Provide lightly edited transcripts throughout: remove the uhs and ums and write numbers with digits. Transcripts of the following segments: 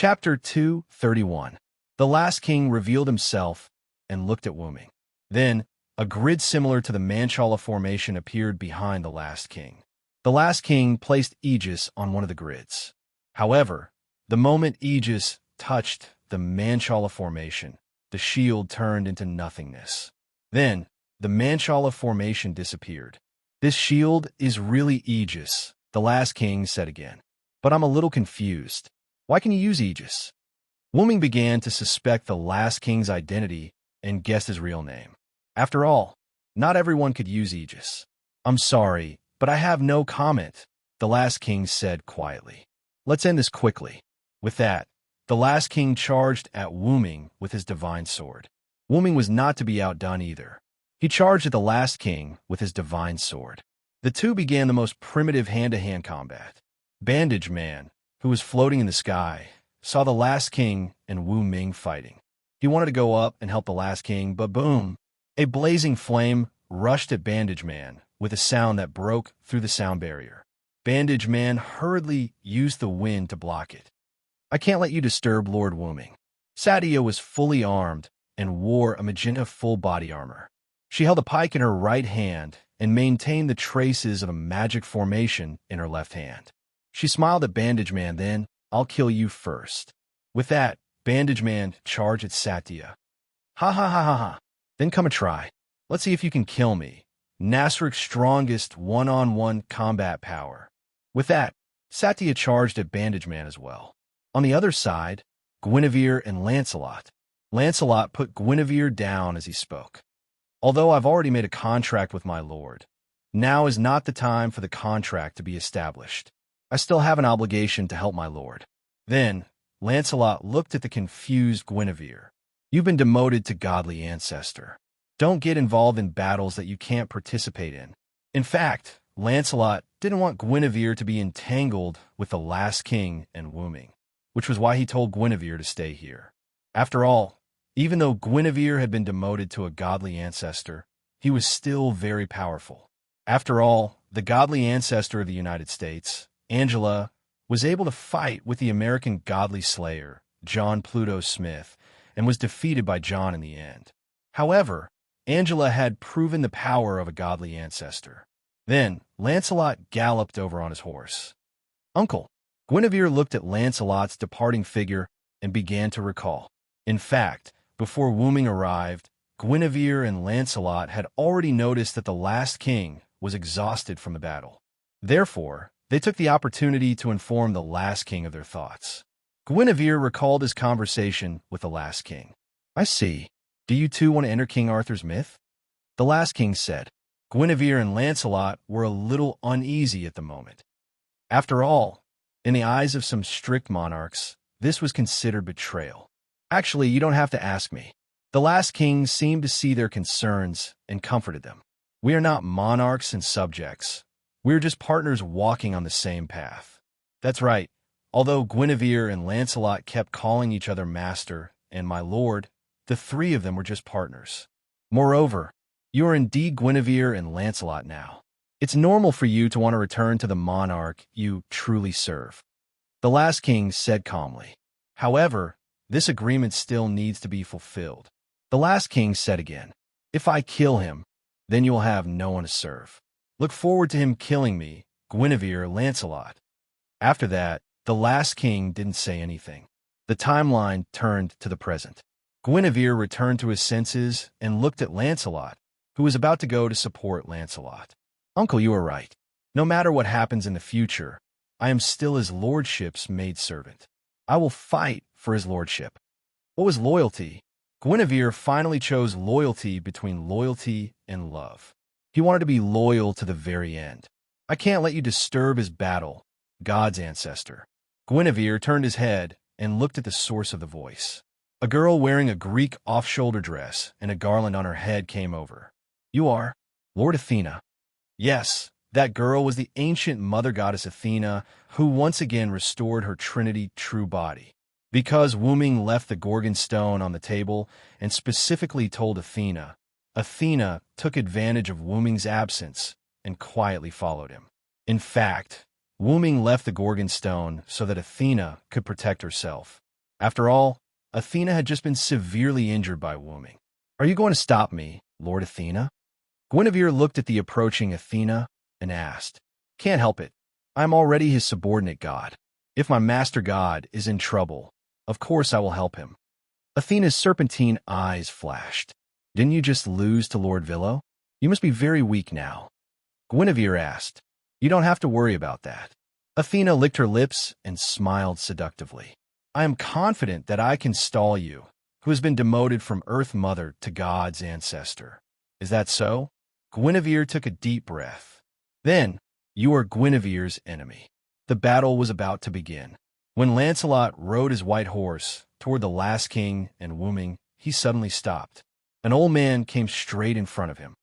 Chapter 231. The last king revealed himself and looked at Wuming. Then, a grid similar to the Manchala formation appeared behind the last king. The last king placed Aegis on one of the grids. However, the moment Aegis touched the Manchala formation, the shield turned into nothingness. Then, the Manchala formation disappeared. "This shield is really Aegis," the last king said again. "But I'm a little confused. Why can you use Aegis?" Wuming began to suspect the last king's identity and guessed his real name. After all, not everyone could use Aegis. "I'm sorry, but I have no comment," the last king said quietly. "Let's end this quickly." With that, the last king charged at Wuming with his divine sword. Wuming was not to be outdone either. He charged at the last king with his divine sword. The two began the most primitive hand-to-hand combat. Bandage Man, who was floating in the sky, saw the last king and Wuming fighting. He wanted to go up and help the last king, but boom! A blazing flame rushed at Bandage Man with a sound that broke through the sound barrier. Bandage Man hurriedly used the wind to block it. "I can't let you disturb Lord Wuming." Satya was fully armed and wore a magenta full body armor. She held a pike in her right hand and maintained the traces of a magic formation in her left hand. She smiled at Bandage Man, then, "I'll kill you first." With that, Bandage Man charged at Satya. "Ha ha ha ha ha. Then come and try. Let's see if you can kill me. Nasrik's strongest one-on-one combat power." With that, Satya charged at Bandage Man as well. On the other side, Guinevere and Lancelot. Lancelot put Guinevere down as he spoke. "Although I've already made a contract with my lord, now is not the time for the contract to be established. I still have an obligation to help my lord." Then, Lancelot looked at the confused Guinevere. "You've been demoted to godly ancestor. Don't get involved in battles that you can't participate in." In fact, Lancelot didn't want Guinevere to be entangled with the last king and Wuming, which was why he told Guinevere to stay here. After all, even though Guinevere had been demoted to a godly ancestor, he was still very powerful. After all, the godly ancestor of the United States, Angela, was able to fight with the American godly slayer, John Pluto Smith, and was defeated by John in the end. However, Angela had proven the power of a godly ancestor. Then, Lancelot galloped over on his horse. "Uncle." Guinevere looked at Lancelot's departing figure and began to recall. In fact, before Wuming arrived, Guinevere and Lancelot had already noticed that the last king was exhausted from the battle. Therefore, they took the opportunity to inform the last king of their thoughts. Guinevere recalled his conversation with the last king. "I see. Do you two want to enter King Arthur's myth?" the last king said. Guinevere and Lancelot were a little uneasy at the moment. After all, in the eyes of some strict monarchs, this was considered betrayal. "Actually, you don't have to ask me." The last king seemed to see their concerns and comforted them. "We are not monarchs and subjects. We are just partners walking on the same path." That's right. Although Guinevere and Lancelot kept calling each other master and my lord, the three of them were just partners. Moreover, you are indeed Guinevere and Lancelot now. It's normal for you to want to return to the monarch you truly serve, the last king said calmly. "However, this agreement still needs to be fulfilled," the last king said again. "If I kill him, then you will have no one to serve. Look forward to him killing me, Guinevere, Lancelot." After that, the last king didn't say anything. The timeline turned to the present. Guinevere returned to his senses and looked at Lancelot, who was about to go to support Lancelot. "Uncle, you are right. No matter what happens in the future, I am still his lordship's maidservant. I will fight for his lordship." What was loyalty? Guinevere finally chose loyalty between loyalty and love. He wanted to be loyal to the very end. "I can't let you disturb his battle, God's ancestor." Guinevere turned his head and looked at the source of the voice. A girl wearing a Greek off-shoulder dress and a garland on her head came over. "You are Lord Athena." Yes, that girl was the ancient mother goddess Athena, who once again restored her Trinity true body. Because Wuming left the Gorgon stone on the table and specifically told Athena, Athena took advantage of Wuming's absence and quietly followed him. In fact, Wuming left the Gorgon stone so that Athena could protect herself. After all, Athena had just been severely injured by wombing. "Are you going to stop me, Lord Athena?" Guinevere looked at the approaching Athena and asked. "Can't help it. I am already his subordinate god. If my master god is in trouble, of course I will help him." Athena's serpentine eyes flashed. "Didn't you just lose to Lord Villo? You must be very weak now." Guinevere asked. "You don't have to worry about that." Athena licked her lips and smiled seductively. "I am confident that I can stall you, who has been demoted from Earth Mother to God's ancestor." "Is that so?" Guinevere took a deep breath. "Then, you are Guinevere's enemy." The battle was about to begin. When Lancelot rode his white horse toward the last king and wombing, he suddenly stopped. An old man came straight in front of him.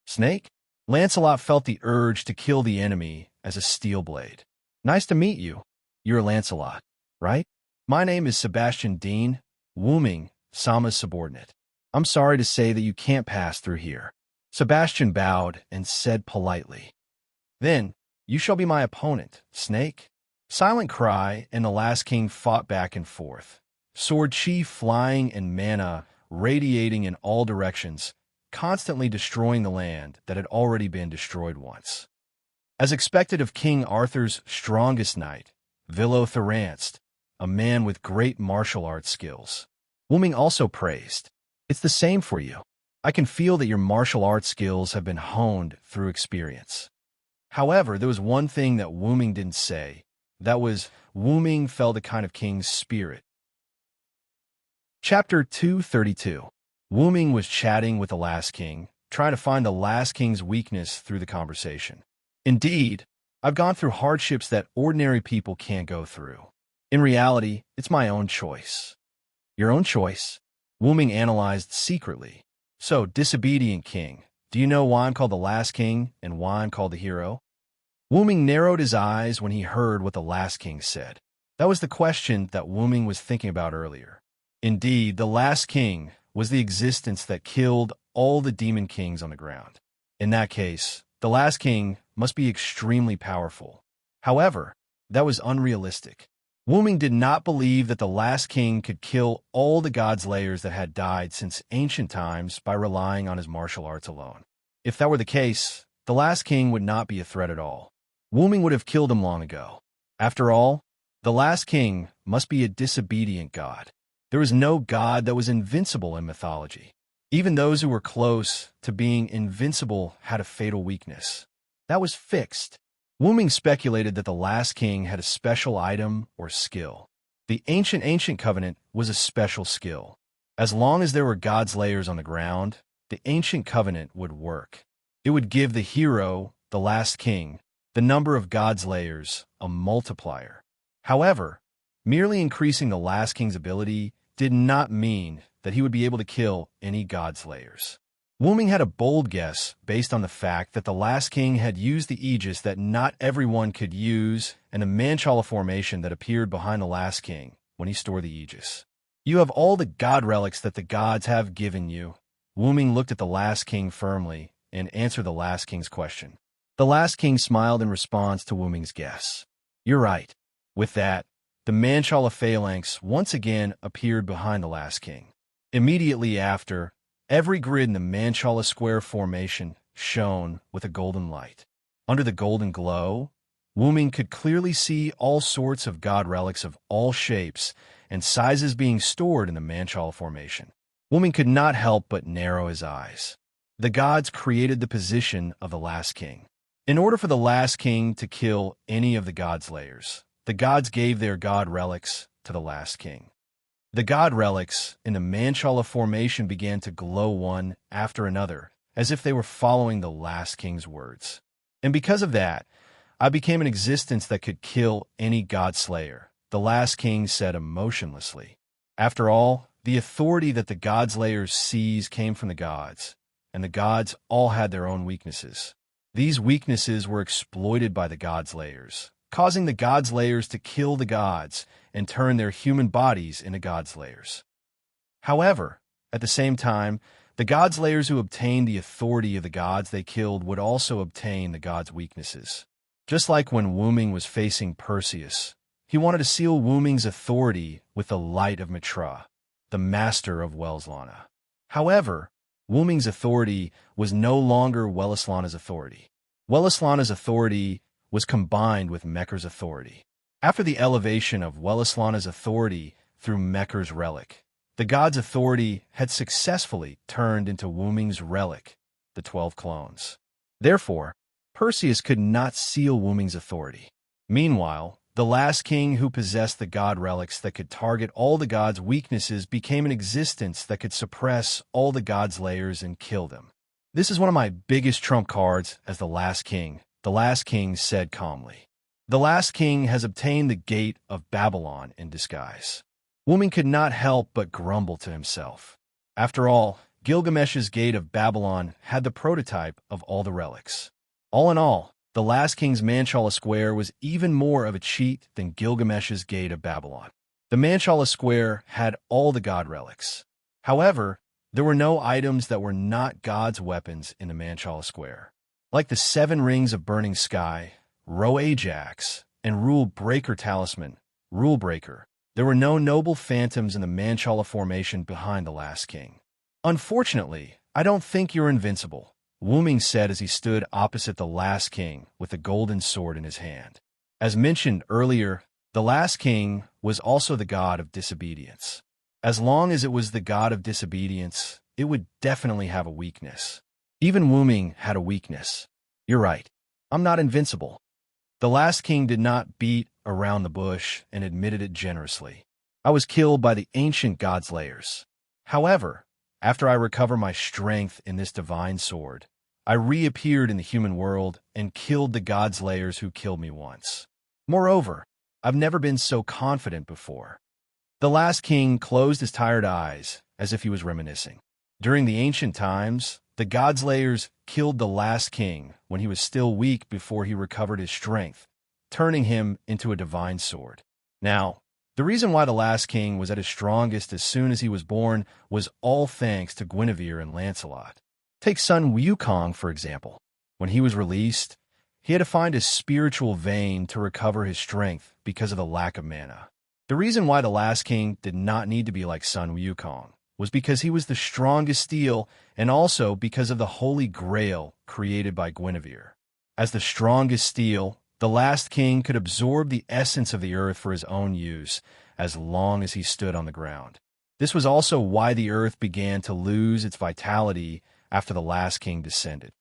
"Snake?" Lancelot felt the urge to kill the enemy as a steel blade. "Nice to meet you. You're Lancelot, right?" "My name is Sebastian Dean, wombing, Sama's subordinate. I'm sorry to say that you can't pass through here." Sebastian bowed and said politely, "Then, you shall be my opponent, Snake." Silent Cry and the last king fought back and forth, sword chi flying and mana radiating in all directions, constantly destroying the land that had already been destroyed once. As expected of King Arthur's strongest knight, Villothoranced, a man with great martial arts skills, wombing also praised. "It's the same for you. I can feel that your martial arts skills have been honed through experience." However, there was one thing that wombing didn't say. That was, wombing felt a kind of king's spirit. Chapter 232. Wombing was chatting with the last king, trying to find the last king's weakness through the conversation. "Indeed, I've gone through hardships that ordinary people can't go through. In reality, it's my own choice." "Your own choice?" Wombing analyzed secretly. "So, disobedient king, do you know why I'm called the last king and why I'm called the hero?" Wombing narrowed his eyes when he heard what the last king said. That was the question that Wombing was thinking about earlier. Indeed, the last king was the existence that killed all the demon kings on the ground. In that case, the last king must be extremely powerful. However, that was unrealistic. Wombing did not believe that the last king could kill all the godslayers that had died since ancient times by relying on his martial arts alone. If that were the case, the last king would not be a threat at all. Wombing would have killed him long ago. After all, the last king must be a disobedient god. There was no god that was invincible in mythology. Even those who were close to being invincible had a fatal weakness. That was fixed. Wombing speculated that the last king had a special item or skill. The ancient covenant was a special skill. As long as there were godslayers on the ground, the ancient covenant would work. It would give the hero, the last king, the number of godslayers, a multiplier. However, merely increasing the last king's ability did not mean that he would be able to kill any godslayers. Wombing had a bold guess based on the fact that the last king had used the aegis that not everyone could use and the Manchala formation that appeared behind the last king when he stored the aegis. "You have all the god relics that the gods have given you." Wombing looked at the last king firmly and answered the last king's question. The last king smiled in response to Wombing's guess. "You're right." With that, the Manchala phalanx once again appeared behind the last king. Immediately after, every grid in the Manchala square formation shone with a golden light. Under the golden glow, Wombing could clearly see all sorts of god relics of all shapes and sizes being stored in the Manchala formation. Wombing could not help but narrow his eyes. The gods created the position of the last king. In order for the last king to kill any of the godslayers, the gods gave their god relics to the last king. The god relics in the Manchala formation began to glow one after another, as if they were following the last king's words. And because of that, I became an existence that could kill any godslayer, the last king said emotionlessly. After all, the authority that the godslayers seized came from the gods, and the gods all had their own weaknesses. These weaknesses were exploited by the godslayers, causing the godslayers to kill the gods and turn their human bodies into godslayers. However, at the same time, the godslayers who obtained the authority of the gods they killed would also obtain the gods' weaknesses. Just like when Wombing was facing Perseus, He wanted to seal Wu Ming's authority with the light of Mitra, the master of Welleslana. However, Wu Ming's authority was no longer Welleslana's authority. Welleslana's authority was combined with Mecker's authority. After the elevation of Welleslana's authority through Mecker's relic, the god's authority had successfully turned into Wu Ming's relic, the 12 clones. Therefore, Perseus could not seal Wu Ming's authority. Meanwhile, the last king who possessed the god relics that could target all the god's weaknesses became an existence that could suppress all the god's layers and kill them. This is one of my biggest trump cards as the last king said calmly. The last king has obtained the gate of Babylon in disguise. Wu Ming could not help but grumble to himself. After all, Gilgamesh's gate of Babylon had the prototype of all the relics. All in all, the last king's Manchala square was even more of a cheat than Gilgamesh's gate of Babylon. The Manchala square had all the god relics. However, there were no items that were not God's weapons in the Manchala square. Like the 7 rings of burning sky, Ro Ajax, and Rule Breaker talisman, Rule Breaker, there were no noble phantoms in the Manchala formation behind the last king. Unfortunately, I don't think you're invincible, Wu Ming said as he stood opposite the last king with a golden sword in his hand. As mentioned earlier, the last king was also the god of disobedience. As long as it was the god of disobedience, it would definitely have a weakness. Even Wu Ming had a weakness. You're right. I'm not invincible. The last king did not beat around the bush and admitted it generously. I was killed by the ancient god's layers. However, after I recover my strength in this divine sword, I reappeared in the human world and killed the god's layers who killed me once. Moreover, I've never been so confident before. The last king closed his tired eyes as if he was reminiscing. During the ancient times, the god's layers killed the last king when he was still weak before he recovered his strength, turning him into a divine sword. Now, the reason why the last king was at his strongest as soon as he was born was all thanks to Guinevere and Lancelot. Take Sun Wukong, for example. When he was released, he had to find a spiritual vein to recover his strength because of the lack of mana. The reason why the last king did not need to be like Sun Wukong was because he was the strongest steel and also because of the Holy Grail created by Guinevere. As the strongest steel, the last king could absorb the essence of the earth for his own use as long as he stood on the ground. This was also why the earth began to lose its vitality after the last king descended.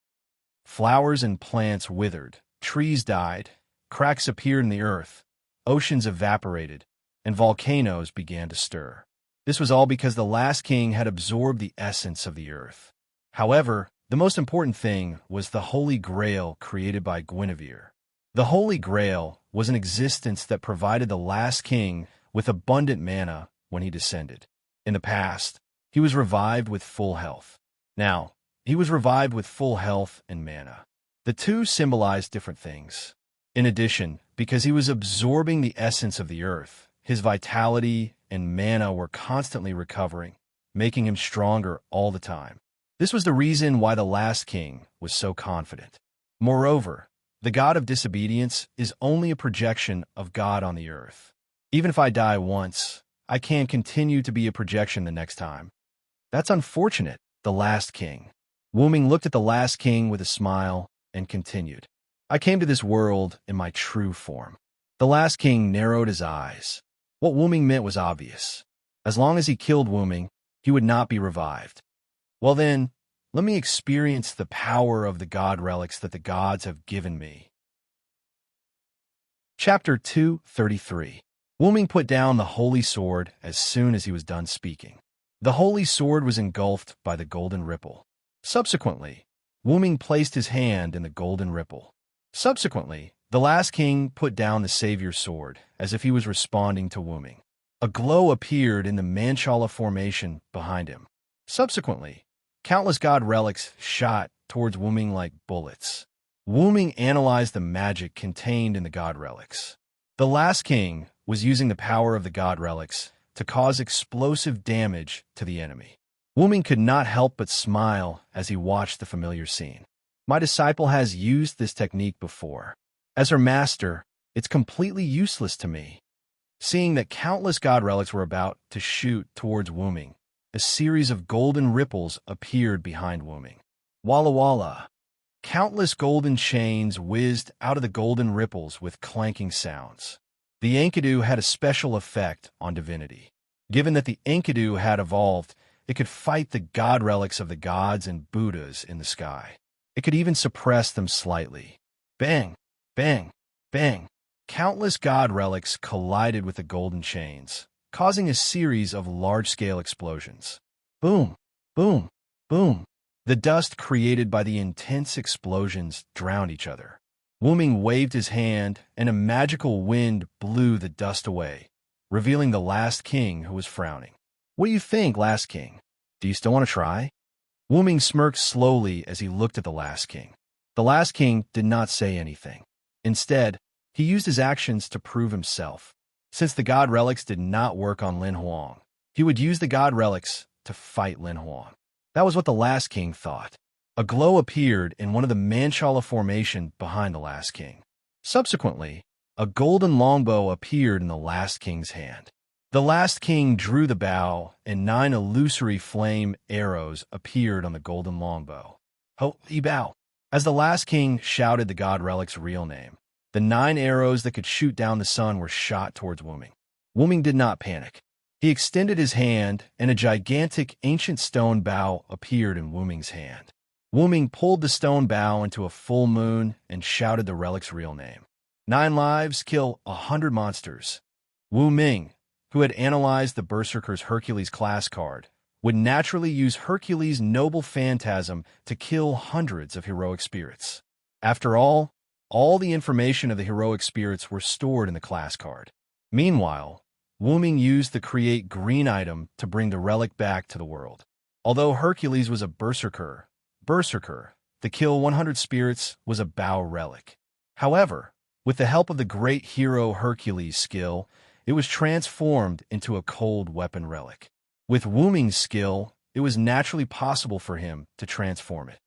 Flowers and plants withered, trees died, cracks appeared in the earth, oceans evaporated, and volcanoes began to stir. This was all because the last king had absorbed the essence of the earth. However, the most important thing was the Holy Grail created by Guinevere. The Holy Grail was an existence that provided the last king with abundant mana when he descended. In the past, he was revived with full health. Now, he was revived with full health and mana. The two symbolized different things. In addition, because he was absorbing the essence of the earth, his vitality and mana were constantly recovering, making him stronger all the time. This was the reason why the last king was so confident. Moreover, the god of disobedience is only a projection of God on the earth. Even if I die once, I can continue to be a projection the next time. That's unfortunate, the last king. Wu Ming looked at the last king with a smile and continued. I came to this world in my true form. The last king narrowed his eyes. What Wu Ming meant was obvious. As long as he killed Wu Ming, he would not be revived. Well then, let me experience the power of the god relics that the gods have given me. Chapter 233. Wu Ming put down the holy sword as soon as he was done speaking. The holy sword was engulfed by the golden ripple. Subsequently, Wu Ming placed his hand in the golden ripple. Subsequently, the last king put down the savior's sword as if he was responding to Wu Ming. A glow appeared in the Manchala formation behind him. Subsequently, countless god relics shot towards Wu Ming like bullets. Wu Ming analyzed the magic contained in the god relics. The last king was using the power of the god relics to cause explosive damage to the enemy. Wu Ming could not help but smile as he watched the familiar scene. My disciple has used this technique before. As her master, it's completely useless to me. Seeing that countless god relics were about to shoot towards Wuming, a series of golden ripples appeared behind Wuming. Walla walla! Countless golden chains whizzed out of the golden ripples with clanking sounds. The Enkidu had a special effect on divinity. Given that the Enkidu had evolved, it could fight the god relics of the gods and Buddhas in the sky. It could even suppress them slightly. Bang! Bang! Bang! Countless god relics collided with the golden chains, causing a series of large-scale explosions. Boom! Boom! Boom! The dust created by the intense explosions drowned each other. Wuming waved his hand, and a magical wind blew the dust away, revealing the last king who was frowning. "What do you think, last king? Do you still want to try?" Wuming smirked slowly as he looked at the last king. The last king did not say anything. Instead, he used his actions to prove himself. Since the god relics did not work on Lin Huang, he would use the god relics to fight Lin Huang. That was what the last king thought. A glow appeared in one of the Manchala formation behind the last king. Subsequently, a golden longbow appeared in the last king's hand. The last king drew the bow, and 9 illusory flame arrows appeared on the golden longbow. Ho-e bow! As the last king shouted the god relic's real name, the 9 arrows that could shoot down the sun were shot towards Wuming. Wuming did not panic. He extended his hand, and a gigantic ancient stone bow appeared in Wuming's hand. Wuming pulled the stone bow into a full moon and shouted the relic's real name. 9 lives kill 100 monsters. Wu Ming, who had analyzed the Berserker's Hercules class card, would naturally use Hercules' noble phantasm to kill hundreds of heroic spirits. After all the information of the heroic spirits were stored in the class card. Meanwhile, Wuming used the create green item to bring the relic back to the world. Although Hercules was a berserker, the kill 100 spirits was a bow relic. However, with the help of the great hero Hercules' skill, it was transformed into a cold weapon relic. With Wuming's skill, it was naturally possible for him to transform it.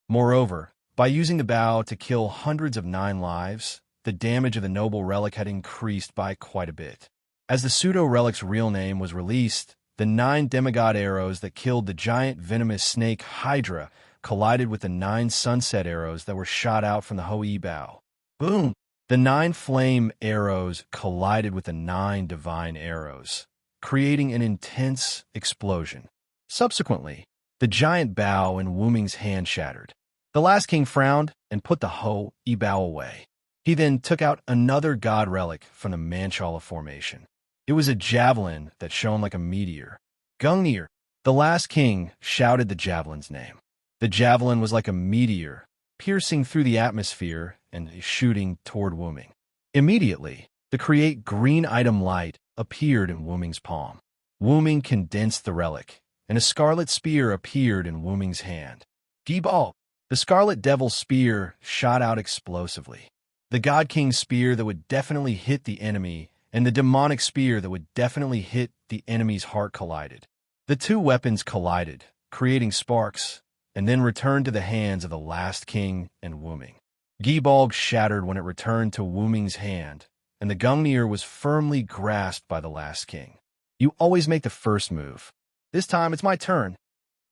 Moreover, by using the bow to kill hundreds of 9 lives, the damage of the noble relic had increased by quite a bit. As the pseudo-relic's real name was released, the 9 demigod arrows that killed the giant venomous snake Hydra collided with the 9 sunset arrows that were shot out from the Hou-Yi bow. Boom! The 9 flame arrows collided with the 9 divine arrows, creating an intense explosion. Subsequently, the giant bow in Wuming's hand shattered. The last king frowned and put the Hou-Yi bow away. He then took out another god relic from the Manchala formation. It was a javelin that shone like a meteor. Gungnir! The last king shouted the javelin's name. The javelin was like a meteor, piercing through the atmosphere and shooting toward Wuming. Immediately, the create green item light appeared in Wuming's palm. Wuming condensed the relic, and a scarlet spear appeared in Wuming's hand. Gebal! The scarlet devil's spear shot out explosively. The god king's spear that would definitely hit the enemy and the demonic spear that would definitely hit the enemy's heart collided. The 2 weapons collided, creating sparks, and then returned to the hands of the last king and Wuming. Gibalg shattered when it returned to Wuming's hand, and the Gungnir was firmly grasped by the last king. You always make the first move. This time it's my turn.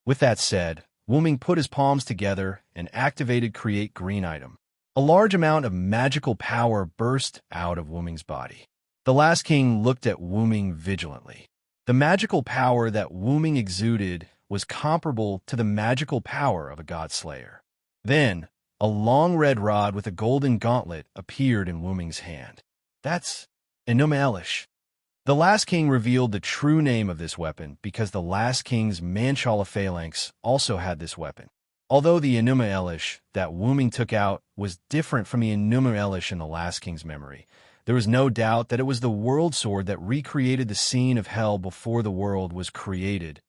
With that said, Wuming put his palms together and activated create green item. A large amount of magical power burst out of Wuming's body. The last king looked at Wuming vigilantly. The magical power that Wuming exuded was comparable to the magical power of a god slayer. Then, a long red rod with a golden gauntlet appeared in Wuming's hand. That's Enuma Elish. The last king revealed the true name of this weapon because the last king's Manchala phalanx also had this weapon. Although the Enuma Elish that Wuming took out was different from the Enuma Elish in the last king's memory, there was no doubt that it was the world sword that recreated the scene of hell before the world was created,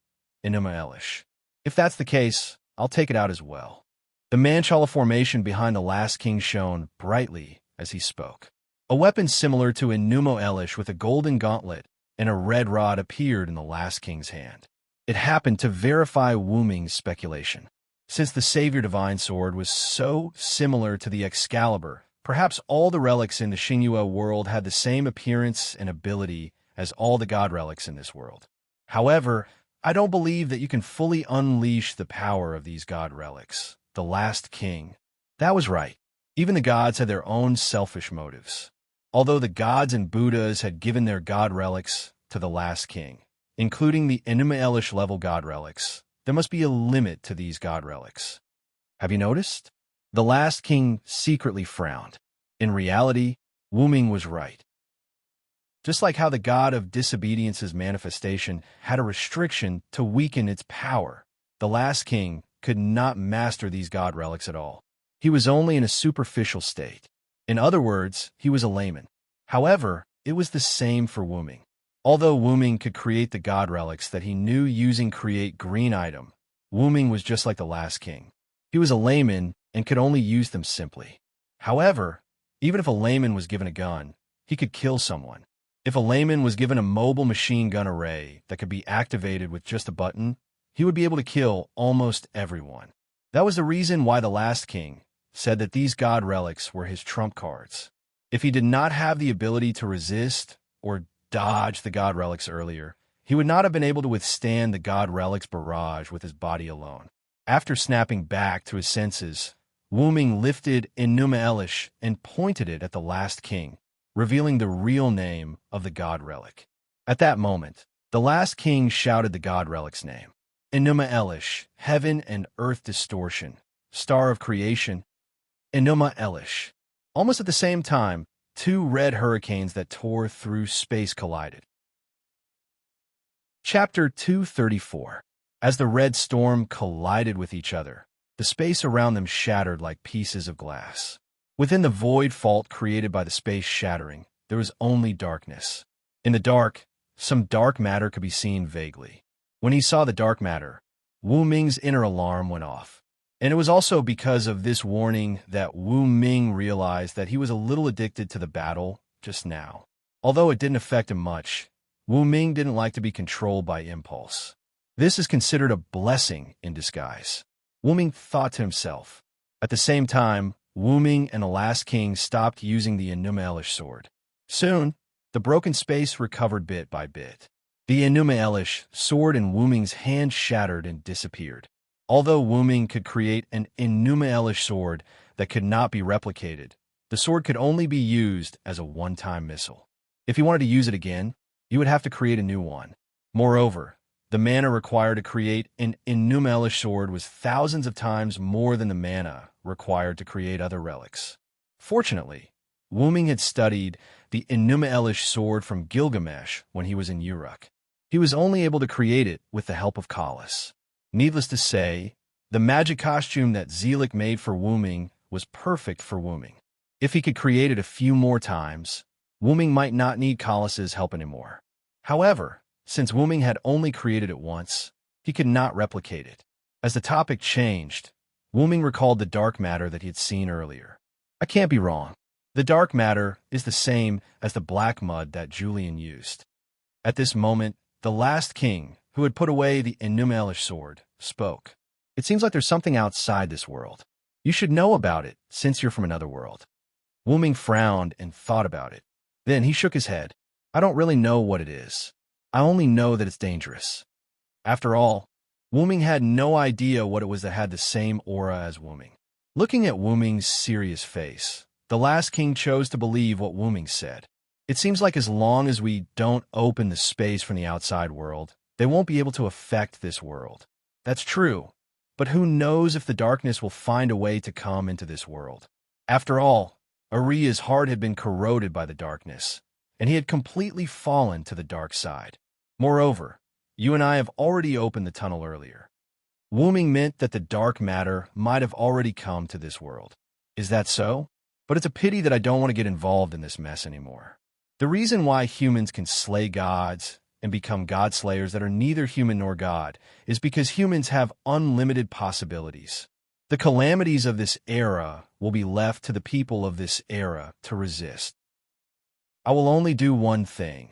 Enuma Elish. If that's the case, I'll take it out as well. The Manchala formation behind the last king shone brightly as he spoke. A weapon similar to Enuma Elish with a golden gauntlet and a red rod appeared in the last king's hand. It happened to verify Wuming's speculation. Since the Savior Divine Sword was so similar to the Excalibur, Perhaps all the relics in the Xinhua world had the same appearance and ability as all the god relics in this world. However, I don't believe that you can fully unleash the power of these god relics. The last king. That was right. Even the gods had their own selfish motives. Although the gods and Buddhas had given their god relics to the last king, including the Enuma Elish level god relics, there must be a limit to these god relics. Have you noticed? The last king secretly frowned. In reality, Wu Ming was right. Just like how the god of disobedience's manifestation had a restriction to weaken its power, the last king could not master these god relics at all. He was only in a superficial state. In other words, he was a layman. However, it was the same for Wu Ming. Although Wu Ming could create the god relics that he knew using create green item, Wu Ming was just like the last king. He was a layman and could only use them simply. However, even if a layman was given a gun, he could kill someone. If a layman was given a mobile machine gun array that could be activated with just a button, he would be able to kill almost everyone. That was the reason why the last king said that these god relics were his trump cards. If he did not have the ability to resist or dodge the god relics earlier, he would not have been able to withstand the god relics barrage with his body alone. After snapping back to his senses, Wu Ming lifted Enuma Elish and pointed it at the last king, revealing the real name of the god relic. At that moment, the last king shouted the god relic's name. Enuma Elish, heaven and earth distortion, star of creation. Enuma Elish. Almost at the same time, two red hurricanes that tore through space collided. Chapter 234. As the red storm collided with each other, the space around them shattered like pieces of glass. Within the void fault created by the space shattering, there was only darkness. In the dark, some dark matter could be seen vaguely. When he saw the dark matter, Wu Ming's inner alarm went off. And it was also because of this warning that Wu Ming realized that he was a little addicted to the battle just now. Although it didn't affect him much, Wu Ming didn't like to be controlled by impulse. This is considered a blessing in disguise. Wu Ming thought to himself. At the same time, Wu Ming and the last king stopped using the Enuma Elish sword. Soon, the broken space recovered bit by bit. The Enuma Elish sword in Wu Ming's hand shattered and disappeared. Although Wu Ming could create an Enuma Elish sword that could not be replicated, the sword could only be used as a one-time missile. If he wanted to use it again, you would have to create a new one. Moreover, the mana required to create an Enuma Elish sword was thousands of times more than the mana required to create other relics. Fortunately, Wu Ming had studied the Enuma Elish sword from Gilgamesh when he was in Uruk. He was only able to create it with the help of Kalas. Needless to say, the magic costume that Zelik made for Wu Ming was perfect for Wu Ming. If he could create it a few more times, Wu Ming might not need Kalas's help anymore. However, since Wu Ming had only created it once, he could not replicate it. As the topic changed, Wu Ming recalled the dark matter that he had seen earlier. I can't be wrong. The dark matter is the same as the black mud that Julian used. At this moment, the last king, who had put away the Enuma Elish sword, spoke. It seems like there's something outside this world. You should know about it, since you're from another world. Wu Ming frowned and thought about it. Then he shook his head. I don't really know what it is. I only know that it's dangerous. After all, Wu Ming had no idea what it was that had the same aura as Wu Ming. Looking at Wu Ming's serious face, the last king chose to believe what Wu Ming said. It seems like as long as we don't open the space from the outside world, they won't be able to affect this world. That's true, but who knows if the darkness will find a way to come into this world. After all, Aria's heart had been corroded by the darkness, and he had completely fallen to the dark side. Moreover, you and I have already opened the tunnel earlier. Wu Ming meant that the dark matter might have already come to this world. Is that so? But it's a pity that I don't want to get involved in this mess anymore. The reason why humans can slay gods and become god slayers that are neither human nor god is because humans have unlimited possibilities. The calamities of this era will be left to the people of this era to resist. I will only do one thing,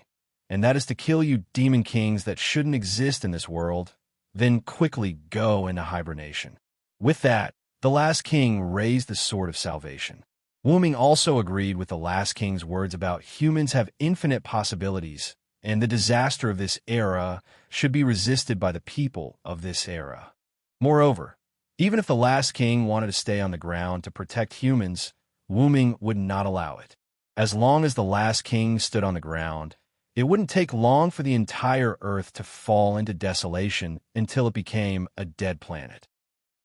and that is to kill you demon kings that shouldn't exist in this world, then quickly go into hibernation. With that, the last king raised the sword of salvation. Wu-ming also agreed with the last king's words about humans have infinite possibilities, and the disaster of this era should be resisted by the people of this era. Moreover, even if the last king wanted to stay on the ground to protect humans, Wu-ming would not allow it. As long as the last king stood on the ground, it wouldn't take long for the entire Earth to fall into desolation until it became a dead planet.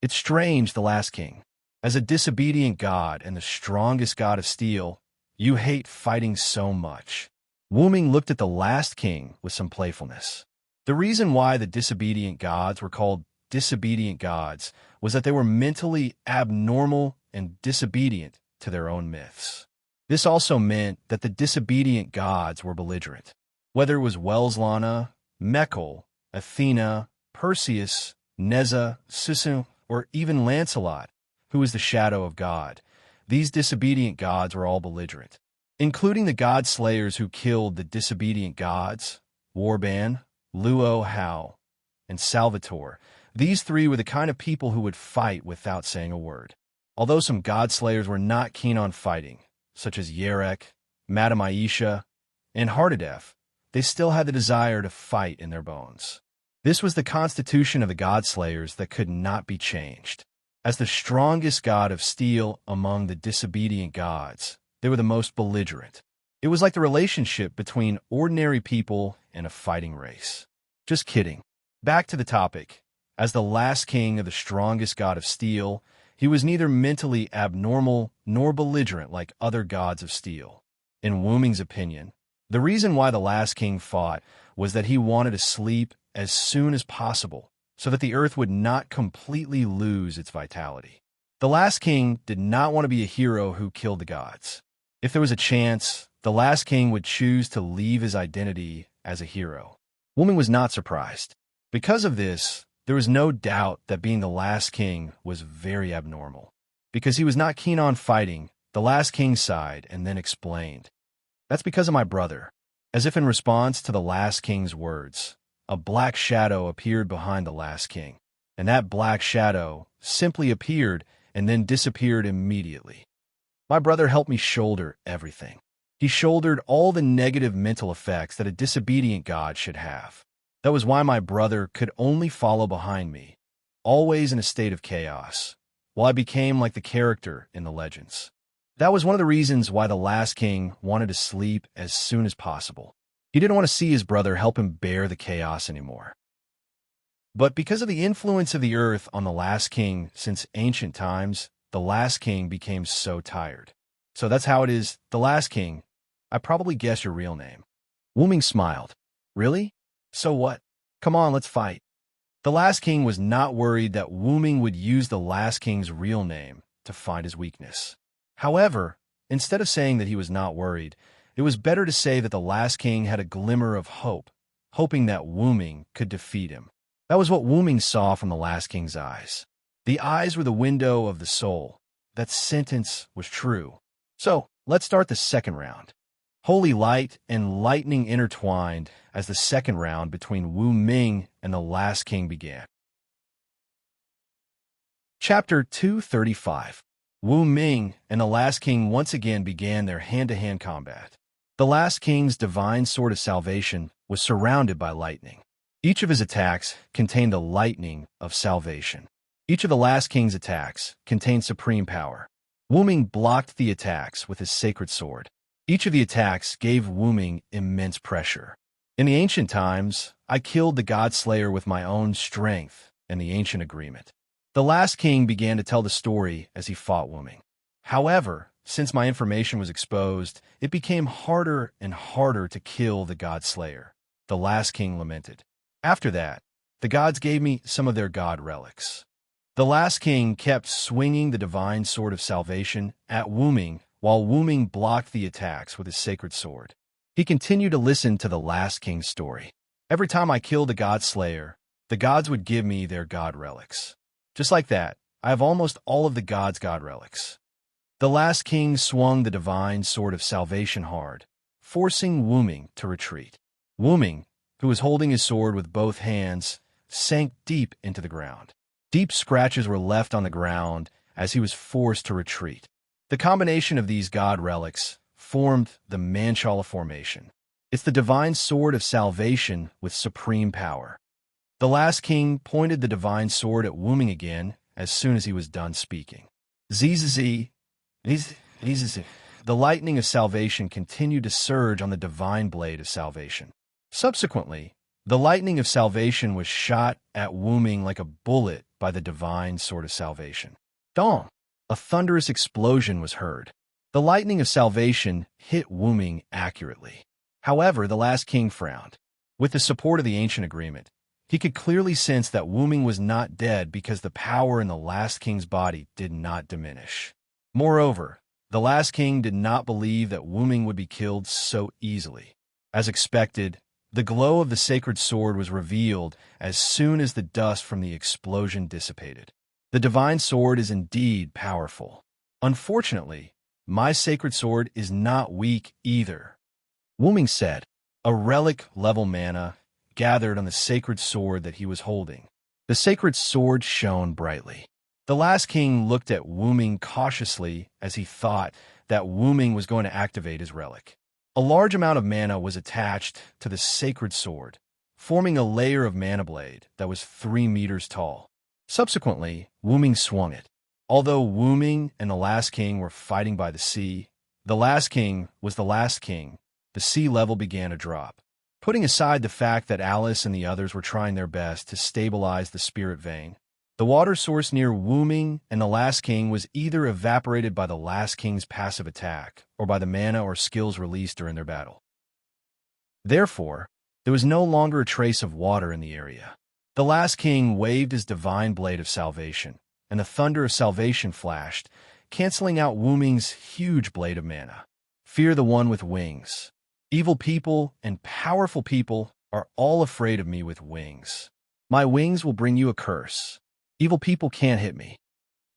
It's strange, the last king. As a disobedient god and the strongest god of steel, you hate fighting so much. Wu-ming looked at the last king with some playfulness. The reason why the disobedient gods were called disobedient gods was that they were mentally abnormal and disobedient to their own myths. This also meant that the disobedient gods were belligerent. Whether it was Welslana, Mekhl, Athena, Perseus, Neza, Sisu, or even Lancelot, who was the shadow of God, these disobedient gods were all belligerent. Including the god slayers who killed the disobedient gods, Warban, Luo Hao, and Salvatore. These three were the kind of people who would fight without saying a word. Although some god slayers were not keen on fighting, such as Yarek, Madame Aisha, and Hardadef, they still had the desire to fight in their bones. This was the constitution of the god slayers that could not be changed. As the strongest god of steel among the disobedient gods, they were the most belligerent. It was like the relationship between ordinary people and a fighting race. Just kidding. Back to the topic. As the last king of the strongest god of steel, he was neither mentally abnormal nor belligerent like other gods of steel. In Wu-ming's opinion, the reason why the last king fought was that he wanted to sleep as soon as possible so that the earth would not completely lose its vitality. The last king did not want to be a hero who killed the gods. If there was a chance, the last king would choose to leave his identity as a hero. Wu-ming was not surprised. Because of this, there was no doubt that being the last king was very abnormal. Because he was not keen on fighting, the last king sighed and then explained, "That's because of my brother." As if in response to the last king's words, a black shadow appeared behind the last king, and that black shadow simply appeared and then disappeared immediately. My brother helped me shoulder everything. He shouldered all the negative mental effects that a disobedient god should have. That was why my brother could only follow behind me, always in a state of chaos, while I became like the character in the legends. That was one of the reasons why the last king wanted to sleep as soon as possible. He didn't want to see his brother help him bear the chaos anymore. But because of the influence of the earth on the last king since ancient times, the last king became so tired. So that's how it is, the last king. I probably guess your real name. Wu-ming smiled. Really? So what? Come on, let's fight. The last king was not worried that Wu-ming would use the last king's real name to find his weakness. However, instead of saying that he was not worried, it was better to say that the last king had a glimmer of hope, hoping that Wu-ming could defeat him. That was what Wu-ming saw from the last king's eyes. The eyes were the window of the soul. That sentence was true. So, let's start the second round. Holy light and lightning intertwined as the second round between Wu-ming and the last king began. Chapter 235. Wu-ming and the last king once again began their hand-to-hand combat. The last king's divine sword of salvation was surrounded by lightning. Each of his attacks contained the lightning of salvation. Each of the last king's attacks contained supreme power. Wu-ming blocked the attacks with his sacred sword. Each of the attacks gave Wu-ming immense pressure. In the ancient times, I killed the god slayer with my own strength and the ancient agreement. The last king began to tell the story as he fought Wu-ming. However, since my information was exposed, it became harder and harder to kill the god slayer. The last king lamented. After that, the gods gave me some of their god relics. The last king kept swinging the divine sword of salvation at Wu-ming while Wu-ming blocked the attacks with his sacred sword. He continued to listen to the last king's story. Every time I killed a god slayer, the gods would give me their god relics. Just like that, I have almost all of the gods' god relics. The last king swung the divine sword of salvation hard, forcing Wu-ming to retreat. Wu-ming, who was holding his sword with both hands, sank deep into the ground. Deep scratches were left on the ground as he was forced to retreat. The combination of these god relics formed the Manchala formation. It's the divine sword of salvation with supreme power. The last king pointed the divine sword at Wu Ming again as soon as he was done speaking. The lightning of salvation continued to surge on the divine blade of salvation. Subsequently, the lightning of salvation was shot at Wu Ming like a bullet by the divine sword of salvation. Dong! A thunderous explosion was heard. The lightning of salvation hit Wu Ming accurately. However, the last king frowned. With the support of the ancient agreement, he could clearly sense that Wu Ming was not dead because the power in the last king's body did not diminish. Moreover, the last king did not believe that Wu Ming would be killed so easily. As expected, the glow of the sacred sword was revealed as soon as the dust from the explosion dissipated. The divine sword is indeed powerful. Unfortunately, my sacred sword is not weak either. Wu Ming said, a relic-level mana gathered on the sacred sword that he was holding. The sacred sword shone brightly. The last king looked at Wu Ming cautiously as he thought that Wu Ming was going to activate his relic. A large amount of mana was attached to the sacred sword, forming a layer of mana blade that was 3 meters tall. Subsequently, Wu Ming swung it. Although Wu Ming and the last king were fighting by the sea, the last king was the last king. The sea level began to drop. Putting aside the fact that Alice and the others were trying their best to stabilize the spirit vein, the water source near Wu Ming and the last king was either evaporated by the last king's passive attack or by the mana or skills released during their battle. Therefore, there was no longer a trace of water in the area. The last king waved his divine blade of salvation, and the thunder of salvation flashed, canceling out Wu Ming's huge blade of mana. Fear the one with wings. Evil people and powerful people are all afraid of me with wings. My wings will bring you a curse. Evil people can't hit me.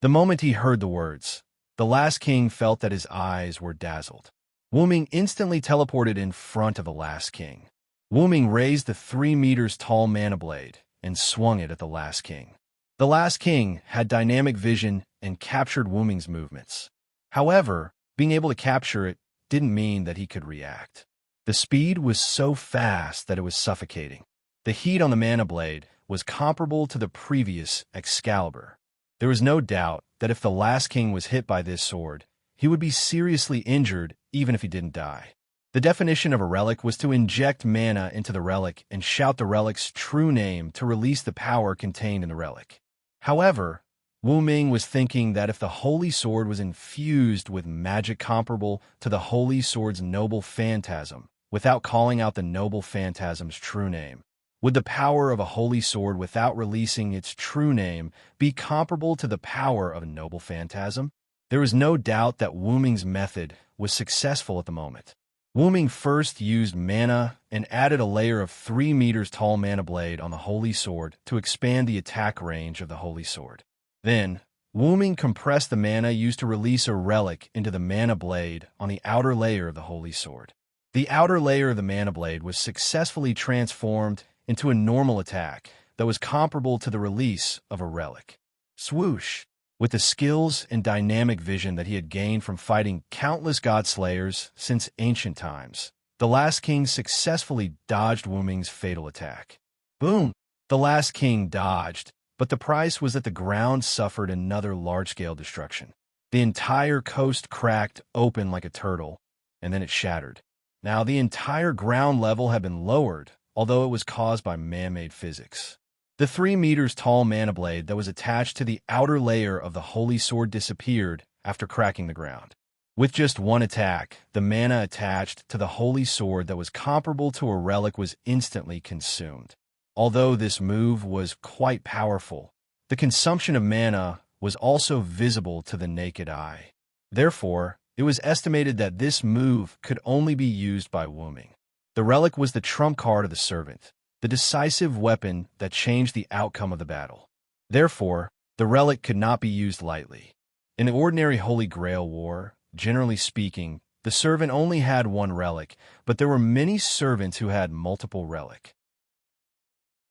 The moment he heard the words, the last king felt that his eyes were dazzled. Wu Ming instantly teleported in front of the last king. Wu Ming raised the 3 meters tall mana blade and swung it at the last king. The last king had dynamic vision and captured Wu Ming's movements. However, being able to capture it didn't mean that he could react. The speed was so fast that it was suffocating. The heat on the mana blade was comparable to the previous Excalibur. There was no doubt that if the last king was hit by this sword, he would be seriously injured even if he didn't die. The definition of a relic was to inject mana into the relic and shout the relic's true name to release the power contained in the relic. However, Wu Ming was thinking that if the holy sword was infused with magic comparable to the holy sword's noble phantasm, without calling out the noble phantasm's true name, would the power of a holy sword without releasing its true name be comparable to the power of a noble phantasm? There was no doubt that Wu Ming's method was successful at the moment. Wu Ming first used mana and added a layer of 3 meters tall mana blade on the holy sword to expand the attack range of the holy sword. Then, Wu Ming compressed the mana used to release a relic into the mana blade on the outer layer of the holy sword. The outer layer of the mana blade was successfully transformed into a normal attack that was comparable to the release of a relic. Swoosh! With the skills and dynamic vision that he had gained from fighting countless god-slayers since ancient times, the last king successfully dodged Wu Ming's fatal attack. Boom! The last king dodged, but the price was that the ground suffered another large-scale destruction. The entire coast cracked open like a turtle, and then it shattered. Now, the entire ground level had been lowered, although it was caused by man-made physics. The 3 meters tall mana blade that was attached to the outer layer of the holy sword disappeared after cracking the ground. With just one attack, the mana attached to the holy sword that was comparable to a relic was instantly consumed. Although this move was quite powerful, the consumption of mana was also visible to the naked eye. Therefore, it was estimated that this move could only be used by Wu Ming. The relic was the trump card of the servant, the decisive weapon that changed the outcome of the battle. Therefore, the relic could not be used lightly. In the ordinary Holy Grail War, generally speaking, the servant only had one relic, but there were many servants who had multiple relics.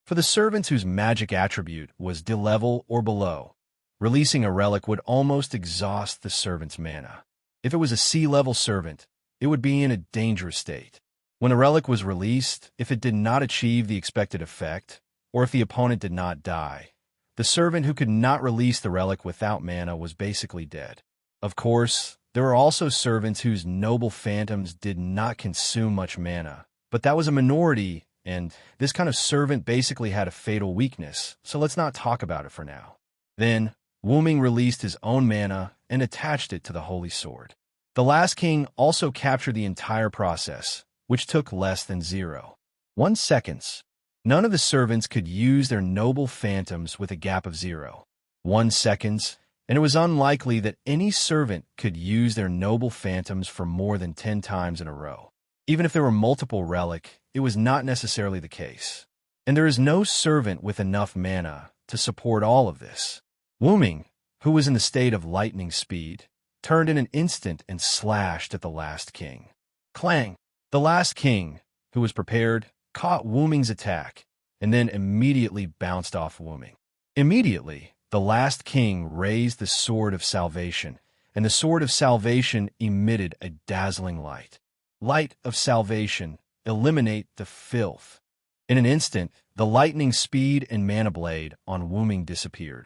For the servants whose magic attribute was D level or below, releasing a relic would almost exhaust the servant's mana. If it was a sea-level servant, it would be in a dangerous state. When a relic was released, if it did not achieve the expected effect, or if the opponent did not die, the servant who could not release the relic without mana was basically dead. Of course, there were also servants whose noble phantoms did not consume much mana, but that was a minority, and this kind of servant basically had a fatal weakness, so let's not talk about it for now. Then, Wuming released his own mana and attached it to the Holy Sword. The last king also captured the entire process, which took less than 0.1 seconds. None of the servants could use their noble phantoms with a gap of 0.1 seconds, and it was unlikely that any servant could use their noble phantoms for more than 10 times in a row. Even if there were multiple relic, it was not necessarily the case. And there is no servant with enough mana to support all of this. Wuming, who was in the state of lightning speed, turned in an instant and slashed at the last king. Clang! The last king, who was prepared, caught Wuming's attack, and then immediately bounced off Wuming. Immediately, the last king raised the Sword of Salvation, and the Sword of Salvation emitted a dazzling light. Light of Salvation, eliminate the filth. In an instant, the lightning speed and mana blade on Wuming disappeared.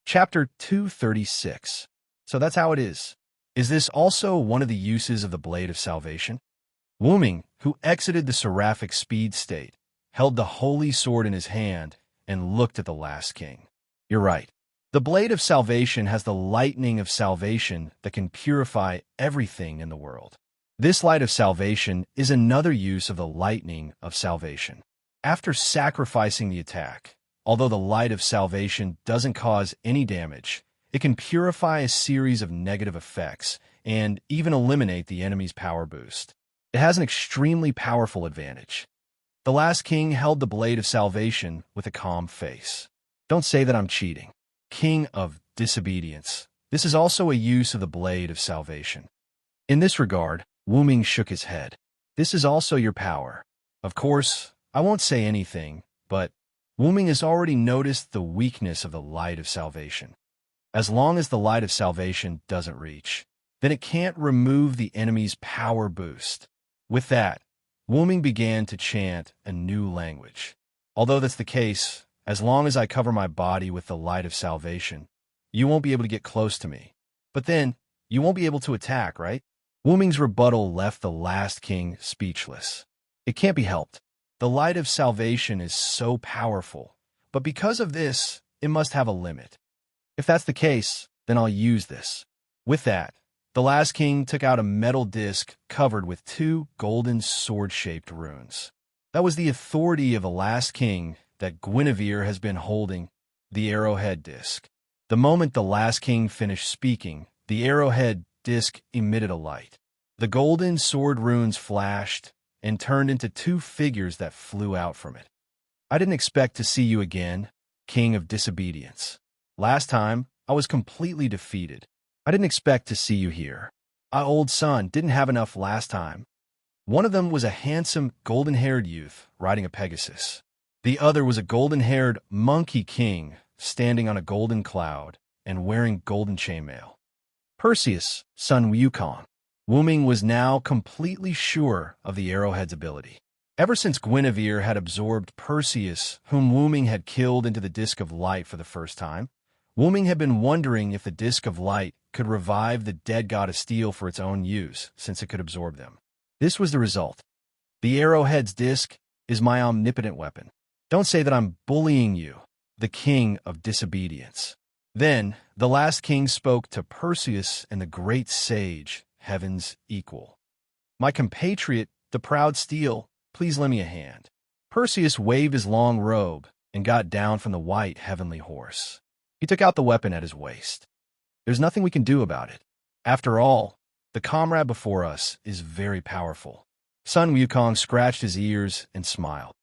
Chapter 236. So that's how it is. Is this also one of the uses of the Blade of Salvation? Wuming, who exited the seraphic speed state, held the holy sword in his hand and looked at the last king. You're right. The Blade of Salvation has the lightning of salvation that can purify everything in the world. This light of salvation is another use of the lightning of salvation. After sacrificing the attack, although the light of salvation doesn't cause any damage, it can purify a series of negative effects and even eliminate the enemy's power boost. It has an extremely powerful advantage. The last king held the Blade of Salvation with a calm face. Don't say that I'm cheating. King of Disobedience. This is also a use of the Blade of Salvation. In this regard, Wuming shook his head. This is also your power. Of course, I won't say anything, but Wuming has already noticed the weakness of the Light of Salvation. As long as the Light of Salvation doesn't reach, then it can't remove the enemy's power boost. With that, Wuming began to chant a new language. Although that's the case, as long as I cover my body with the Light of Salvation, you won't be able to get close to me. But then, you won't be able to attack, right? Wuming's rebuttal left the last king speechless. It can't be helped. The Light of Salvation is so powerful, but because of this, it must have a limit. If that's the case, then I'll use this. With that, the last king took out a metal disc covered with 2 golden sword-shaped runes. That was the authority of the last king that Guinevere has been holding, the arrowhead disc. The moment the last king finished speaking, the arrowhead disc emitted a light. The golden sword runes flashed and turned into 2 figures that flew out from it. I didn't expect to see you again, King of Disobedience. Last time, I was completely defeated. I didn't expect to see you here. Our old son didn't have enough last time. One of them was a handsome, golden-haired youth riding a Pegasus. The other was a golden-haired monkey king standing on a golden cloud and wearing golden chainmail. Perseus, son Wukong. Wuming was now completely sure of the arrowhead's ability. Ever since Guinevere had absorbed Perseus, whom Wuming had killed into the Disc of Light for the first time, Wuming had been wondering if the Disc of Light could revive the dead god of steel for its own use, since it could absorb them. This was the result. The arrowhead's disc is my omnipotent weapon. Don't say that I'm bullying you, the king of disobedience. Then, the last king spoke to Perseus and the great sage, heaven's equal. My compatriot, the proud steel, please lend me a hand. Perseus waved his long robe and got down from the white heavenly horse. He took out the weapon at his waist. There's nothing we can do about it. After all, the comrade before us is very powerful. Sun Wukong scratched his ears and smiled.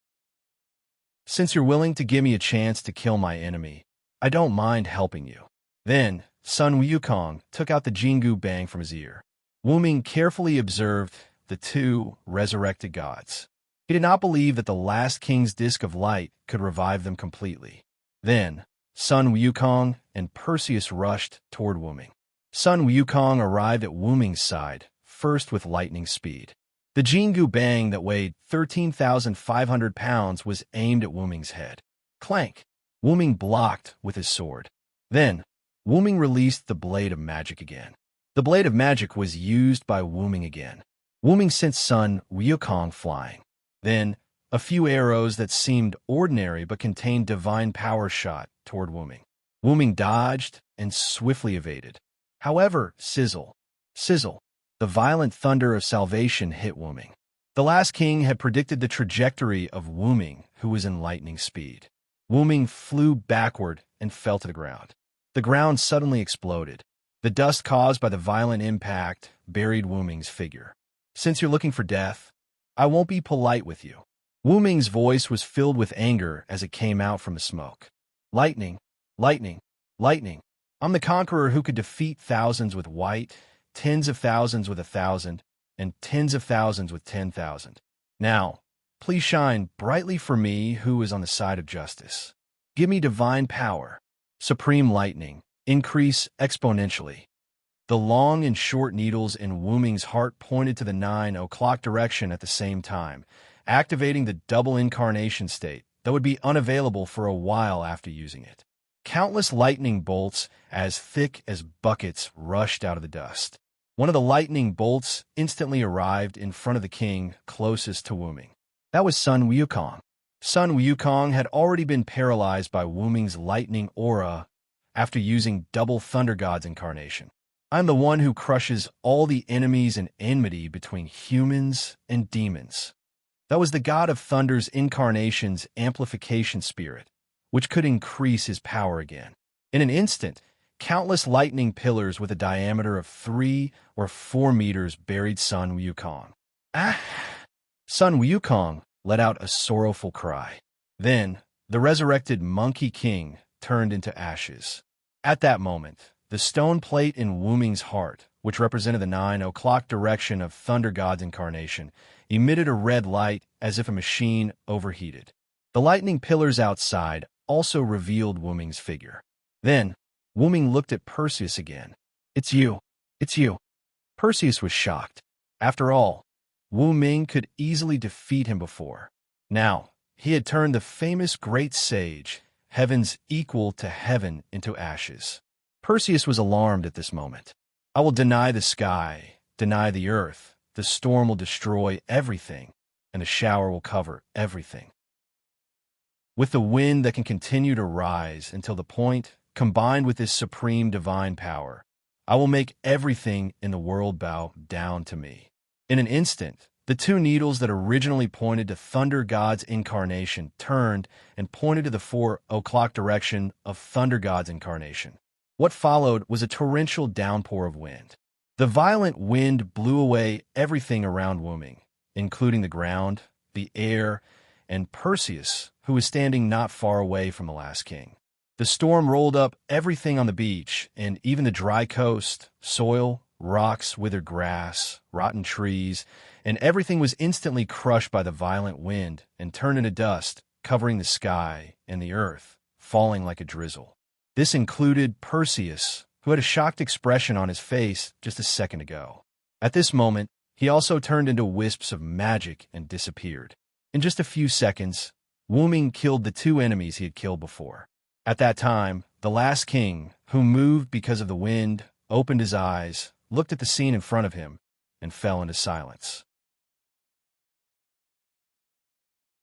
Since you're willing to give me a chance to kill my enemy, I don't mind helping you. Then, Sun Wukong took out the Jingu Bang from his ear. Wuming carefully observed the 2 resurrected gods. He did not believe that the last king's Disc of Light could revive them completely. Then, Sun Wukong and Perseus rushed toward Wuming. Sun Wukong arrived at Wuming's side, first with lightning speed. The Jingu Bang that weighed 13,500 pounds was aimed at Wuming's head. Clank! Wuming blocked with his sword. Then, Wuming released the Blade of Magic again. The Blade of Magic was used by Wuming again. Wuming sent Sun Wukong flying. Then, a few arrows that seemed ordinary but contained divine power shot toward Wuming. Wuming dodged and swiftly evaded. However, sizzle, sizzle, the violent thunder of salvation hit Wuming. The last king had predicted the trajectory of Wuming, who was in lightning speed. Wuming flew backward and fell to the ground. The ground suddenly exploded. The dust caused by the violent impact buried Wuming's figure. Since you're looking for death, I won't be polite with you. Wuming's voice was filled with anger as it came out from the smoke. Lightning, lightning, lightning. I'm the conqueror who could defeat thousands with white, tens of thousands with 1,000, and tens of thousands with 10,000. Now, please shine brightly for me who is on the side of justice. Give me divine power. Supreme lightning. Increase exponentially. The long and short needles in Wuming's heart pointed to the 9 o'clock direction at the same time, activating the double incarnation state that would be unavailable for a while after using it. Countless lightning bolts, as thick as buckets, rushed out of the dust. One of the lightning bolts instantly arrived in front of the king closest to Wuming. That was Sun Wukong. Sun Wukong had already been paralyzed by Wuming's lightning aura after using double Thunder God's incarnation. I'm the one who crushes all the enemies and enmity between humans and demons. That was the God of Thunder's incarnation's amplification spirit, which could increase his power again. In an instant, countless lightning pillars with a diameter of 3 or 4 meters buried Sun Wukong. Ah! Sun Wukong let out a sorrowful cry. Then, the resurrected Monkey King turned into ashes. At that moment, the stone plate in Wuming's heart, which represented the 9 o'clock direction of Thunder God's incarnation, emitted a red light as if a machine overheated. The lightning pillars outside also revealed Wuming's figure. Then, Wuming looked at Perseus again. It's you. It's you. Perseus was shocked. After all, Wuming could easily defeat him before. Now, he had turned the famous great sage, heaven's equal to heaven, into ashes. Perseus was alarmed at this moment. I will deny the sky, deny the earth, the storm will destroy everything, and the shower will cover everything. With the wind that can continue to rise until the point, combined with this supreme divine power, I will make everything in the world bow down to me. In an instant, the two needles that originally pointed to Thunder God's incarnation turned and pointed to the 4 o'clock direction of Thunder God's incarnation. What followed was a torrential downpour of wind. The violent wind blew away everything around Wuming, including the ground, the air, and Perseus, who was standing not far away from the last king. The storm rolled up everything on the beach, and even the dry coast, soil, rocks, withered grass, rotten trees, and everything was instantly crushed by the violent wind and turned into dust, covering the sky and the earth, falling like a drizzle. This included Perseus, who had a shocked expression on his face just a second ago. At this moment, he also turned into wisps of magic and disappeared. In just a few seconds, Wuming killed the two enemies he had killed before. At that time, the last king, who moved because of the wind, opened his eyes, looked at the scene in front of him, and fell into silence.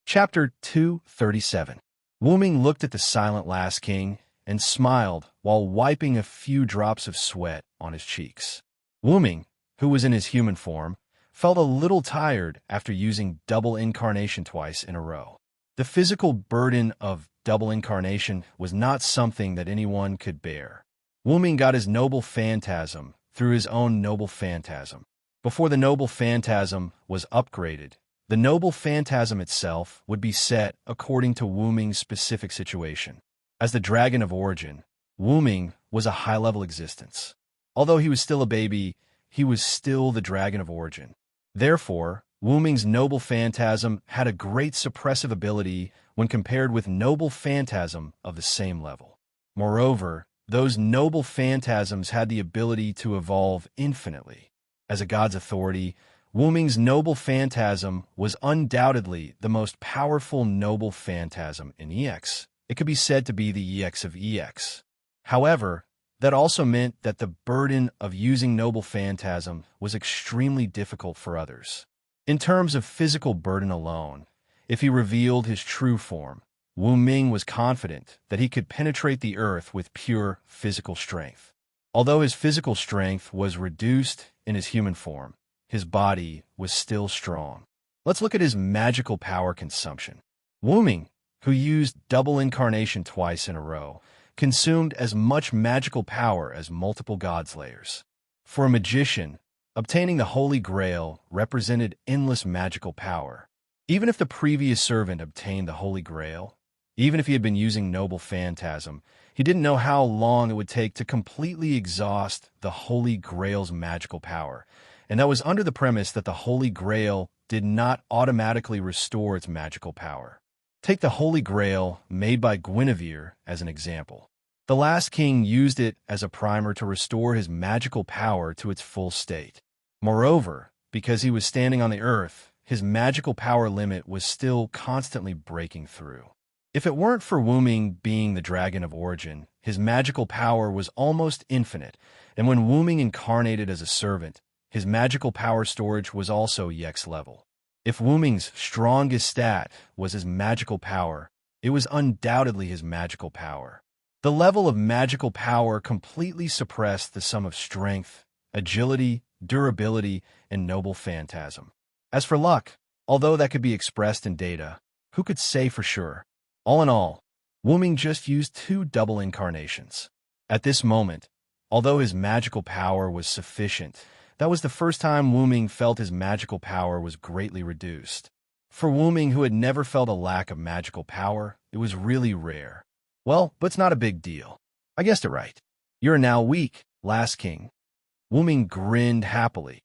Chapter 237. Wuming looked at the silent last king and smiled while wiping a few drops of sweat on his cheeks. Wuming, who was in his human form, felt a little tired after using double incarnation twice in a row. The physical burden of double incarnation was not something that anyone could bear. Wuming got his noble phantasm through his own noble phantasm. Before the noble phantasm was upgraded, the noble phantasm itself would be set according to Wuming's specific situation. As the Dragon of Origin, Wuming was a high-level existence. Although he was still a baby, he was still the Dragon of Origin. Therefore, Wuming's noble phantasm had a great suppressive ability when compared with noble phantasm of the same level. Moreover, those noble phantasms had the ability to evolve infinitely. As a god's authority, Wu Ming's noble phantasm was undoubtedly the most powerful noble phantasm in EX. It could be said to be the EX of EX. However, that also meant that the burden of using noble phantasm was extremely difficult for others. In terms of physical burden alone, if he revealed his true form, Wu Ming was confident that he could penetrate the earth with pure physical strength. Although his physical strength was reduced in his human form, his body was still strong. Let's look at his magical power consumption. Wu Ming, who used double incarnation twice in a row, consumed as much magical power as multiple godslayers. For a magician, obtaining the Holy Grail represented endless magical power. Even if the previous servant obtained the Holy Grail, even if he had been using noble phantasm, he didn't know how long it would take to completely exhaust the Holy Grail's magical power, and that was under the premise that the Holy Grail did not automatically restore its magical power. Take the Holy Grail made by Guinevere as an example. The last king used it as a primer to restore his magical power to its full state. Moreover, because he was standing on the earth, his magical power limit was still constantly breaking through. If it weren't for Wu Ming being the dragon of origin, his magical power was almost infinite, and when Wu Ming incarnated as a servant, his magical power storage was also EX level. If Wu Ming's strongest stat was his magical power, it was undoubtedly his magical power. The level of magical power completely suppressed the sum of strength, agility, durability, and noble phantasm. As for luck, although that could be expressed in data, who could say for sure? All in all, Wu Ming just used 2 double incarnations. At this moment, although his magical power was sufficient, that was the first time Wu Ming felt his magical power was greatly reduced. For Wu Ming, who had never felt a lack of magical power, it was really rare. Well, but it's not a big deal. I guessed it right. You're now weak, last king. Wu Ming grinned happily.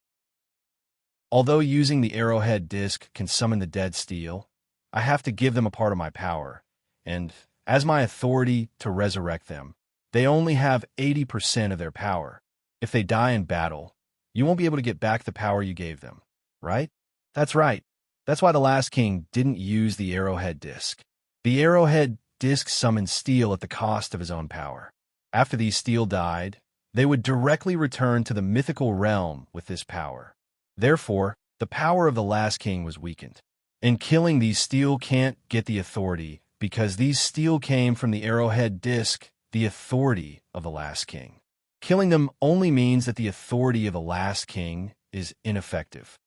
Although using the arrowhead disc can summon the dead steel, I have to give them a part of my power, and, as my authority to resurrect them, they only have 80% of their power. If they die in battle, you won't be able to get back the power you gave them, right? That's right. That's why the last king didn't use the arrowhead disc. The arrowhead disc summoned steel at the cost of his own power. After these steel died, they would directly return to the mythical realm with this power. Therefore, the power of the last king was weakened. In killing these steel can't get the authority, because these steel came from the arrowhead disc, the authority of the last king. Killing them only means that the authority of the last king is ineffective.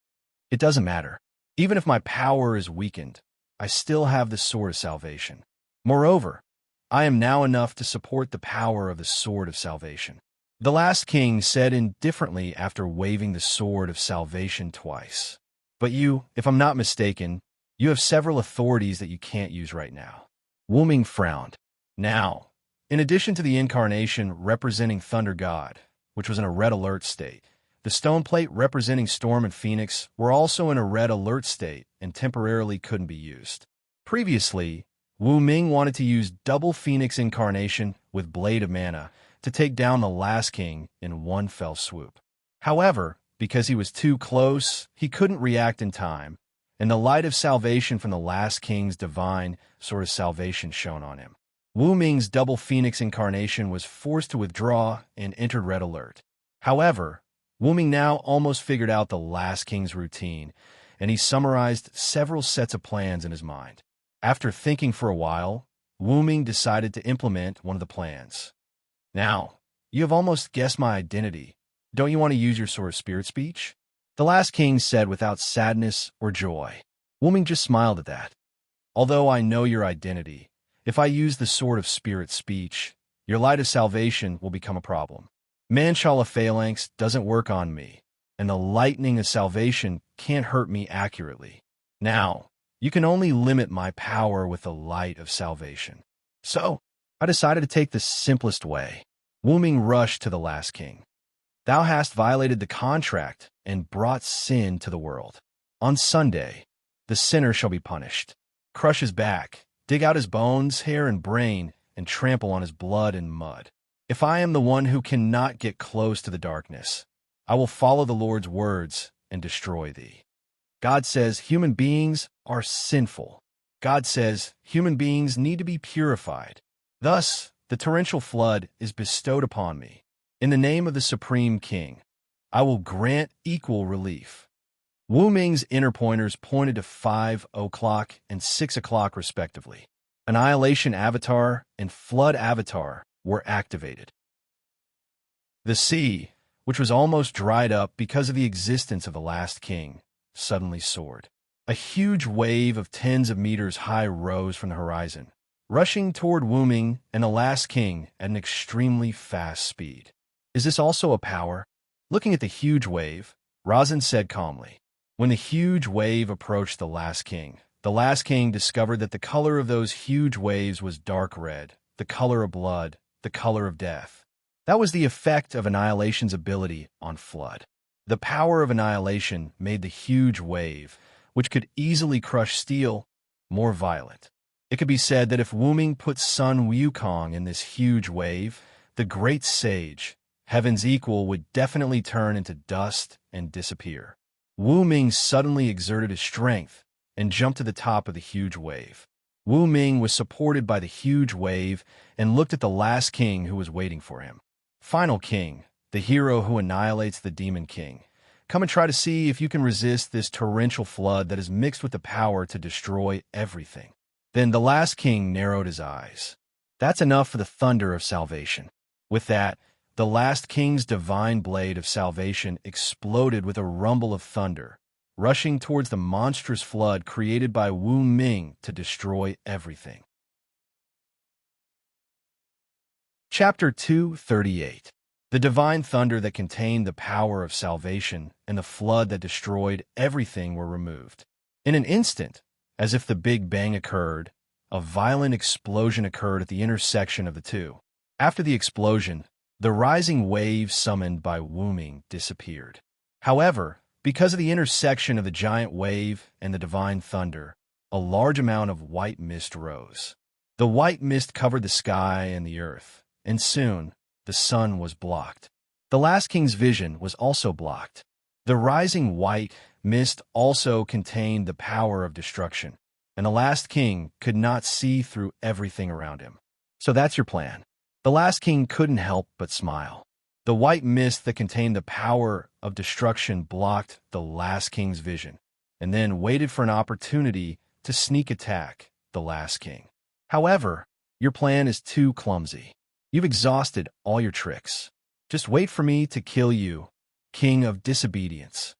It doesn't matter. Even if my power is weakened, I still have the sword of salvation. Moreover, I am now enough to support the power of the sword of salvation. The last king said indifferently after waving the sword of salvation twice. But you, if I'm not mistaken, you have several authorities that you can't use right now. Wu Ming frowned. Now, in addition to the incarnation representing Thunder God, which was in a red alert state, the stone plate representing Storm and Phoenix were also in a red alert state and temporarily couldn't be used. Previously, Wu Ming wanted to use double Phoenix incarnation with Blade of Mana to take down the last king in one fell swoop. However, because he was too close, he couldn't react in time, and the light of salvation from the last king's divine sword of salvation shone on him. Wu Ming's double Phoenix incarnation was forced to withdraw and entered red alert. However, Wu Ming now almost figured out the last king's routine, and he summarized several sets of plans in his mind. After thinking for a while, Wu Ming decided to implement one of the plans. Now, you have almost guessed my identity. Don't you want to use your sword of spirit speech? The last king said without sadness or joy. Wu Ming just smiled at that. Although I know your identity, if I use the sword of spirit speech, your light of salvation will become a problem. Manchala phalanx doesn't work on me, and the lightning of salvation can't hurt me accurately. Now, you can only limit my power with the light of salvation. So, I decided to take the simplest way. Wu Ming rushed to the last king. Thou hast violated the contract and brought sin to the world. On Sunday, the sinner shall be punished. Crush his back, dig out his bones, hair, and brain, and trample on his blood and mud. If I am the one who cannot get close to the darkness, I will follow the Lord's words and destroy thee. God says human beings are sinful. God says human beings need to be purified. Thus, the torrential flood is bestowed upon me. In the name of the Supreme King, I will grant equal relief. Wu Ming's inner pointers pointed to 5 o'clock and 6 o'clock respectively. Annihilation Avatar and Flood Avatar were activated. The sea, which was almost dried up because of the existence of the last king, suddenly soared. A huge wave of tens of meters high rose from the horizon, rushing toward Wu Ming and the last king at an extremely fast speed. Is this also a power? Looking at the huge wave, Razin said calmly. When the huge wave approached the last king discovered that the color of those huge waves was dark red, the color of blood, the color of death. That was the effect of Annihilation's ability on Flood. The power of Annihilation made the huge wave, which could easily crush steel, more violent. It could be said that if Wu Ming put Sun Wukong in this huge wave, the great sage, Heaven's equal, would definitely turn into dust and disappear. Wu Ming suddenly exerted his strength and jumped to the top of the huge wave. Wu Ming was supported by the huge wave and looked at the last king who was waiting for him. Final king, the hero who annihilates the demon king. Come and try to see if you can resist this torrential flood that is mixed with the power to destroy everything. Then the last king narrowed his eyes. That's enough for the thunder of salvation. With that, the last king's divine blade of salvation exploded with a rumble of thunder, rushing towards the monstrous flood created by Wu Ming to destroy everything. Chapter 238. The divine thunder that contained the power of salvation and the flood that destroyed everything were removed. In an instant, as if the Big Bang occurred, a violent explosion occurred at the intersection of the two. After the explosion, the rising wave summoned by Wu Ming disappeared. However, because of the intersection of the giant wave and the divine thunder, a large amount of white mist rose. The white mist covered the sky and the earth, and soon the sun was blocked. The last king's vision was also blocked. The rising white mist also contained the power of destruction, and the last king could not see through everything around him. So that's your plan. The last king couldn't help but smile. The white mist that contained the power of destruction blocked the last king's vision, and then waited for an opportunity to sneak attack the last king. However, your plan is too clumsy. You've exhausted all your tricks. Just wait for me to kill you, king of disobedience.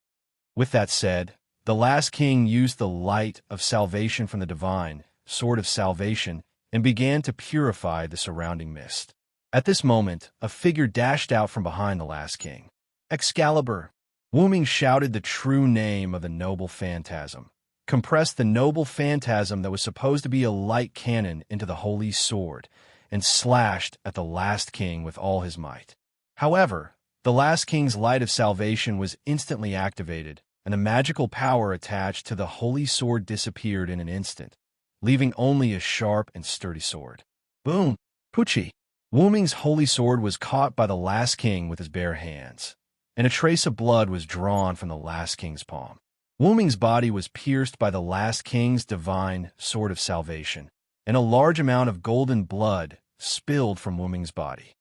With that said, the last king used the light of salvation from the divine sword of salvation and began to purify the surrounding mist. At this moment, a figure dashed out from behind the last king. Excalibur! Wu Ming shouted the true name of the noble phantasm, compressed the noble phantasm that was supposed to be a light cannon into the holy sword, and slashed at the last king with all his might. However, the last king's light of salvation was instantly activated, and the magical power attached to the holy sword disappeared in an instant, leaving only a sharp and sturdy sword. Boom! Poochie! Wu Ming's holy sword was caught by the last king with his bare hands, and a trace of blood was drawn from the last king's palm. Wu Ming's body was pierced by the last king's divine sword of salvation, and a large amount of golden blood spilled from Wu Ming's body.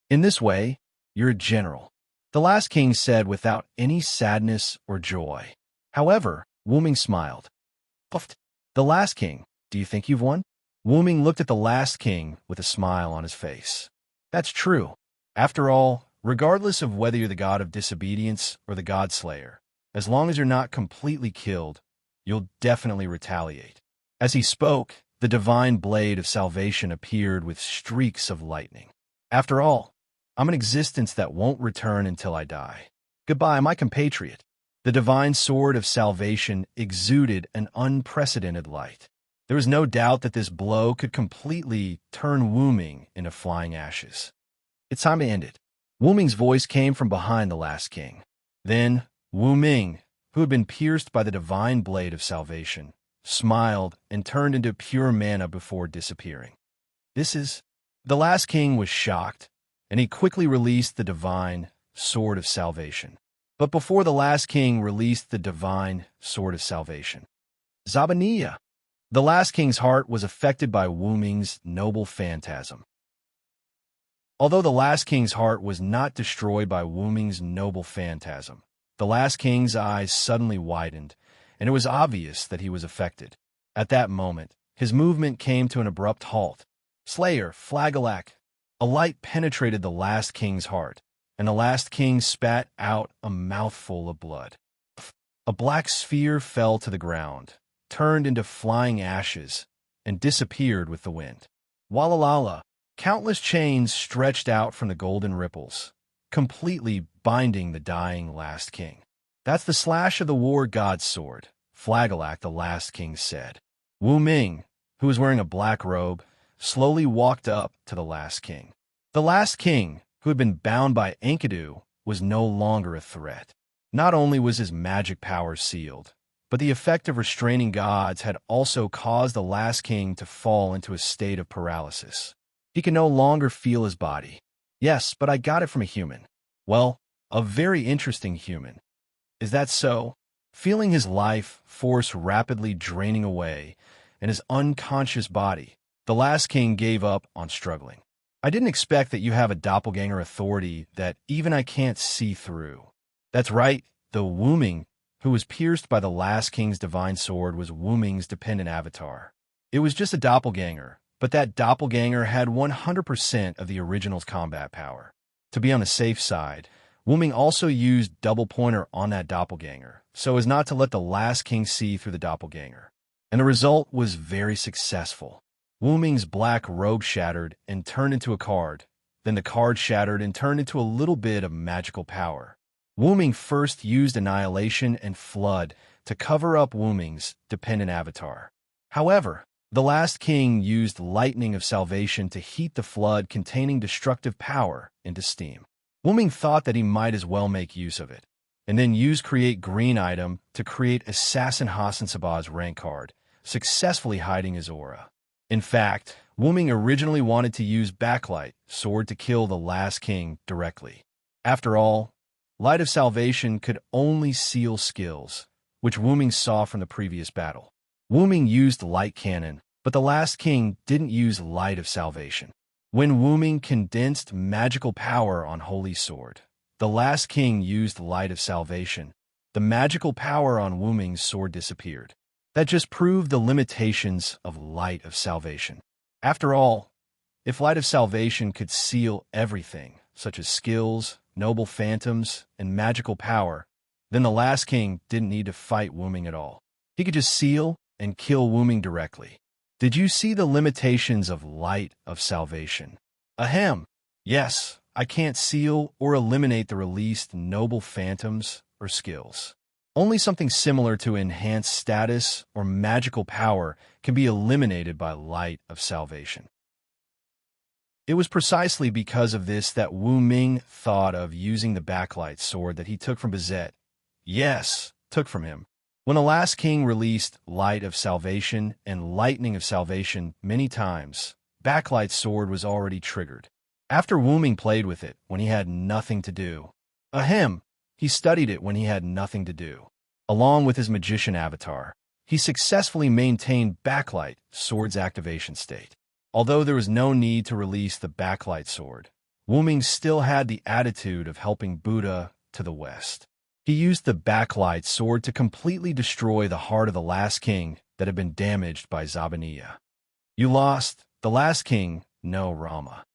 In this way, you're a general, the last king said without any sadness or joy. However, Wu Ming smiled. Puffed. The last king, do you think you've won? Wu Ming looked at the last king with a smile on his face. That's true. After all, regardless of whether you're the god of disobedience or the god slayer, as long as you're not completely killed, you'll definitely retaliate. As he spoke, the divine blade of salvation appeared with streaks of lightning. After all, I'm an existence that won't return until I die. Goodbye, my compatriot. The divine sword of salvation exuded an unprecedented light. There was no doubt that this blow could completely turn Wu Ming into flying ashes. It's time to end it. Wu Ming's voice came from behind the last king. Then, Wu Ming, who had been pierced by the divine blade of salvation, smiled and turned into pure mana before disappearing. This is The last king was shocked, and he quickly released the divine sword of salvation. But before the last king released the divine sword of salvation, Zabaniya, the last king's heart was affected by Wu Ming's noble phantasm. Although the last king's heart was not destroyed by Wu Ming's noble phantasm, the last king's eyes suddenly widened, and it was obvious that he was affected. At that moment, his movement came to an abrupt halt. Slayer, Flagelak, a light penetrated the last king's heart, and the last king spat out a mouthful of blood. A black sphere fell to the ground, turned into flying ashes, and disappeared with the wind. Walalala, countless chains stretched out from the golden ripples, completely binding the dying last king. That's the slash of the war god's sword, Flagelak, the last king said. Wu Ming, who was wearing a black robe, slowly walked up to the last king. The last king, who had been bound by Enkidu, was no longer a threat. Not only was his magic power sealed, but the effect of restraining gods had also caused the last king to fall into a state of paralysis. He could no longer feel his body. Yes, but I got it from a human. Well, a very interesting human. Is that so? Feeling his life force rapidly draining away and his unconscious body, the last king gave up on struggling. I didn't expect that you have a doppelganger authority that even I can't see through. That's right, the Wu Ming, who was pierced by the last king's divine sword, was Wu Ming's dependent avatar. It was just a doppelganger, but that doppelganger had 100% of the original's combat power. To be on the safe side, Wu Ming also used double pointer on that doppelganger, so as not to let the last king see through the doppelganger. And the result was very successful. Wu Ming's black robe shattered and turned into a card. Then the card shattered and turned into a little bit of magical power. Wu Ming first used Annihilation and Flood to cover up Wu Ming's dependent avatar. However, the last king used Lightning of Salvation to heat the flood containing destructive power into steam. Wu Ming thought that he might as well make use of it, and then use Create Green item to create Assassin Hassan Sabah's rank card, successfully hiding his aura. In fact, Wu Ming originally wanted to use Backlight sword to kill the last king directly. After all, Light of Salvation could only seal skills, which Wu Ming saw from the previous battle. Wu Ming used Light Cannon, but the last king didn't use Light of Salvation. When Wu Ming condensed magical power on Holy Sword, the last king used Light of Salvation. The magical power on Wu Ming's sword disappeared. That just proved the limitations of Light of Salvation. After all, if Light of Salvation could seal everything, such as skills, noble phantoms, and magical power, then the last king didn't need to fight Wu Ming at all. He could just seal and kill Wu Ming directly. Did you see the limitations of Light of Salvation? Ahem. Yes, I can't seal or eliminate the released noble phantoms or skills. Only something similar to enhanced status or magical power can be eliminated by Light of Salvation. It was precisely because of this that Wu Ming thought of using the Backlight sword that he took from Bazet. Yes, took from him. When the last king released Light of Salvation and Lightning of Salvation many times, Backlight sword was already triggered. After Wu Ming played with it when he had nothing to do. Ahem, he studied it when he had nothing to do. Along with his magician avatar, he successfully maintained Backlight sword's activation state. Although there was no need to release the Backlight sword, Wu Ming still had the attitude of helping Buddha to the west. He used the Backlight sword to completely destroy the heart of the last king that had been damaged by Zabaniya. You lost, the last king, no Rama.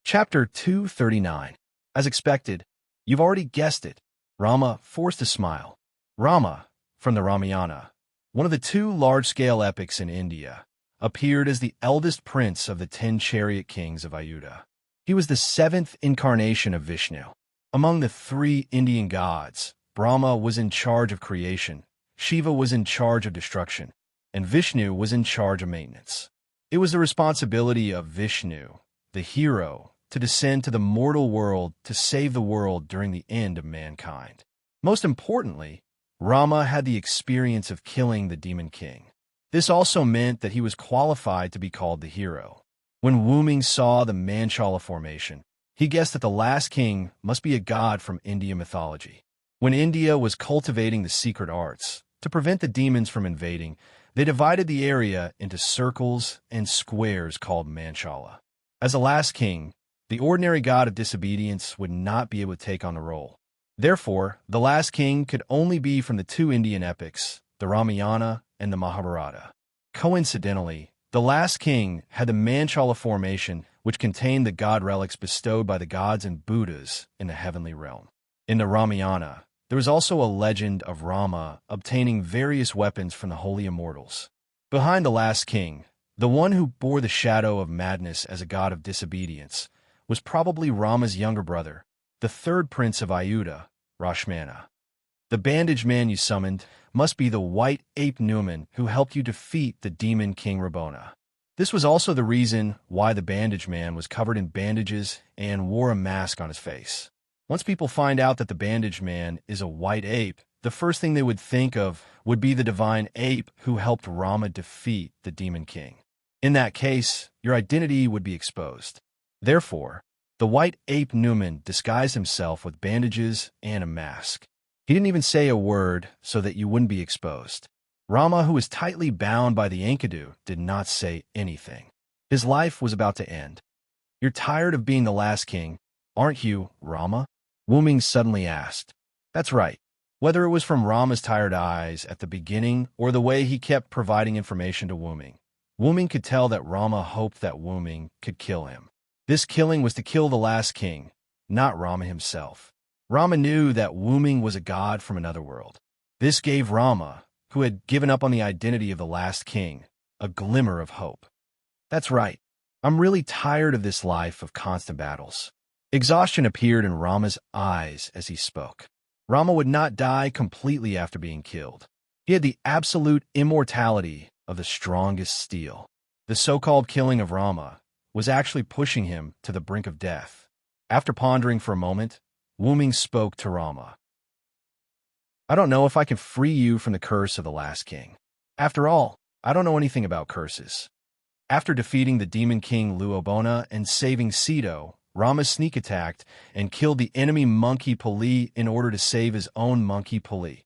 Chapter 239. As expected, you've already guessed it. Rama forced a smile. Rama, from the Ramayana, one of the two large-scale epics in India, appeared as the eldest prince of the 10 chariot kings of Ayodhya. He was the 7th incarnation of Vishnu. Among the 3 Indian gods, Brahma was in charge of creation, Shiva was in charge of destruction, and Vishnu was in charge of maintenance. It was the responsibility of Vishnu, the hero, to descend to the mortal world to save the world during the end of mankind. Most importantly, Rama had the experience of killing the demon king. This also meant that he was qualified to be called the hero. When Wu Ming saw the Manchala formation, he guessed that the last king must be a god from Indian mythology. When India was cultivating the secret arts, to prevent the demons from invading, they divided the area into circles and squares called Manchala. As the last king, the ordinary god of disobedience would not be able to take on the role. Therefore, the last king could only be from the two Indian epics, the Ramayana and the Mahabharata. Coincidentally, the last king had the Manchala formation, which contained the god relics bestowed by the gods and Buddhas in the heavenly realm. In the Ramayana, there was also a legend of Rama obtaining various weapons from the holy immortals. Behind the last king, the one who bore the shadow of madness as a god of disobedience, was probably Rama's younger brother, the third prince of Ayodhya, Rashmana. The bandaged man you summoned must be the white ape Numan who helped you defeat the demon king Rabona. This was also the reason why the bandaged man was covered in bandages and wore a mask on his face. Once people find out that the bandaged man is a white ape, the first thing they would think of would be the divine ape who helped Rama defeat the demon king. In that case, your identity would be exposed. Therefore, the white ape Numan disguised himself with bandages and a mask. He didn't even say a word so that you wouldn't be exposed. Rama, who was tightly bound by the Enkidu, did not say anything. His life was about to end. "You're tired of being the last king, aren't you, Rama?" Wu Ming suddenly asked. That's right. Whether it was from Rama's tired eyes at the beginning or the way he kept providing information to Wu Ming could tell that Rama hoped that Wu Ming could kill him. This killing was to kill the last king, not Rama himself. Rama knew that Wu Ming was a god from another world. This gave Rama, who had given up on the identity of the last king, a glimmer of hope. That's right. I'm really tired of this life of constant battles. Exhaustion appeared in Rama's eyes as he spoke. Rama would not die completely after being killed. He had the absolute immortality of the strongest steel. The so-called killing of Rama was actually pushing him to the brink of death. After pondering for a moment, Wu Ming spoke to Rama. I don't know if I can free you from the curse of the last king. After all, I don't know anything about curses. After defeating the demon king Luobona and saving Sito, Rama sneak attacked and killed the enemy monkey Pali in order to save his own monkey Pali.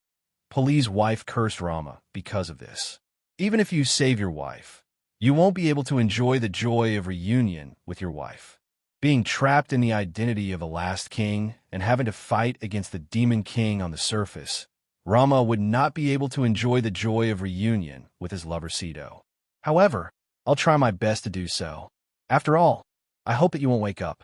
Pali's wife cursed Rama because of this. Even if you save your wife, you won't be able to enjoy the joy of reunion with your wife. Being trapped in the identity of the last king and having to fight against the demon king on the surface, Rama would not be able to enjoy the joy of reunion with his lover Sito. However, I'll try my best to do so. After all, I hope that you won't wake up.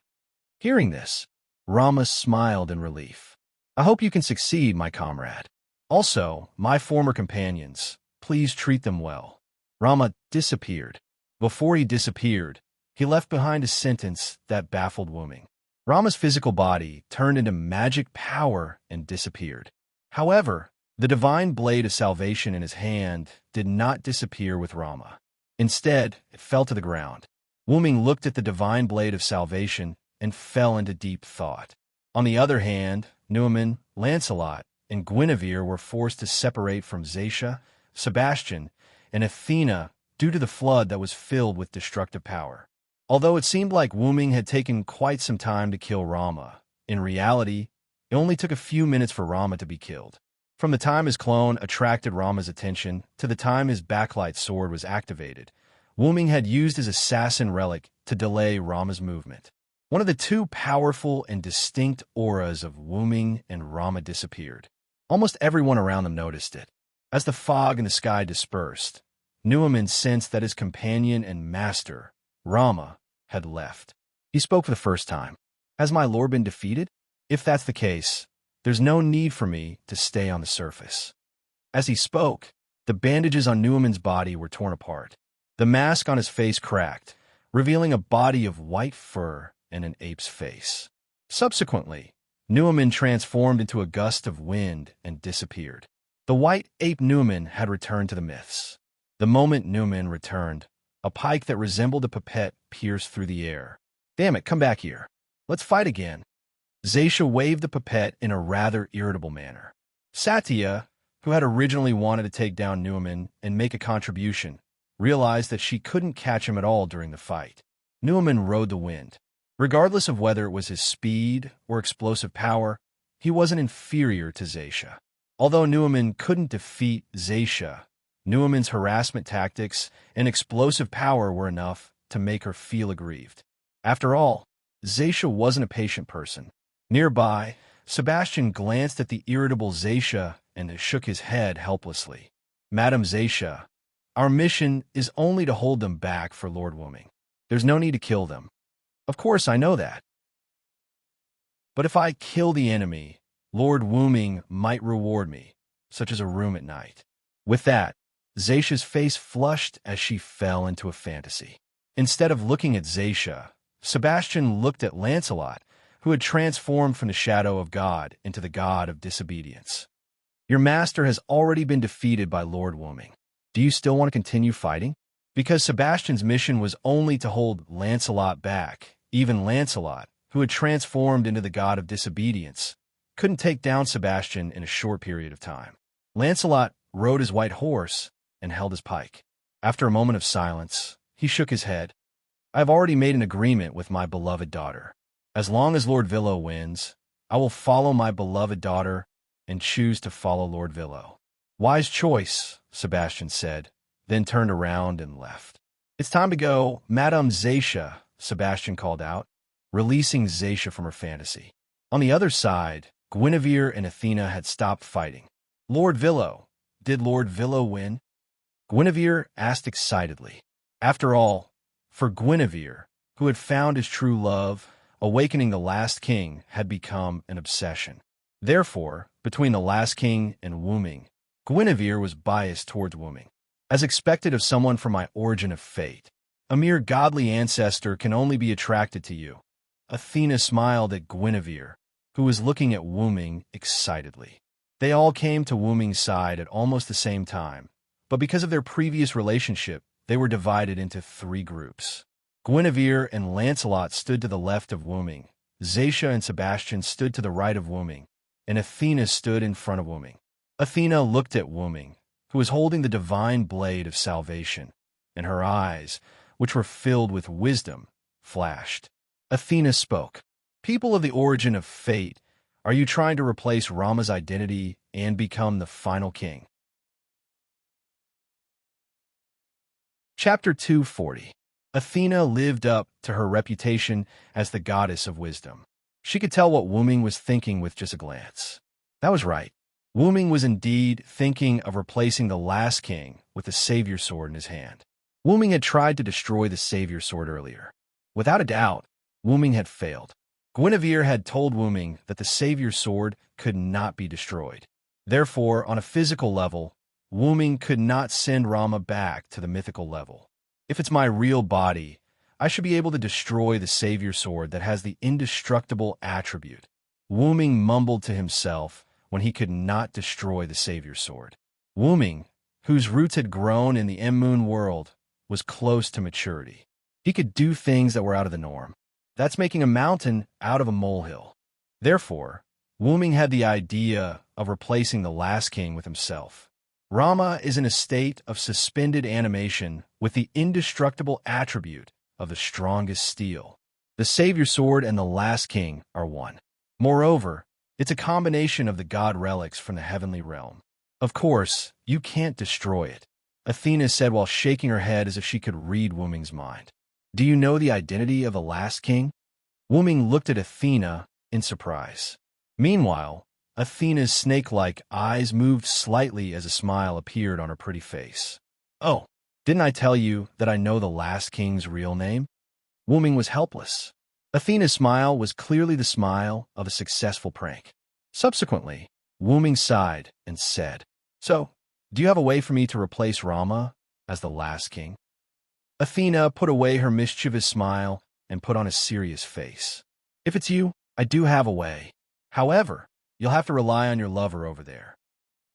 Hearing this, Rama smiled in relief. I hope you can succeed, my comrade. Also, my former companions, please treat them well. Rama disappeared. Before he disappeared, he left behind a sentence that baffled Wu Ming. Rama's physical body turned into magic power and disappeared. However, the divine blade of salvation in his hand did not disappear with Rama. Instead, it fell to the ground. Wu Ming looked at the divine blade of salvation and fell into deep thought. On the other hand, Numan, Lancelot, and Guinevere were forced to separate from Zaisha, Sebastian, and Athena due to the flood that was filled with destructive power. Although it seemed like Wu Ming had taken quite some time to kill Rama, in reality, it only took a few minutes for Rama to be killed. From the time his clone attracted Rama's attention to the time his backlight sword was activated, Wu Ming had used his assassin relic to delay Rama's movement. One of the two powerful and distinct auras of Wu Ming and Rama disappeared. Almost everyone around them noticed it. As the fog in the sky dispersed, Numan sensed that his companion and master, Rama, had left. He spoke for the first time. Has my lord been defeated? If that's the case, there's no need for me to stay on the surface. As he spoke, the bandages on Numan's body were torn apart. The mask on his face cracked, revealing a body of white fur and an ape's face. Subsequently, Numan transformed into a gust of wind and disappeared. The white ape Numan had returned to the myths. The moment Numan returned, a pike that resembled a pipette pierced through the air. Damn it, come back here. Let's fight again. Zaisha waved the pipette in a rather irritable manner. Satya, who had originally wanted to take down Numan and make a contribution, realized that she couldn't catch him at all during the fight. Numan rode the wind. Regardless of whether it was his speed or explosive power, he wasn't inferior to Zaisha. Although Numan couldn't defeat Zaisha, Numan's harassment tactics and explosive power were enough to make her feel aggrieved. After all, Zaisha wasn't a patient person. Nearby, Sebastian glanced at the irritable Zaisha and shook his head helplessly. Madam Zaisha, our mission is only to hold them back for Lord Wuming. There's no need to kill them. Of course, I know that. But if I kill the enemy, Lord Wuming might reward me, such as a room at night. With that, Zaisha's face flushed as she fell into a fantasy. Instead of looking at Zaisha, Sebastian looked at Lancelot, who had transformed from the shadow of God into the god of disobedience. Your master has already been defeated by Lord Wuming. Do you still want to continue fighting? Because Sebastian's mission was only to hold Lancelot back. Even Lancelot, who had transformed into the god of disobedience, couldn't take down Sebastian in a short period of time. Lancelot rode his white horse and held his pike. After a moment of silence, he shook his head. I have already made an agreement with my beloved daughter. As long as Lord Villo wins, I will follow my beloved daughter and choose to follow Lord Villo. Wise choice, Sebastian said, then turned around and left. It's time to go, Madame Zaisha, Sebastian called out, releasing Zaisha from her fantasy. On the other side, Guinevere and Athena had stopped fighting. Lord Villo, did Lord Villo win? Guinevere asked excitedly. After all, for Guinevere, who had found his true love, awakening the last king had become an obsession. Therefore, between the last king and Wuming, Guinevere was biased towards Wuming. As expected of someone from my origin of fate, a mere godly ancestor can only be attracted to you. Athena smiled at Guinevere, who was looking at Wuming excitedly. They all came to Wuming's side at almost the same time, but because of their previous relationship, they were divided into 3 groups. Guinevere and Lancelot stood to the left of Wuming, Zaisha and Sebastian stood to the right of Wuming, and Athena stood in front of Wuming. Athena looked at Wuming, who was holding the divine blade of salvation, and her eyes, which were filled with wisdom, flashed. Athena spoke. People of the origin of fate, are you trying to replace Rama's identity and become the final king? Chapter 240. Athena lived up to her reputation as the goddess of wisdom. She could tell what Wuming was thinking with just a glance. That was right. Wuming was indeed thinking of replacing the last king with the savior sword in his hand. Wuming had tried to destroy the savior sword earlier. Without a doubt, Wuming had failed. Guinevere had told Wuming that the savior sword could not be destroyed. Therefore, on a physical level, Wuming could not send Rama back to the mythical level. If it's my real body, I should be able to destroy the savior sword that has the indestructible attribute. Wuming mumbled to himself when he could not destroy the savior sword. Wuming, whose roots had grown in the Moon world, was close to maturity. He could do things that were out of the norm. That's making a mountain out of a molehill. Therefore, Wuming had the idea of replacing the last king with himself. Rama is in a state of suspended animation with the indestructible attribute of the strongest steel. The savior sword and the last king are one. Moreover, it's a combination of the god relics from the heavenly realm. Of course, you can't destroy it, Athena said while shaking her head as if she could read Wuming's mind. Do you know the identity of the last king? Wuming looked at Athena in surprise. Meanwhile, Athena's snake-like eyes moved slightly as a smile appeared on her pretty face. Oh, didn't I tell you that I know the last king's real name? Wuming was helpless. Athena's smile was clearly the smile of a successful prank. Subsequently, Wuming sighed and said, So, do you have a way for me to replace Rama as the last king? Athena put away her mischievous smile and put on a serious face. If it's you, I do have a way. However, you'll have to rely on your lover over there.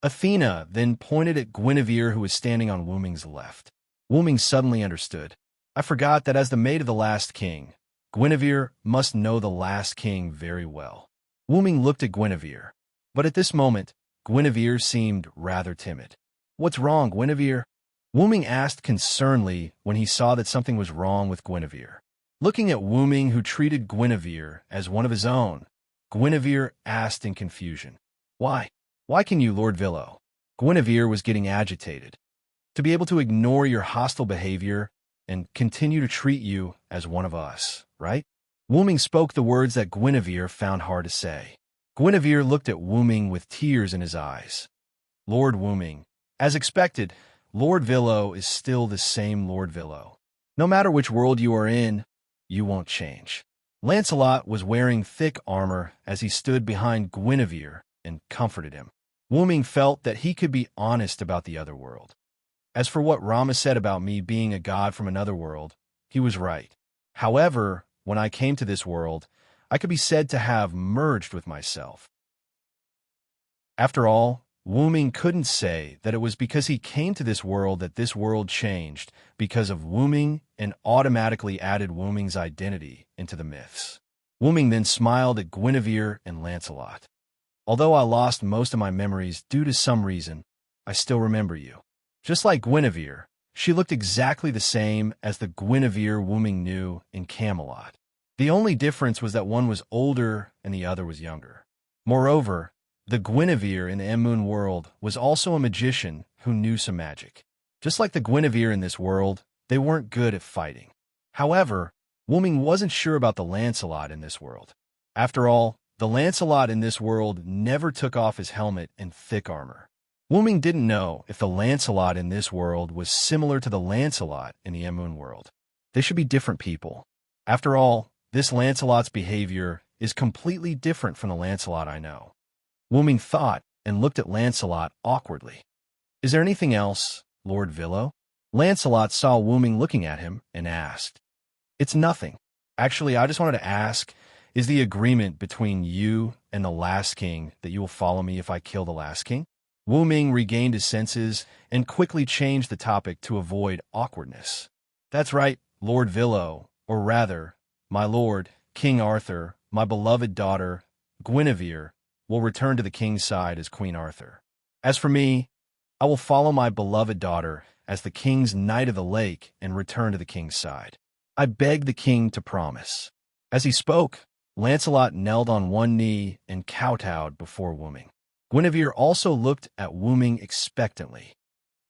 Athena then pointed at Guinevere, who was standing on Wuming's left. Wuming suddenly understood. I forgot that as the maid of the last king, Guinevere must know the last king very well. Wuming looked at Guinevere, but at this moment, Guinevere seemed rather timid. "What's wrong, Guinevere?" Wuming asked concernedly when he saw that something was wrong with Guinevere. Looking at Wuming, who treated Guinevere as one of his own, Guinevere asked in confusion, "Why? Why can you, Lord Villo?" Guinevere was getting agitated. "To be able to ignore your hostile behavior and continue to treat you as one of us, right?" Wuming spoke the words that Guinevere found hard to say. Guinevere looked at Wuming with tears in his eyes. "Lord Wuming, as expected, Lord Villo is still the same Lord Villo. No matter which world you are in, you won't change." Lancelot was wearing thick armor as he stood behind Guinevere and comforted him. Wuming felt that he could be honest about the other world. As for what Rama said about me being a god from another world, he was right. However, when I came to this world, I could be said to have merged with myself. After all, Wuming couldn't say that it was because he came to this world that this world changed because of Wuming and automatically added Wuming's identity into the myths. Wuming then smiled at Guinevere and Lancelot. "Although I lost most of my memories due to some reason, I still remember you." Just like Guinevere, she looked exactly the same as the Guinevere Wuming knew in Camelot. The only difference was that one was older and the other was younger. Moreover, the Guinevere in the Emmoon world was also a magician who knew some magic. Just like the Guinevere in this world, they weren't good at fighting. However, Wuming wasn't sure about the Lancelot in this world. After all, the Lancelot in this world never took off his helmet and thick armor. Wuming didn't know if the Lancelot in this world was similar to the Lancelot in the Emmoon world. They should be different people. After all, this Lancelot's behavior is completely different from the Lancelot I know. Wuming thought and looked at Lancelot awkwardly. "Is there anything else, Lord Villo?" Lancelot saw Wuming looking at him and asked. "It's nothing. Actually, I just wanted to ask, is the agreement between you and the last king that you will follow me if I kill the last king?" Wuming regained his senses and quickly changed the topic to avoid awkwardness. "That's right, Lord Villo, or rather, my lord, King Arthur, my beloved daughter, Guinevere, will return to the king's side as Queen Arthur. As for me, I will follow my beloved daughter as the king's Knight of the Lake and return to the king's side. I beg the king to promise." As he spoke, Lancelot knelt on one knee and kowtowed before Wuming. Guinevere also looked at Wuming expectantly.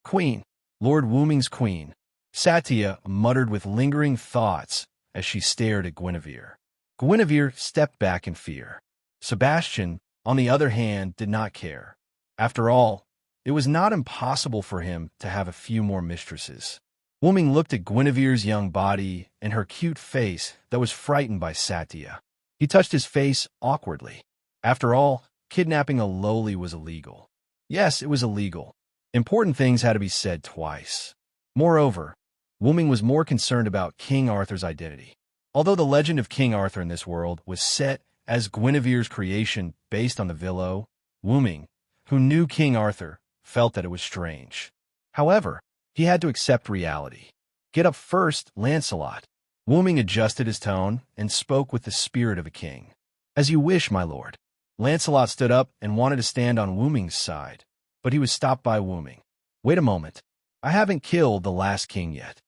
"Queen, Lord Wuming's queen," Satya muttered with lingering thoughts as she stared at Guinevere. Guinevere stepped back in fear. Sebastian, on the other hand, did not care. After all, it was not impossible for him to have a few more mistresses. Wuming looked at Guinevere's young body and her cute face that was frightened by Satya. He touched his face awkwardly. After all, kidnapping a lowly was illegal. Yes, it was illegal. Important things had to be said twice. Moreover, Wuming was more concerned about King Arthur's identity. Although the legend of King Arthur in this world was set as Guinevere's creation based on the Villo, Wuming, who knew King Arthur, felt that it was strange. However, he had to accept reality. "Get up first, Lancelot." Wuming adjusted his tone and spoke with the spirit of a king. "As you wish, my lord." Lancelot stood up and wanted to stand on Wuming's side, but he was stopped by Wuming. "Wait a moment. I haven't killed the last king yet."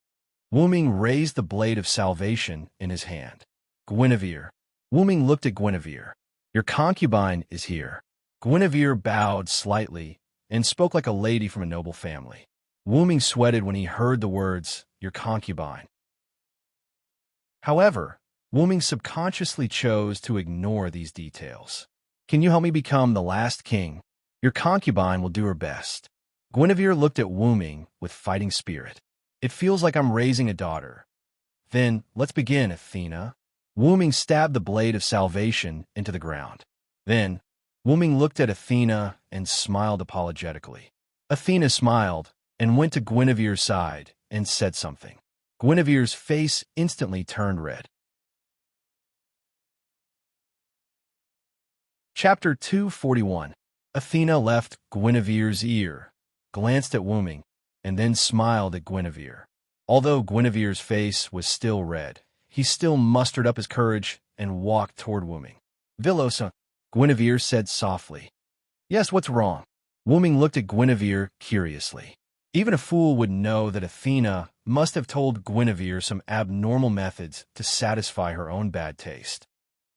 Wuming raised the blade of salvation in his hand. "Guinevere." Wuming looked at Guinevere. "Your concubine is here." Guinevere bowed slightly and spoke like a lady from a noble family. Wuming sweated when he heard the words, "your concubine." However, Wuming subconsciously chose to ignore these details. "Can you help me become the last king? Your concubine will do her best." Guinevere looked at Wuming with fighting spirit. "It feels like I'm raising a daughter." "Then, let's begin, Athena." Wuming stabbed the blade of salvation into the ground. Then, Wuming looked at Athena and smiled apologetically. Athena smiled and went to Guinevere's side and said something. Guinevere's face instantly turned red. Chapter 241. Athena left Guinevere's ear, glanced at Wuming, and then smiled at Guinevere. Although Guinevere's face was still red, he still mustered up his courage and walked toward Wuming. "Villosa," Guinevere said softly. "Yes, what's wrong?" Wuming looked at Guinevere curiously. Even a fool would know that Athena must have told Guinevere some abnormal methods to satisfy her own bad taste.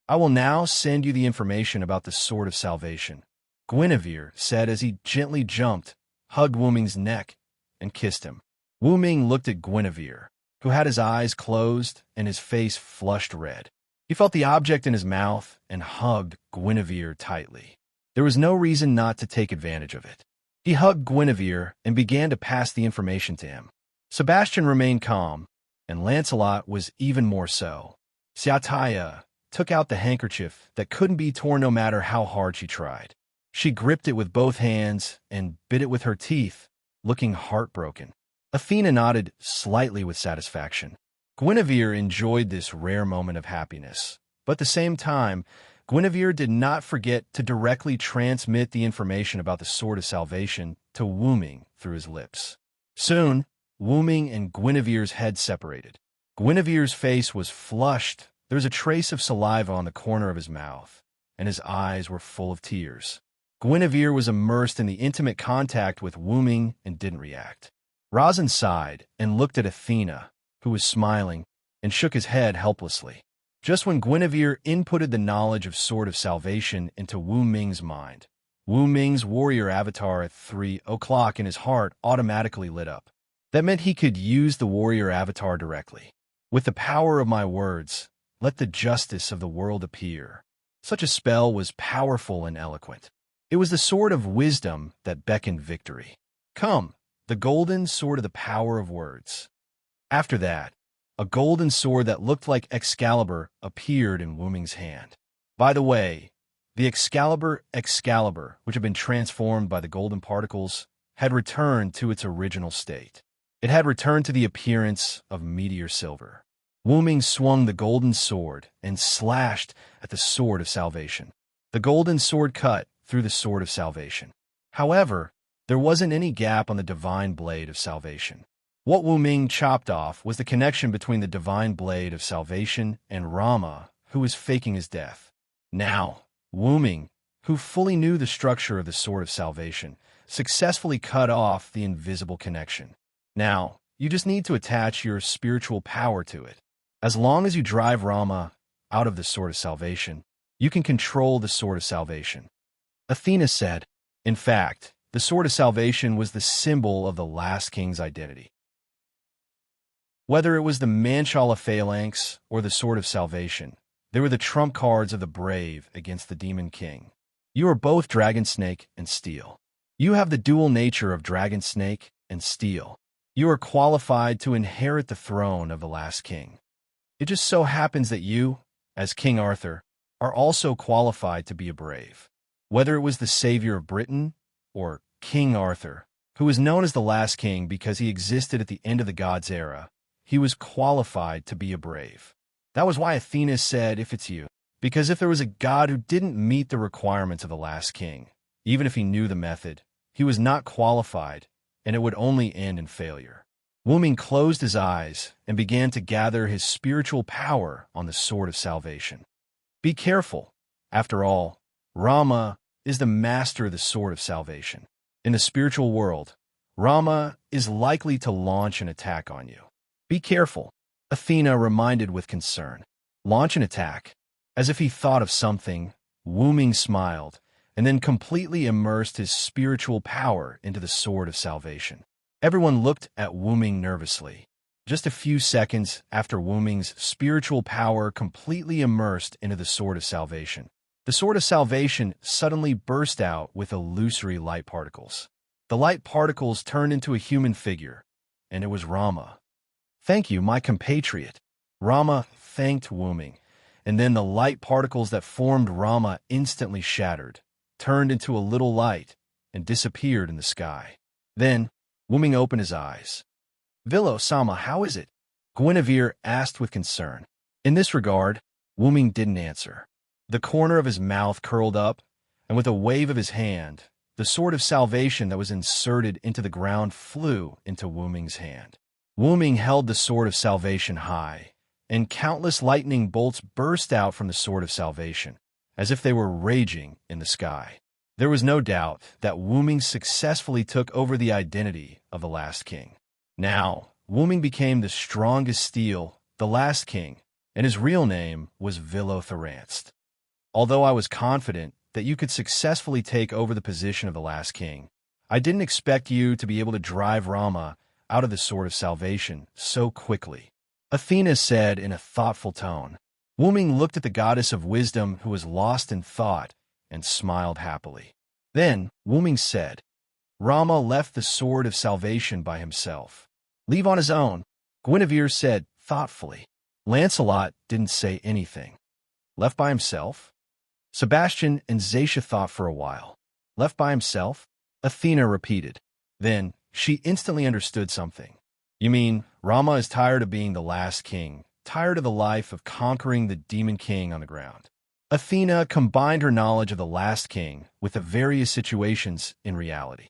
I will now send you the information about the Sword of Salvation, Guinevere said as he gently jumped, hugged Wuming's neck, and kissed him. Wuming looked at Guinevere, who had his eyes closed and his face flushed red. He felt the object in his mouth and hugged Guinevere tightly. There was no reason not to take advantage of it. He hugged Guinevere and began to pass the information to him. Sebastian remained calm, and Lancelot was even more so. Xiaotaya took out the handkerchief that couldn't be torn no matter how hard she tried. She gripped it with both hands and bit it with her teeth, looking heartbroken. Athena nodded slightly with satisfaction. Guinevere enjoyed this rare moment of happiness, but at the same time, Guinevere did not forget to directly transmit the information about the Sword of Salvation to Wuming through his lips. Soon, Wuming and Guinevere's heads separated. Guinevere's face was flushed. There was a trace of saliva on the corner of his mouth, and his eyes were full of tears. Guinevere was immersed in the intimate contact with Wuming and didn't react. Razin sighed and looked at Athena, who was smiling, and shook his head helplessly. Just when Guinevere inputted the knowledge of Sword of Salvation into Wu Ming's mind, Wu Ming's warrior avatar at 3 o'clock in his heart automatically lit up. That meant he could use the warrior avatar directly. With the power of my words, let the justice of the world appear. Such a spell was powerful and eloquent. It was the sword of wisdom that beckoned victory. Come, the golden sword of the power of words. After that, a golden sword that looked like Excalibur appeared in Wuming's hand. By the way, the Excalibur, which had been transformed by the golden particles, had returned to its original state. It had returned to the appearance of meteor silver. Wuming swung the golden sword and slashed at the Sword of Salvation. The golden sword cut through the Sword of Salvation. However, there wasn't any gap on the divine blade of salvation. What Wuming chopped off was the connection between the divine blade of salvation and Rama, who was faking his death. Now, Wuming, who fully knew the structure of the Sword of Salvation, successfully cut off the invisible connection. Now, you just need to attach your spiritual power to it. As long as you drive Rama out of the Sword of Salvation, you can control the Sword of Salvation. Athena said, in fact, the Sword of Salvation was the symbol of the last king's identity. Whether it was the Manchala Phalanx or the Sword of Salvation, they were the trump cards of the brave against the Demon King. You are both Dragon Snake and Steel. You have the dual nature of Dragon Snake and Steel. You are qualified to inherit the throne of the last king. It just so happens that you, as King Arthur, are also qualified to be a brave. Whether it was the savior of Britain or King Arthur, who was known as the last king because he existed at the end of the gods' era, he was qualified to be a brave. That was why Athena said, if it's you. Because if there was a god who didn't meet the requirements of the last king, even if he knew the method, he was not qualified, and it would only end in failure. Wuming closed his eyes and began to gather his spiritual power on the Sword of Salvation. Be careful. After all, Rama is the master of the Sword of Salvation. In the spiritual world, Rama is likely to launch an attack on you. Be careful, Athena reminded with concern. Launch an attack. As if he thought of something, Wuming smiled, and then completely immersed his spiritual power into the Sword of Salvation. Everyone looked at Wuming nervously. Just a few seconds after Wuming's spiritual power completely immersed into the Sword of Salvation, the Sword of Salvation suddenly burst out with illusory light particles. The light particles turned into a human figure, and it was Rama. Thank you, my compatriot. Rama thanked Wuming, and then the light particles that formed Rama instantly shattered, turned into a little light, and disappeared in the sky. Then, Wuming opened his eyes. Vilo-sama, how is it? Guinevere asked with concern. In this regard, Wuming didn't answer. The corner of his mouth curled up, and with a wave of his hand, the Sword of Salvation that was inserted into the ground flew into Wuming's hand. Wuming held the Sword of Salvation high, and countless lightning bolts burst out from the Sword of Salvation, as if they were raging in the sky. There was no doubt that Wu Ming successfully took over the identity of the last king. Now, Wu Ming became the strongest steel, the last king, and his real name was Villotharanst. Although I was confident that you could successfully take over the position of the last king, I didn't expect you to be able to drive Rama out of the Sword of Salvation so quickly, Athena said in a thoughtful tone. Wu Ming looked at the goddess of wisdom who was lost in thought and smiled happily. Then Wu Ming said, Rama left the Sword of Salvation by himself. Leave on his own, Guinevere said thoughtfully. Lancelot didn't say anything. Left by himself? Sebastian and Zacia thought for a while. Left by himself? Athena repeated. Then she instantly understood something. You mean Rama is tired of being the last king, tired of the life of conquering the demon king on the ground? Athena combined her knowledge of the last king with the various situations in reality.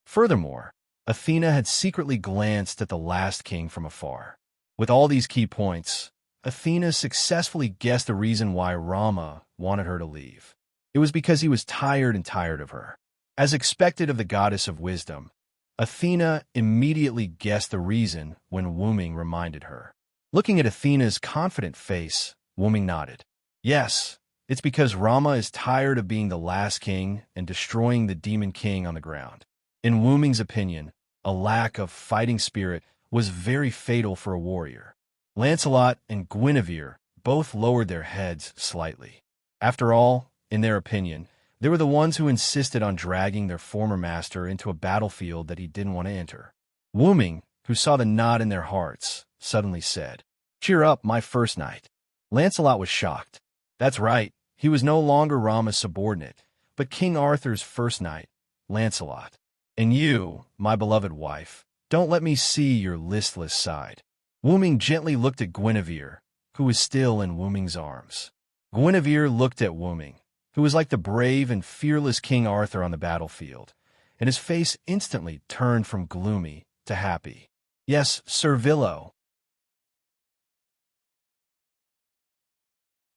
Furthermore, Athena had secretly glanced at the last king from afar. With all these key points, Athena successfully guessed the reason why Rama wanted her to leave. It was because he was tired of her. As expected of the goddess of wisdom, Athena immediately guessed the reason when Wu Ming reminded her. Looking at Athena's confident face, Wu Ming nodded. Yes, it's because Rama is tired of being the last king and destroying the demon king on the ground. In Wu Ming's opinion, a lack of fighting spirit was very fatal for a warrior. Lancelot and Guinevere both lowered their heads slightly. After all, in their opinion, they were the ones who insisted on dragging their former master into a battlefield that he didn't want to enter. Wu Ming, who saw the nod in their hearts, suddenly said, Cheer up, my first knight. Lancelot was shocked. That's right, he was no longer Rama's subordinate, but King Arthur's first knight, Lancelot. And you, my beloved wife, don't let me see your listless side. Wu Ming gently looked at Guinevere, who was still in Wu Ming's arms. Guinevere looked at Wu Ming, who was like the brave and fearless King Arthur on the battlefield, and his face instantly turned from gloomy to happy. Yes, Sir Villo.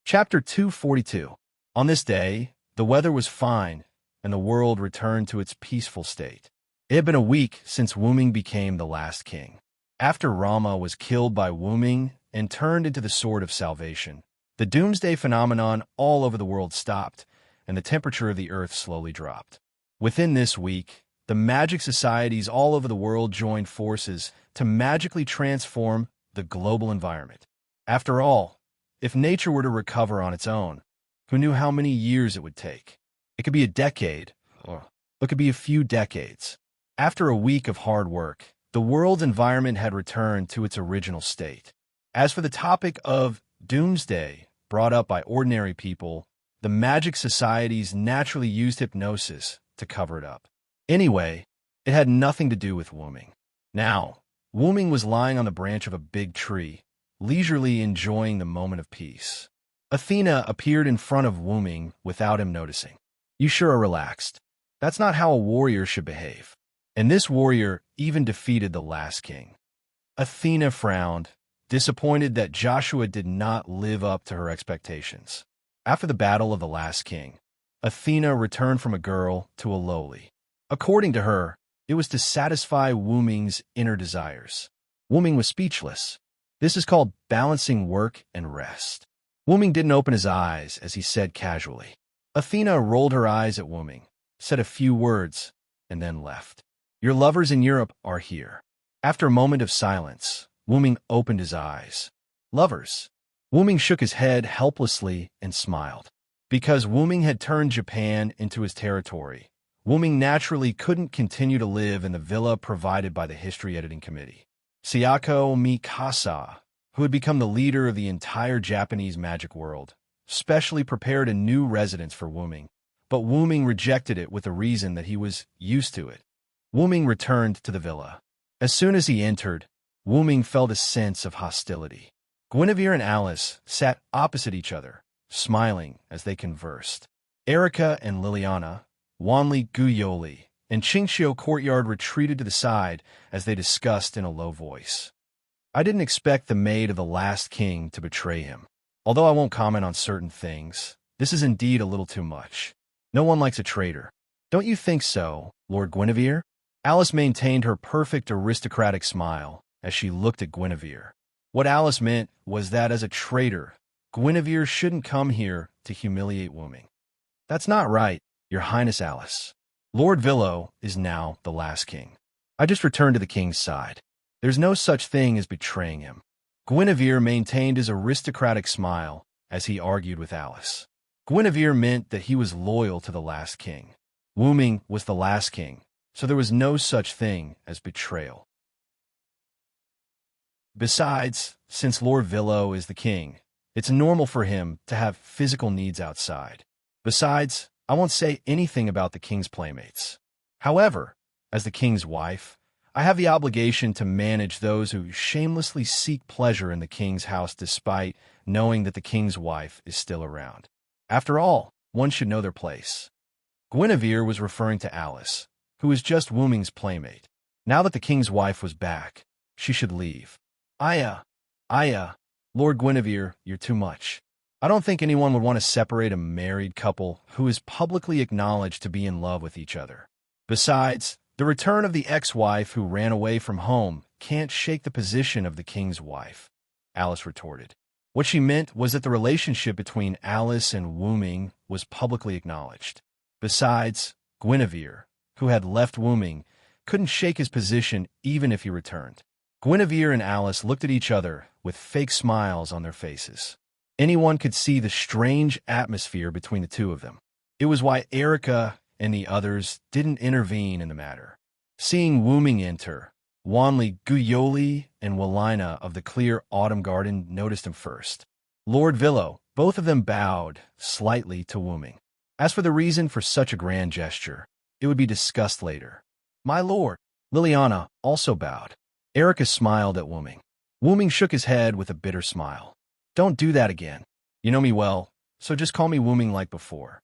Chapter 242. On this day, the weather was fine, and the world returned to its peaceful state. It had been a week since Wu Ming became the last king. After Rama was killed by Wu Ming and turned into the Sword of Salvation, the doomsday phenomenon all over the world stopped, and the temperature of the earth slowly dropped. Within this week, the magic societies all over the world joined forces to magically transform the global environment. After all, if nature were to recover on its own, who knew how many years it would take? It could be a decade, or it could be a few decades. After a week of hard work, the world's environment had returned to its original state. As for the topic of doomsday, brought up by ordinary people, the magic societies naturally used hypnosis to cover it up. Anyway, it had nothing to do with Wu Ming. Now, Wu Ming was lying on the branch of a big tree, leisurely enjoying the moment of peace. Athena appeared in front of Wu Ming without him noticing. You sure are relaxed. That's not how a warrior should behave. And this warrior even defeated the last king. Athena frowned, disappointed that Joshua did not live up to her expectations. After the battle of the last king, Athena returned from a girl to a lowly. According to her, it was to satisfy Wu Ming's inner desires. Wu Ming was speechless. This is called balancing work and rest. Wu Ming didn't open his eyes as he said casually. Athena rolled her eyes at Wu Ming, said a few words, and then left. Your lovers in Europe are here. After a moment of silence, Wu Ming opened his eyes. Lovers? Wu Ming shook his head helplessly and smiled. Because Wu Ming had turned Japan into his territory, Wu Ming naturally couldn't continue to live in the villa provided by the History Editing Committee. Sayako Mikasa, who had become the leader of the entire Japanese magic world, specially prepared a new residence for Wu Ming, but Wu Ming rejected it with the reason that he was used to it. Wu Ming returned to the villa. As soon as he entered, Wu Ming felt a sense of hostility. Guinevere and Alice sat opposite each other, smiling as they conversed. Erica and Liliana, Wanli Guyoli, and Qingxiu Courtyard retreated to the side as they discussed in a low voice. I didn't expect the maid of the last king to betray him. Although I won't comment on certain things, this is indeed a little too much. No one likes a traitor. Don't you think so, Lord Guinevere? Alice maintained her perfect aristocratic smile as she looked at Guinevere. What Alice meant was that as a traitor, Guinevere shouldn't come here to humiliate Wooming. That's not right, Your Highness Alice. Lord Villo is now the last king. I just returned to the king's side. There's no such thing as betraying him. Guinevere maintained his aristocratic smile as he argued with Alice. Guinevere meant that he was loyal to the last king. Wooming was the last king, so there was no such thing as betrayal. Besides, since Lord Villo is the king, it's normal for him to have physical needs outside. Besides, I won't say anything about the king's playmates. However, as the king's wife, I have the obligation to manage those who shamelessly seek pleasure in the king's house despite knowing that the king's wife is still around. After all, one should know their place. Guinevere was referring to Alice, who was just Wooming's playmate. Now that the king's wife was back, she should leave. Aya, Lord Guinevere, you're too much. I don't think anyone would want to separate a married couple who is publicly acknowledged to be in love with each other. Besides, the return of the ex-wife who ran away from home can't shake the position of the king's wife, Alice retorted. What she meant was that the relationship between Alice and Wooming was publicly acknowledged. Besides, Guinevere, who had left Wooming, couldn't shake his position even if he returned. Guinevere and Alice looked at each other with fake smiles on their faces. Anyone could see the strange atmosphere between the two of them. It was why Erica and the others didn't intervene in the matter. Seeing Wooming enter, Wanli, Guyoli, and Walina of the Clear Autumn Garden noticed him first. Lord Villo, both of them bowed slightly to Wooming. As for the reason for such a grand gesture, it would be discussed later. My lord, Liliana also bowed. Erica smiled at Wooming. Wooming shook his head with a bitter smile. Don't do that again. You know me well, so just call me Wooming like before.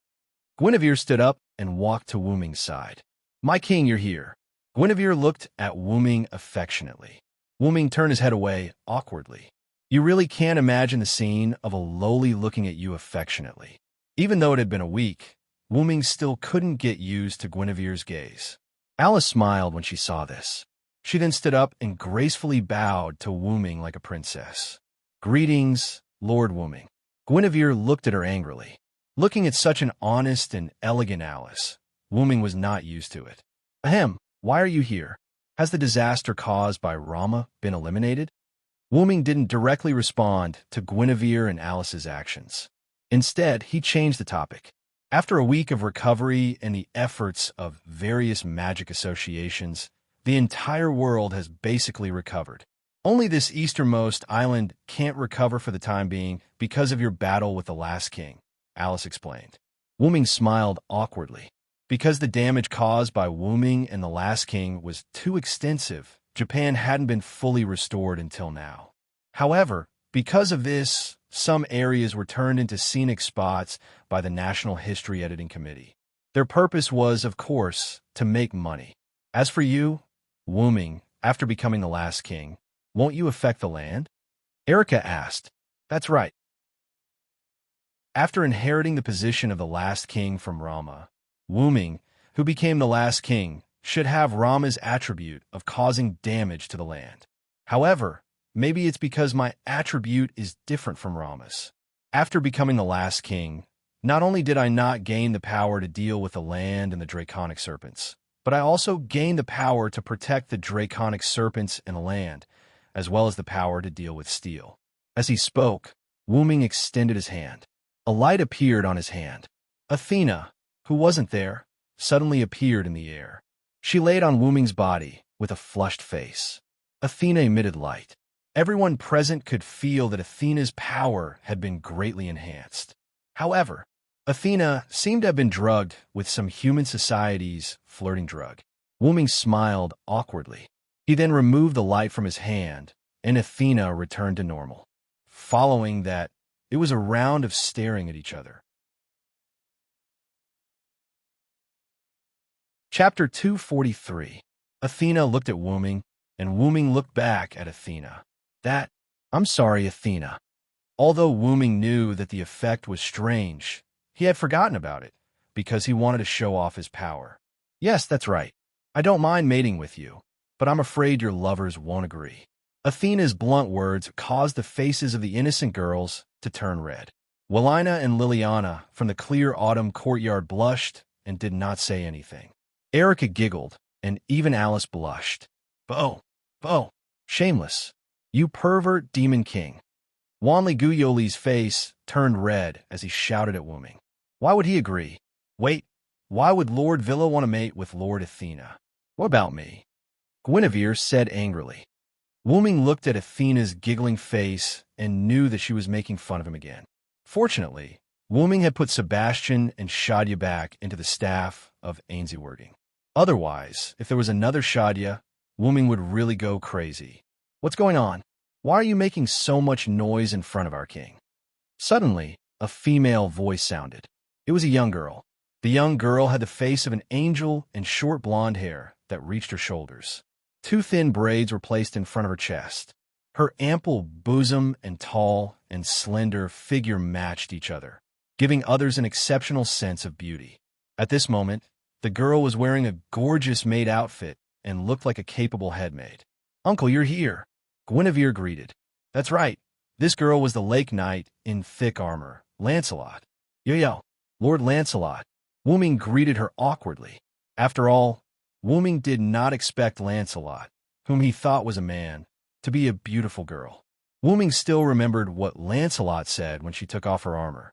Guinevere stood up and walked to Wooming's side. My king, you're here. Guinevere looked at Wooming affectionately. Wooming turned his head away awkwardly. You really can't imagine the scene of a lowly looking at you affectionately. Even though it had been a week, Wooming still couldn't get used to Guinevere's gaze. Alice smiled when she saw this. She then stood up and gracefully bowed to Wooming like a princess. Greetings, Lord Wooming. Guinevere looked at her angrily. Looking at such an honest and elegant Alice, Wooming was not used to it. Ahem, why are you here? Has the disaster caused by Rama been eliminated? Wooming didn't directly respond to Guinevere and Alice's actions. Instead, he changed the topic. After a week of recovery and the efforts of various magic associations, the entire world has basically recovered. Only this easternmost island can't recover for the time being because of your battle with the last king, Alice explained. Wooming smiled awkwardly. Because the damage caused by Wooming and the last king was too extensive, Japan hadn't been fully restored until now. However, because of this, some areas were turned into scenic spots by the National History Editing Committee. Their purpose was, of course, to make money. As for you, Wooming, after becoming the last king, won't you affect the land? Erica asked. That's right. After inheriting the position of the last king from Rama, Wooming, who became the last king, should have Rama's attribute of causing damage to the land. However, maybe it's because my attribute is different from Rama's. After becoming the last king, not only did I not gain the power to deal with the land and the draconic serpents, but I also gained the power to protect the draconic serpents and the land, as well as the power to deal with steel. As he spoke, Wooming extended his hand. A light appeared on his hand. Athena, who wasn't there, suddenly appeared in the air. She laid on Wooming's body with a flushed face. Athena emitted light. Everyone present could feel that Athena's power had been greatly enhanced. However, Athena seemed to have been drugged with some human society's flirting drug. Wooming smiled awkwardly. He then removed the light from his hand, and Athena returned to normal. Following that, it was a round of staring at each other. Chapter 243. Athena looked at Wooming, and Wooming looked back at Athena. I'm sorry, Athena. Although Wooming knew that the effect was strange, he had forgotten about it, because he wanted to show off his power. Yes, that's right. I don't mind mating with you, but I'm afraid your lovers won't agree. Athena's blunt words caused the faces of the innocent girls to turn red. Walina and Liliana from the clear autumn courtyard blushed and did not say anything. Erica giggled, and even Alice blushed. Bo, shameless. You pervert demon king. Wanli Guyoli's face turned red as he shouted at Wooming. Why would he agree? Wait, why would Lord Villa want to mate with Lord Athena? What about me? Guinevere said angrily. Wooming looked at Athena's giggling face and knew that she was making fun of him again. Fortunately, Wooming had put Sebastian and Shadia back into the staff of Ainsworthing. Otherwise, if there was another Shadia, Wooming would really go crazy. What's going on? Why are you making so much noise in front of our king? Suddenly, a female voice sounded. It was a young girl. The young girl had the face of an angel and short blonde hair that reached her shoulders. Two thin braids were placed in front of her chest. Her ample bosom and tall and slender figure matched each other, giving others an exceptional sense of beauty. At this moment, the girl was wearing a gorgeous maid outfit and looked like a capable headmaid. Uncle, you're here, Guinevere greeted. That's right. This girl was the lake knight in thick armor, Lancelot. Yo, Lord Lancelot. Wooming greeted her awkwardly. After all, Wooming did not expect Lancelot, whom he thought was a man, to be a beautiful girl. Wooming still remembered what Lancelot said when she took off her armor.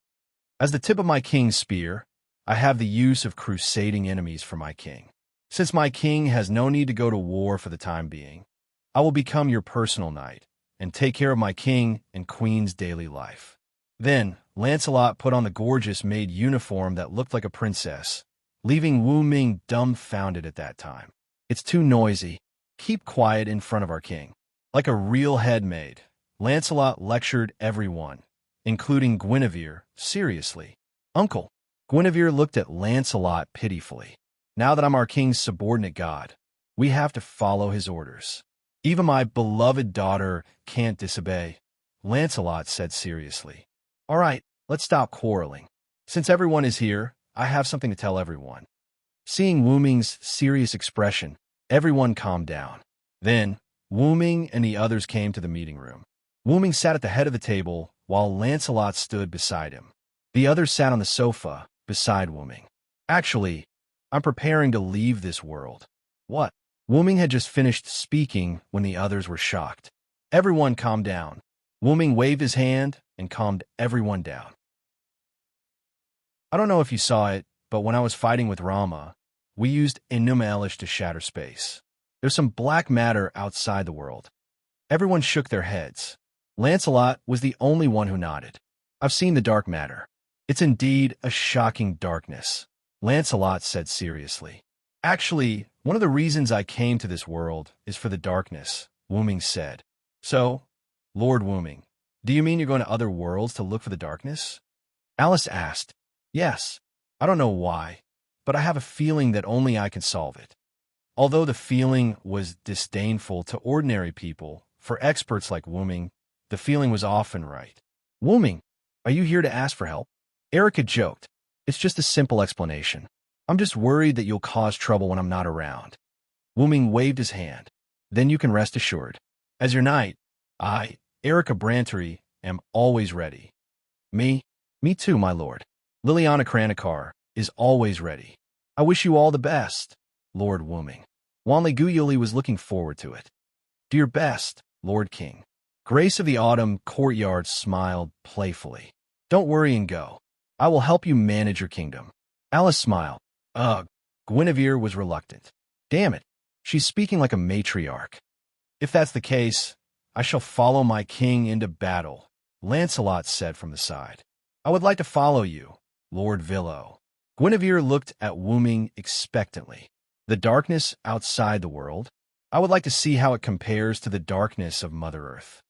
As the tip of my king's spear, I have the use of crusading enemies for my king. Since my king has no need to go to war for the time being, I will become your personal knight and take care of my king and queen's daily life. Then, Lancelot put on the gorgeous maid uniform that looked like a princess, leaving Wooming dumbfounded at that time. It's too noisy. Keep quiet in front of our king. Like a real headmaid, Lancelot lectured everyone, including Guinevere, seriously. Uncle. Guinevere looked at Lancelot pitifully. Now that I'm our king's subordinate god, we have to follow his orders. Even my beloved daughter can't disobey, Lancelot said seriously. All right, let's stop quarreling. Since everyone is here, I have something to tell everyone. Seeing Wooming's serious expression, everyone calmed down. Then, Wooming and the others came to the meeting room. Wooming sat at the head of the table, while Lancelot stood beside him. The others sat on the sofa, beside Wooming. Actually, I'm preparing to leave this world. What? Wooming had just finished speaking when the others were shocked. Everyone calmed down. Wooming waved his hand and calmed everyone down. I don't know if you saw it, but when I was fighting with Rama, we used Enuma Elish to shatter space. There's some black matter outside the world. Everyone shook their heads. Lancelot was the only one who nodded. I've seen the dark matter. It's indeed a shocking darkness, Lancelot said seriously. Actually, one of the reasons I came to this world is for the darkness, Wooming said. So, Lord Wooming, do you mean you're going to other worlds to look for the darkness? Alice asked. Yes. I don't know why, but I have a feeling that only I can solve it. Although the feeling was disdainful to ordinary people, for experts like Wooming, the feeling was often right. Wooming, are you here to ask for help? Erica joked. It's just a simple explanation. I'm just worried that you'll cause trouble when I'm not around. Wooming waved his hand. Then you can rest assured. As your knight, I, Erica Brantery, am always ready. Me too, my lord. Liliana Kranikar is always ready. I wish you all the best, Lord Wooming. Wanli Guyoli was looking forward to it. Do your best, Lord King. Grace of the Autumn courtyard smiled playfully. Don't worry and go. I will help you manage your kingdom. Alice smiled. Ugh. Guinevere was reluctant. Damn it. She's speaking like a matriarch. If that's the case, I shall follow my king into battle, Lancelot said from the side. I would like to follow you, Lord Villo. Guinevere looked at Wooming expectantly. The darkness outside the world? I would like to see how it compares to the darkness of Mother Earth.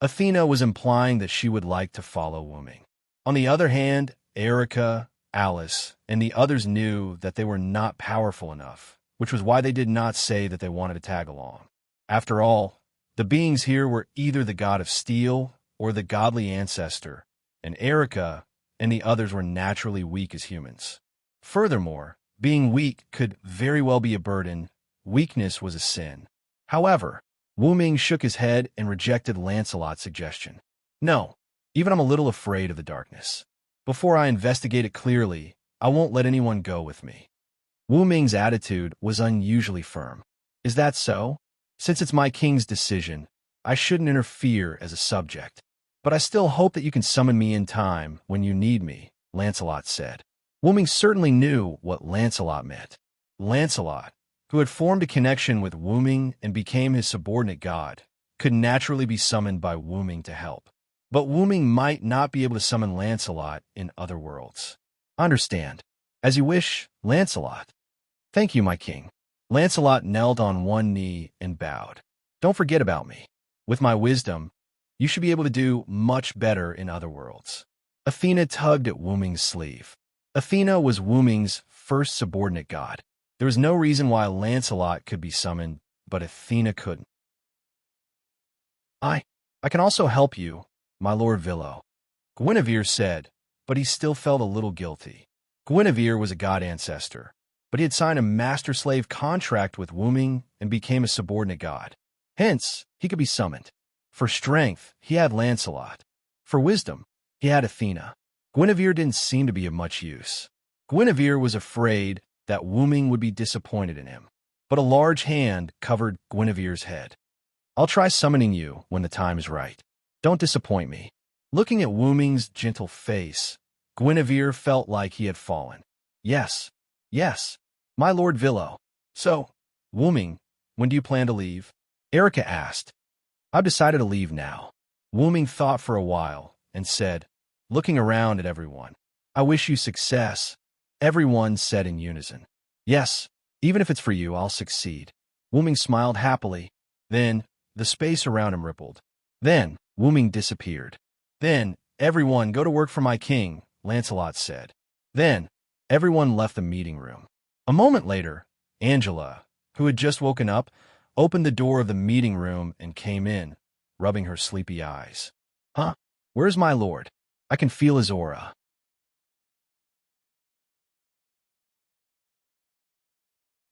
Athena was implying that she would like to follow Wooming. On the other hand, Erica, Alice, and the others knew that they were not powerful enough, which was why they did not say that they wanted to tag along. After all, the beings here were either the god of steel or the godly ancestor, and Erica and the others were naturally weak as humans. Furthermore, being weak could very well be a burden. Weakness was a sin. However, Wu Ming shook his head and rejected Lancelot's suggestion. No, even I'm a little afraid of the darkness. Before I investigate it clearly, I won't let anyone go with me. Wu Ming's attitude was unusually firm. Is that so? Since it's my king's decision, I shouldn't interfere as a subject. But I still hope that you can summon me in time when you need me, Lancelot said. Wu Ming certainly knew what Lancelot meant. Lancelot, who had formed a connection with Wu Ming and became his subordinate god, could naturally be summoned by Wu Ming to help. But Wu Ming might not be able to summon Lancelot in other worlds. Understand. As you wish, Lancelot. Thank you, my king. Lancelot knelt on one knee and bowed. Don't forget about me. With my wisdom, you should be able to do much better in other worlds. Athena tugged at Wu Ming's sleeve. Athena was Wu Ming's first subordinate god. There was no reason why Lancelot could be summoned, but Athena couldn't. I can also help you, my Lord Villo, Guinevere said, but he still felt a little guilty. Guinevere was a god ancestor, but he had signed a master-slave contract with Wu Ming and became a subordinate god. Hence, he could be summoned. For strength, he had Lancelot. For wisdom, he had Athena. Guinevere didn't seem to be of much use. Guinevere was afraid that Wu Ming would be disappointed in him, but a large hand covered Guinevere's head. I'll try summoning you when the time is right. Don't disappoint me. Looking at Wu Ming's gentle face, Guinevere felt like he had fallen. Yes, my Lord Villo. So, Wu Ming, when do you plan to leave? Erica asked. I've decided to leave now. Wu Ming thought for a while and said, looking around at everyone, I wish you success. Everyone said in unison. Yes, even if it's for you, I'll succeed. Wu Ming smiled happily. Then, the space around him rippled. Then, Wu Ming disappeared. Then, everyone go to work for my king, Lancelot said. Then, everyone left the meeting room. A moment later, Angela, who had just woken up, opened the door of the meeting room and came in, rubbing her sleepy eyes. Huh? Where's my lord? I can feel his aura.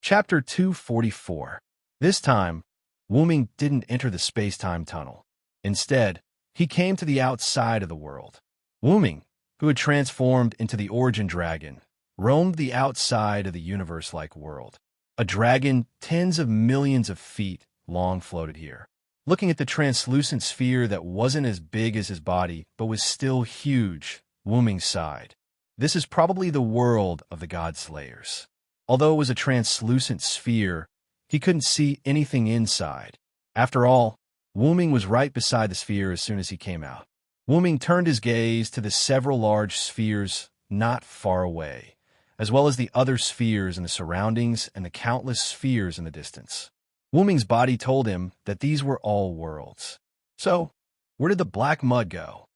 Chapter 244. This time, Wu Ming didn't enter the space-time tunnel. Instead, he came to the outside of the world. Wu Ming, who had transformed into the origin dragon, roamed the outside of the universe-like world. A dragon tens of millions of feet long floated here. Looking at the translucent sphere that wasn't as big as his body, but was still huge, Wu Ming sighed. This is probably the world of the God Slayers. Although it was a translucent sphere, he couldn't see anything inside. After all, Wu Ming was right beside the sphere as soon as he came out. Wu Ming turned his gaze to the several large spheres not far away, as well as the other spheres in the surroundings and the countless spheres in the distance. Wu Ming's body told him that these were all worlds. So, where did the black mud go?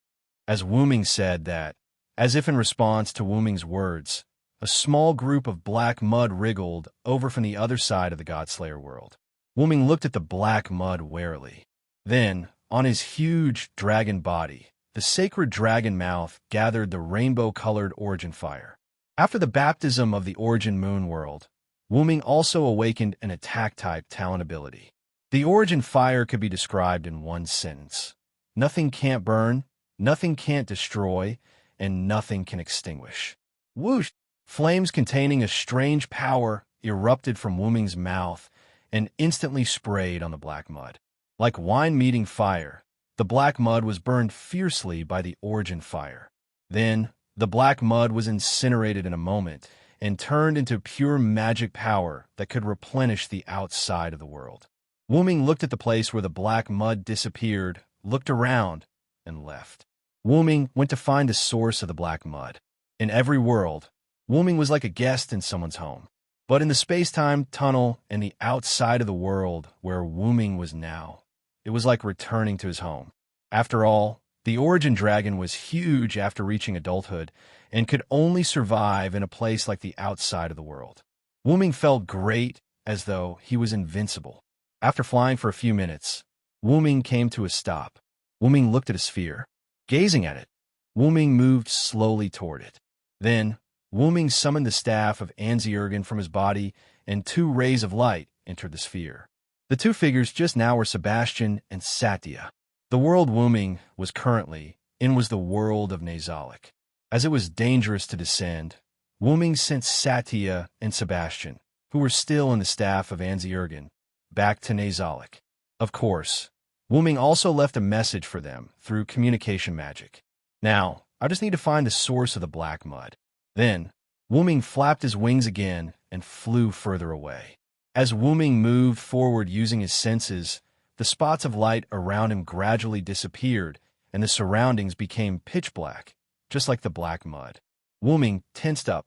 As Wu Ming said that, as if in response to Wu Ming's words, a small group of black mud wriggled over from the other side of the Godslayer world. Wu Ming looked at the black mud warily. Then, on his huge dragon body, the sacred dragon mouth gathered the rainbow-colored origin fire. After the baptism of the origin moon world, Wu Ming also awakened an attack-type talent ability. The origin fire could be described in one sentence. Nothing can't burn, nothing can't destroy, and nothing can extinguish. Whoosh! Flames containing a strange power erupted from Wu Ming's mouth and instantly sprayed on the black mud. Like wine meeting fire, the black mud was burned fiercely by the origin fire. Then, the black mud was incinerated in a moment and turned into pure magic power that could replenish the outside of the world. Wu Ming looked at the place where the black mud disappeared, looked around, and left. Wu Ming went to find the source of the black mud. In every world, Wu Ming was like a guest in someone's home. But in the space-time tunnel and the outside of the world where Wu Ming was now, it was like returning to his home. After all, the origin dragon was huge after reaching adulthood and could only survive in a place like the outside of the world. Wu Ming felt great, as though he was invincible. After flying for a few minutes, Wu Ming came to a stop. Wu Ming looked at a sphere. Gazing at it, Wu Ming moved slowly toward it. Then, Wu-Ming summoned the staff of Anzi-Ergen from his body, and two rays of light entered the sphere. The two figures just now were Sebastian and Satya. The world Wu-Ming was currently in was the world of Nazalic. As it was dangerous to descend, Wu-Ming sent Satya and Sebastian, who were still in the staff of Anzi-Ergen, back to Nazalic. Of course, Wu-Ming also left a message for them through communication magic. Now, I just need to find the source of the black mud. Then, Wu-Ming flapped his wings again and flew further away. As Wu-Ming moved forward using his senses, the spots of light around him gradually disappeared, and the surroundings became pitch black, just like the black mud. Wu-Ming tensed up.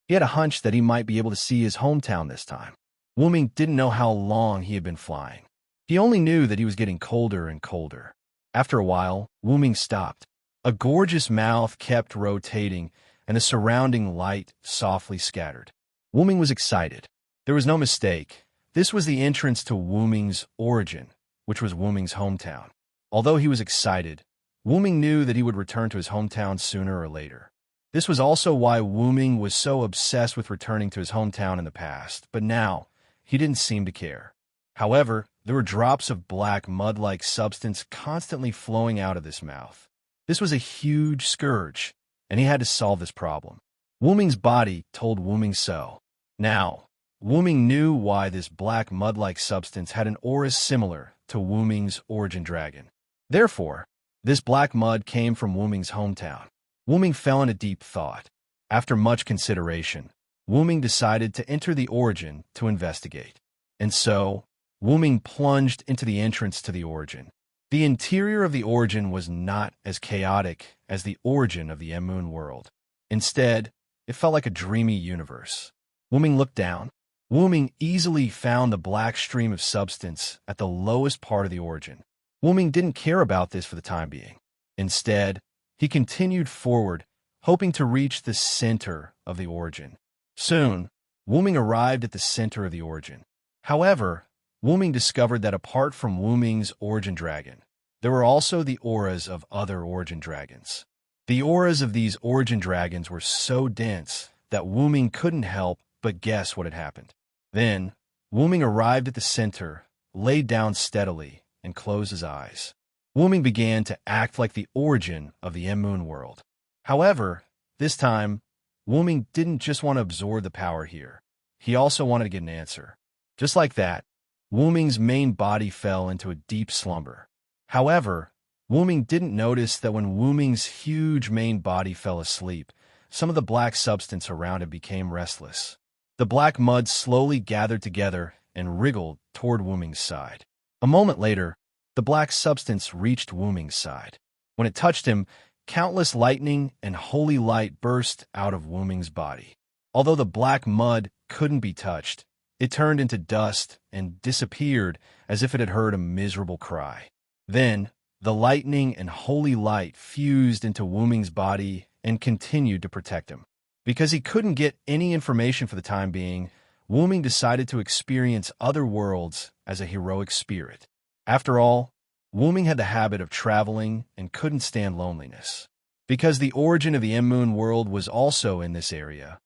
He had a hunch that he might be able to see his hometown this time. Wu-Ming didn't know how long he had been flying. He only knew that he was getting colder and colder. After a while, Wu-Ming stopped. A gorgeous mouth kept rotating, and the surrounding light softly scattered. Wu-Ming was excited. There was no mistake. This was the entrance to Wu-Ming's origin, which was Wu-Ming's hometown. Although he was excited, Wu-Ming knew that he would return to his hometown sooner or later. This was also why Wu-Ming was so obsessed with returning to his hometown in the past, but now he didn't seem to care. However, there were drops of black mud-like substance constantly flowing out of this mouth. This was a huge scourge, and he had to solve this problem. Wu-Ming's body told Wu-Ming so. Now, Wu-Ming knew why this black mud-like substance had an aura similar to Wu-Ming's origin dragon. Therefore, this black mud came from Wu-Ming's hometown. Wu-Ming fell into deep thought. After much consideration, Wu-Ming decided to enter the origin to investigate. And so, Wu-Ming plunged into the entrance to the origin. The interior of the origin was not as chaotic as the origin of the Moon world. Instead, it felt like a dreamy universe. Wu-Ming looked down. Wu-Ming easily found the black stream of substance at the lowest part of the origin. Wu-Ming didn't care about this for the time being. Instead, he continued forward, hoping to reach the center of the origin. Soon, Wu-Ming arrived at the center of the origin. However, Wu-Ming discovered that apart from Wu-Ming's origin dragon, there were also the auras of other origin dragons. The auras of these origin dragons were so dense that Wu-Ming couldn't help but guess what had happened. Then, Wu-Ming arrived at the center, laid down steadily, and closed his eyes. Wu-Ming began to act like the origin of the Moon world. However, this time, Wu-Ming didn't just want to absorb the power here. He also wanted to get an answer. Just like that, Wu-Ming's main body fell into a deep slumber. However, Wu-Ming didn't notice that when Wu-Ming's huge main body fell asleep, some of the black substance around it became restless. The black mud slowly gathered together and wriggled toward Wu-Ming's side. A moment later, the black substance reached Wu-Ming's side. When it touched him, countless lightning and holy light burst out of Wu-Ming's body. Although the black mud couldn't be touched, it turned into dust and disappeared as if it had heard a miserable cry. Then, the lightning and holy light fused into Wu-Ming's body and continued to protect him. Because he couldn't get any information for the time being, Wu-Ming decided to experience other worlds as a heroic spirit. After all, Wu-Ming had the habit of traveling and couldn't stand loneliness. Because the origin of the Moon world was also in this area,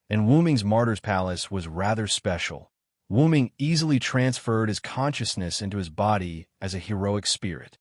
and Wu-Ming's Martyr's Palace was rather special, Wu-Ming easily transferred his consciousness into his body as a heroic spirit.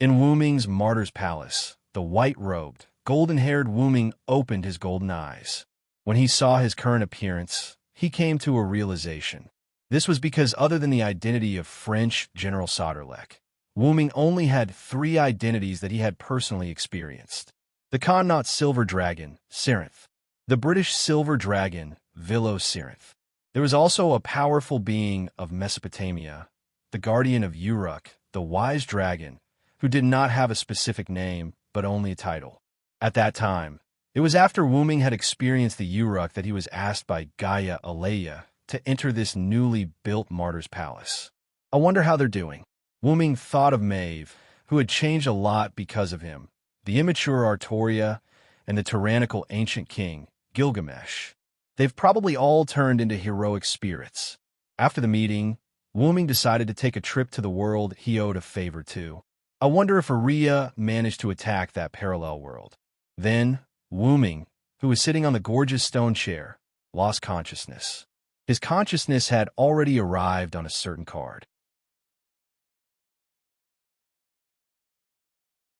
In Wu-Ming's Martyr's Palace, the white-robed, golden-haired Wu-Ming opened his golden eyes. When he saw his current appearance, he came to a realization. This was because other than the identity of French General Sauterlec, Wu-Ming only had 3 identities that he had personally experienced. The Connaught Silver Dragon, Sirinth. The British Silver Dragon, Vilo Sirinth. There was also a powerful being of Mesopotamia, the guardian of Uruk, the wise dragon, who did not have a specific name, but only a title. At that time, it was after Wu-Ming had experienced the Uruk that he was asked by Gaia Aleia to enter this newly built Martyr's Palace. I wonder how they're doing. Wu-Ming thought of Maeve, who had changed a lot because of him, the immature Artoria, and the tyrannical ancient king, Gilgamesh. They've probably all turned into heroic spirits. After the meeting, Wu-Ming decided to take a trip to the world he owed a favor to. I wonder if Aria managed to attack that parallel world. Then, Wu-ming, who was sitting on the gorgeous stone chair, lost consciousness. His consciousness had already arrived on a certain card.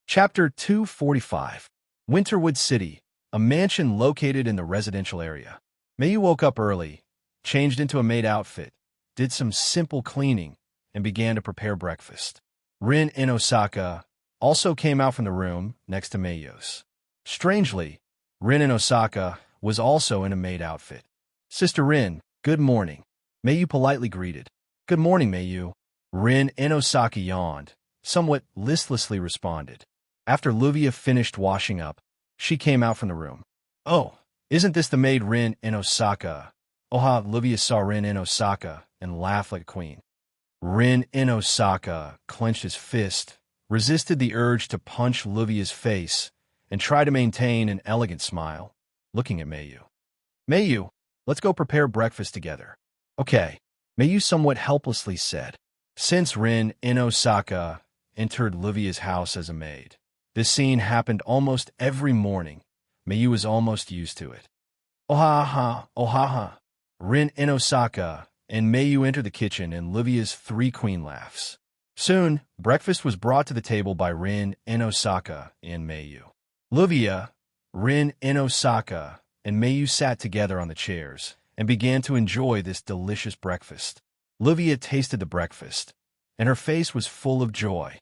Chapter 245. Winterwood City, a mansion located in the residential area. Mayu woke up early, changed into a maid outfit, did some simple cleaning, and began to prepare breakfast. Rin and Osaka also came out from the room next to Mayu's. Strangely, Rin and Osaka was also in a maid outfit. Sister Rin, good morning. Mayu politely greeted. Good morning, Mayu. Rin and Osaka yawned, somewhat listlessly responded. After Luvia finished washing up, she came out from the room. Oh, isn't this the maid Rin and Osaka? Oha, Luvia saw Rin and Osaka and laughed like a queen. Rin and Osaka clenched his fist, resisted the urge to punch Luvia's face, and tried to maintain an elegant smile, looking at Mayu. Mayu, let's go prepare breakfast together. Okay, Mayu somewhat helplessly said. Since Rin and Osaka entered Luvia's house as a maid, this scene happened almost every morning. Mayu was almost used to it. Oha-ha, oha-ha. Rin and Osaka and Mayu entered the kitchen and Luvia's three queen laughs. Soon, breakfast was brought to the table by Rin and Osaka and Mayu. Luvia, Rin and Osaka, and Mayu sat together on the chairs and began to enjoy this delicious breakfast. Luvia tasted the breakfast, and her face was full of joy.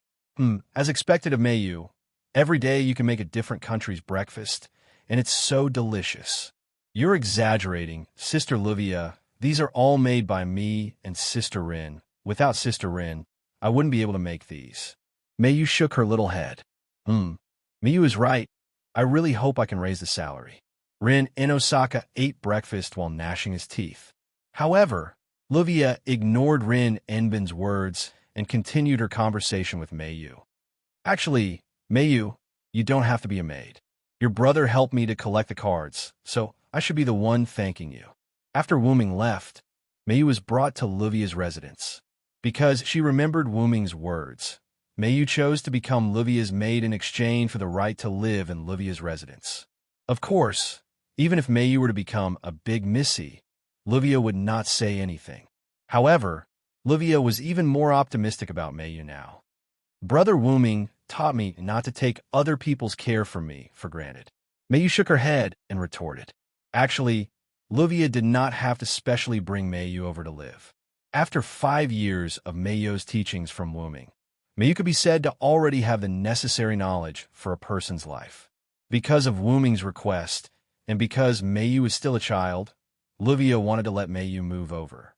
As expected of Mayu, every day you can make a different country's breakfast, and it's so delicious. You're exaggerating, Sister Luvia. These are all made by me and Sister Rin. Without Sister Rin, I wouldn't be able to make these. Mayu shook her little head. Mayu is right. I really hope I can raise the salary. Rin and Osaka ate breakfast while gnashing his teeth. However, Luvia ignored Rin Enbin's words and continued her conversation with Mayu. Actually, Mayu, you don't have to be a maid. Your brother helped me to collect the cards, so I should be the one thanking you. After Wu-ming left, Mayu was brought to Luvia's residence. Because she remembered Wu-ming's words, Mayu chose to become Luvia's maid in exchange for the right to live in Luvia's residence. Of course, even if Mayu were to become a big missy, Luvia would not say anything. However, Luvia was even more optimistic about Mayu now. Brother Wu-ming taught me not to take other people's care for me for granted. Mayu shook her head and retorted. Actually, Luvia did not have to specially bring Mayu over to live. After 5 years of Mayu's teachings from Wu-ming, Mayu could be said to already have the necessary knowledge for a person's life. Because of Wu-ming's request, and because Mayu is still a child, Luvia wanted to let Mayu move over.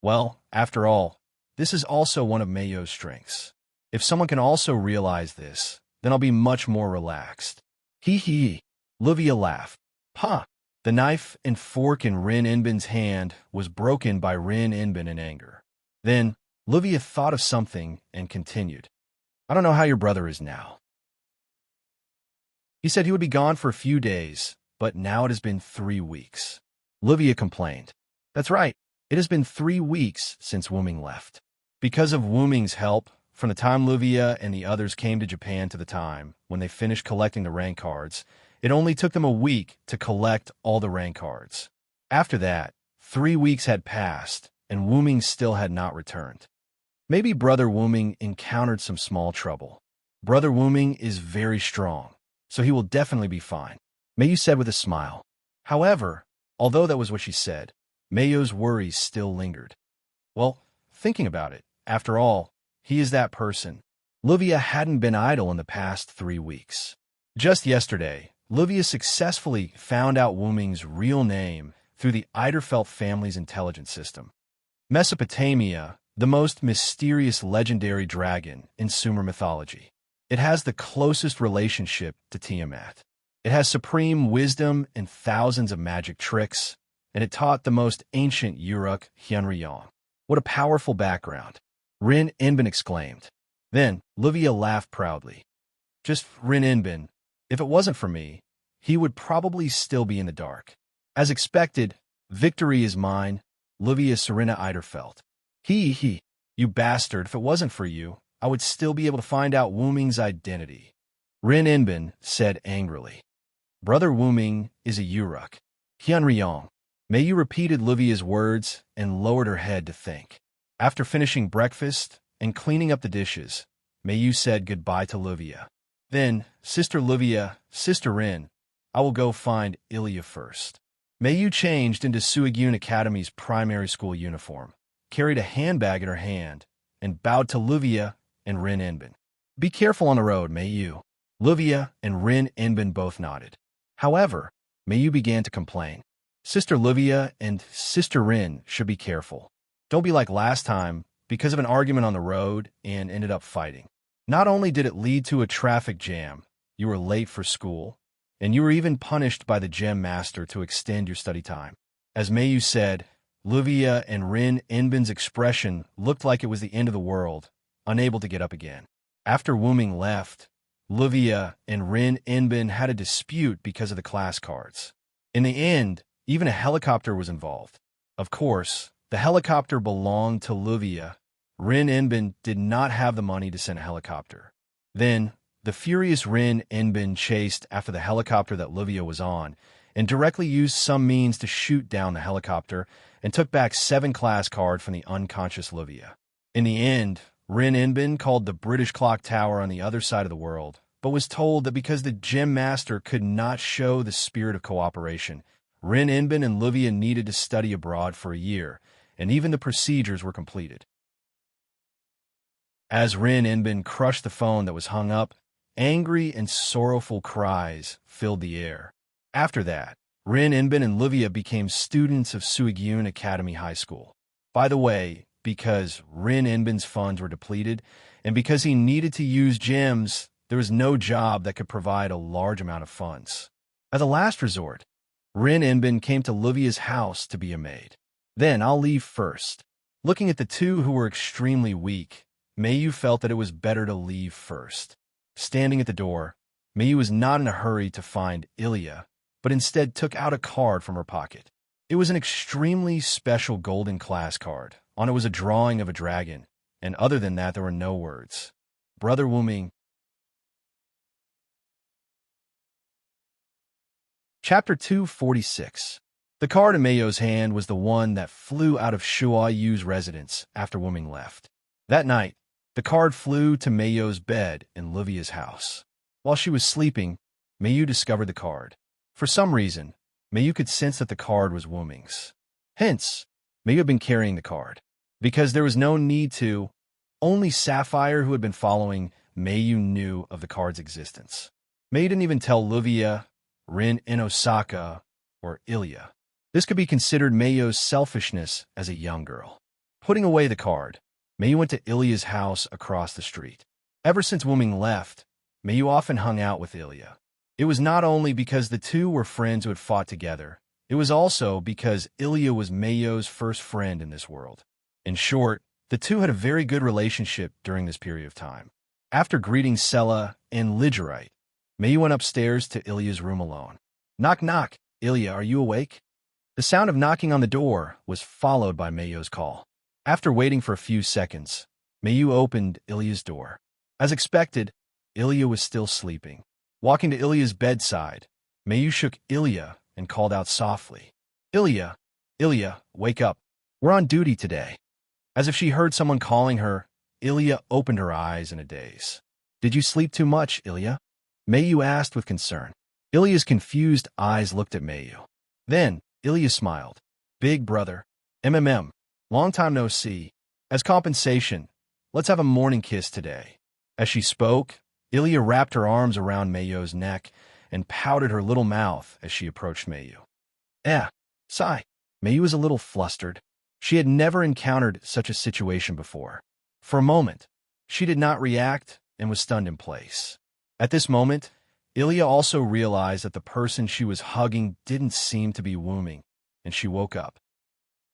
Well, after all, this is also one of Mayu's strengths. If someone can also realize this, then I'll be much more relaxed. Hee hee. Luvia laughed. Ha! The knife and fork in Rin Enbin's hand was broken by Rin Enbin in anger. Then, Luvia thought of something and continued. I don't know how your brother is now. He said he would be gone for a few days, but now it has been 3 weeks. Luvia complained. That's right. It has been 3 weeks since Wu-ming left. Because of Wu-ming's help, from the time Luvia and the others came to Japan to the time when they finished collecting the rank cards, it only took them a week to collect all the rank cards. After that, 3 weeks had passed, and Wu-ming still had not returned. Maybe Brother Wu-ming encountered some small trouble. Brother Wu-ming is very strong, so he will definitely be fine, Mayu said with a smile. However, although that was what she said, Mayu's worries still lingered. Well, thinking about it, after all, he is that person. Luvia hadn't been idle in the past 3 weeks. Just yesterday, Luvia successfully found out Wu-ming's real name through the Eiderfelt family's intelligence system. Mesopotamia, the most mysterious legendary dragon in Sumer mythology. It has the closest relationship to Tiamat. It has supreme wisdom and thousands of magic tricks, and it taught the most ancient Uruk Hyunryong. What a powerful background, Rin Enbin exclaimed. Then, Luvia laughed proudly. Just Rin Enbin. If it wasn't for me, he would probably still be in the dark. As expected, victory is mine, Luvia Serena Eiderfelt. He, you bastard, if it wasn't for you, I would still be able to find out Wu-ming's identity. Rin Enbin said angrily. Brother Wuming is a Uruk. Hyunryong. Meiyu repeated Livia's words and lowered her head to think. After finishing breakfast and cleaning up the dishes, Meiyu said goodbye to Livia. Then, Sister Livia, Sister Rin, I will go find Ilya first. Meiyu changed into Suigyun Academy's primary school uniform, carried a handbag in her hand, and bowed to Livia and Rin Enbin. Be careful on the road, Meiyu. Livia and Rin Enbin both nodded. However, Meiyu began to complain. Sister Livia and Sister Rin should be careful. Don't be like last time because of an argument on the road and ended up fighting. Not only did it lead to a traffic jam, you were late for school, and you were even punished by the gem master to extend your study time. As Meiyu said, Livia and Rin Enbin's expression looked like it was the end of the world, unable to get up again. After Wuming left, Livia and Rin Enbin had a dispute because of the class cards. In the end, even a helicopter was involved. Of course, the helicopter belonged to Livia. Rin Enbin did not have the money to send a helicopter. Then, the furious Rin Enbin chased after the helicopter that Livia was on and directly used some means to shoot down the helicopter and took back 7 class cards from the unconscious Livia. In the end, Rin Enbin called the British clock tower on the other side of the world, but was told that because the gem master could not show the spirit of cooperation, Rin Enbin and Livia needed to study abroad for a year, and even the procedures were completed. As Rin Enbin crushed the phone that was hung up, angry and sorrowful cries filled the air. After that, Rin Enbin and Livia became students of Suigyun Academy High School. By the way, because Rin Enbin's funds were depleted, and because he needed to use gems, there was no job that could provide a large amount of funds. As a last resort, Rin Enbin came to Livia's house to be a maid. Then I'll leave first. Looking at the two who were extremely weak, Meiyu felt that it was better to leave first. Standing at the door, Meiyu was not in a hurry to find Ilya, but instead took out a card from her pocket. It was an extremely special golden class card. On it was a drawing of a dragon, and other than that there were no words. Brother Wuming. Chapter 246. The card in Meiyu's hand was the one that flew out of Shuai Yu's residence after Wuming left. That night, the card flew to Meiyu's bed in Livia's house. While she was sleeping, Meiyu discovered the card. For some reason, Meiyu could sense that the card was Wuming's. Hence, Meiyu had been carrying the card. Because there was no need to, only Sapphire, who had been following Meiyu, knew of the card's existence. Meiyu didn't even tell Livia, Rin Inosaka, or Ilya. This could be considered Meiyu's selfishness as a young girl. Putting away the card, Meiyu went to Ilya's house across the street. Ever since Wuming left, Meiyu often hung out with Ilya. It was not only because the two were friends who had fought together, it was also because Ilya was Meiyu's first friend in this world. In short, the two had a very good relationship during this period of time. After greeting Sela and Ligerite, Meiyu went upstairs to Ilya's room alone. Knock, knock. Ilya, are you awake? The sound of knocking on the door was followed by Meiyu's call. After waiting for a few seconds, Meiyu opened Ilya's door. As expected, Ilya was still sleeping. Walking to Ilya's bedside, Meiyu shook Ilya and called out softly, Ilya, Ilya, wake up. We're on duty today. As if she heard someone calling her, Ilya opened her eyes in a daze. Did you sleep too much, Ilya? Meiyu asked with concern. Ilya's confused eyes looked at Meiyu. Then, Ilya smiled. Big brother. Long time no see. As compensation, let's have a morning kiss today. As she spoke, Ilya wrapped her arms around Meiyu's neck and pouted her little mouth as she approached Meiyu. Sigh. Meiyu was a little flustered. She had never encountered such a situation before. For a moment, she did not react and was stunned in place. At this moment, Ilya also realized that the person she was hugging didn't seem to be Wuming, and she woke up.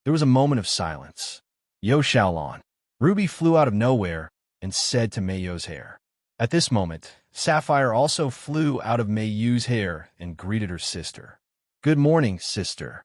There was a moment of silence. Yo Xiaolon. Ruby flew out of nowhere and said to Meiyu's hair. At this moment, Sapphire also flew out of Meiyu's hair and greeted her sister. Good morning, sister.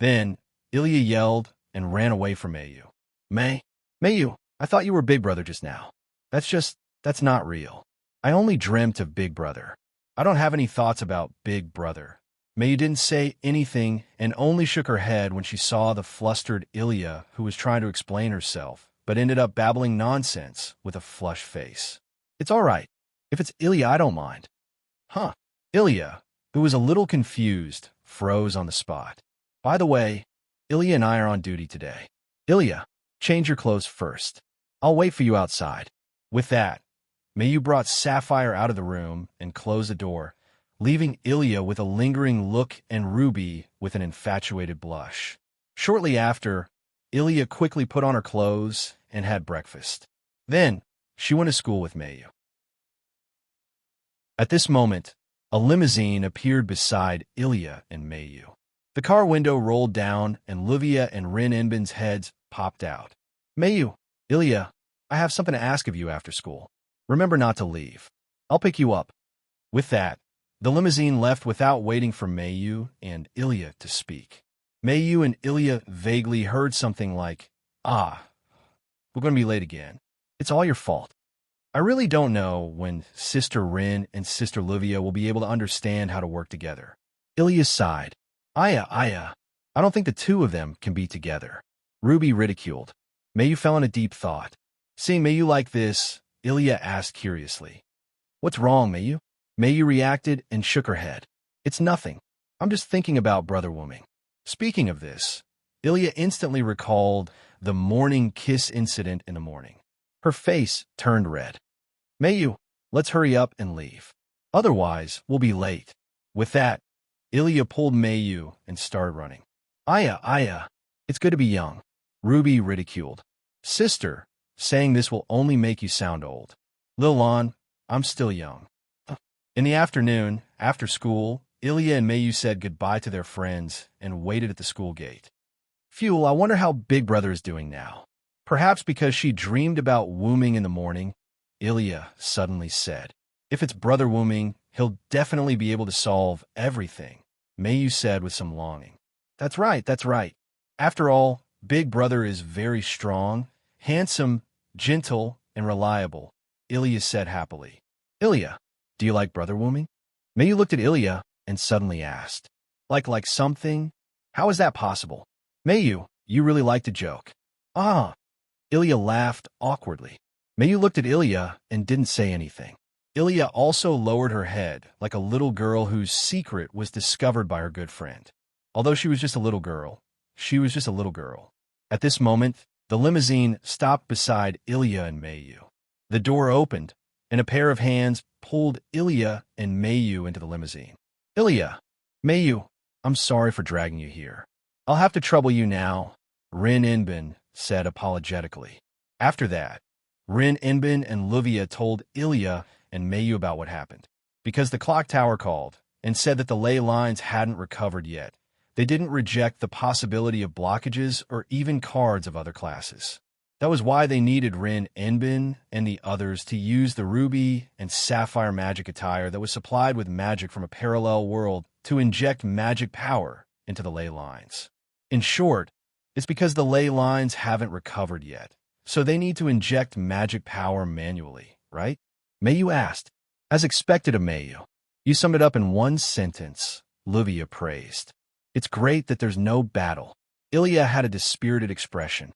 Then, Ilya yelled and ran away from Meiyu. Meiyu, I thought you were Big Brother just now. That's not real. I only dreamt of Big Brother. I don't have any thoughts about Big Brother. Mayu didn't say anything and only shook her head when she saw the flustered Ilya, who was trying to explain herself, but ended up babbling nonsense with a flushed face. It's all right. If it's Ilya, I don't mind. Huh. Ilya, who was a little confused, froze on the spot. By the way, Ilya and I are on duty today. Ilya, change your clothes first. I'll wait for you outside. With that, Mayu brought Sapphire out of the room and closed the door, leaving Ilya with a lingering look and Ruby with an infatuated blush. Shortly after, Ilya quickly put on her clothes and had breakfast. Then, she went to school with Mayu. At this moment, a limousine appeared beside Ilya and Mayu. The car window rolled down and Livia and Rin Enbin's heads popped out. Mayu, Ilya, I have something to ask of you after school. Remember not to leave. I'll pick you up. With that, the limousine left without waiting for Mayu and Ilya to speak. Mayu and Ilya vaguely heard something like, "Ah, we're going to be late again. It's all your fault." I really don't know when Sister Rin and Sister Livia will be able to understand how to work together. Ilya sighed. Aya, I don't think the two of them can be together. Ruby ridiculed. Mayu fell in a deep thought. Seeing Mayu like this, Ilya asked curiously, "What's wrong, Mayu?" Mayu reacted and shook her head. "It's nothing. I'm just thinking about Brother Wooming." Speaking of this, Ilya instantly recalled the morning kiss incident in the morning. Her face turned red. Mayu, let's hurry up and leave. Otherwise, we'll be late. With that, Ilya pulled Mayu and started running. Aya, it's good to be young. Ruby ridiculed. Sister, saying this will only make you sound old. Lilon, I'm still young. In the afternoon, after school, Ilya and Mayu said goodbye to their friends and waited at the school gate. Phew, I wonder how Big Brother is doing now. Perhaps because she dreamed about Wooming in the morning, Ilya suddenly said. If it's Brother Wooming, he'll definitely be able to solve everything, Mayu said with some longing. That's right. After all, Big Brother is very strong, handsome, gentle, and reliable, Ilya said happily. Ilya, do you like Brother Wooming? Mayu looked at Ilya and suddenly asked. Like something? How is that possible? Mayu, you really like to joke. Ah. Ilya laughed awkwardly. Mayu looked at Ilya and didn't say anything. Ilya also lowered her head like a little girl whose secret was discovered by her good friend. Although she was just a little girl, she was just a little girl. At this moment, the limousine stopped beside Ilya and Mayu. The door opened, and a pair of hands pulled Ilya and Mayu into the limousine. Ilya, Mayu, I'm sorry for dragging you here. I'll have to trouble you now, Rin Enbin said apologetically. After that, Rin Enbin and Livia told Ilya and Mayu about what happened. Because the clock tower called and said that the ley lines hadn't recovered yet, they didn't reject the possibility of blockages or even cards of other classes. That was why they needed Rin Enbin and the others to use the ruby and sapphire magic attire that was supplied with magic from a parallel world to inject magic power into the ley lines. In short, it's because the ley lines haven't recovered yet, so they need to inject magic power manually, right? Mayu asked. As expected of Mayu. You summed it up in one sentence, Livia praised. It's great that there's no battle. Ilya had a dispirited expression.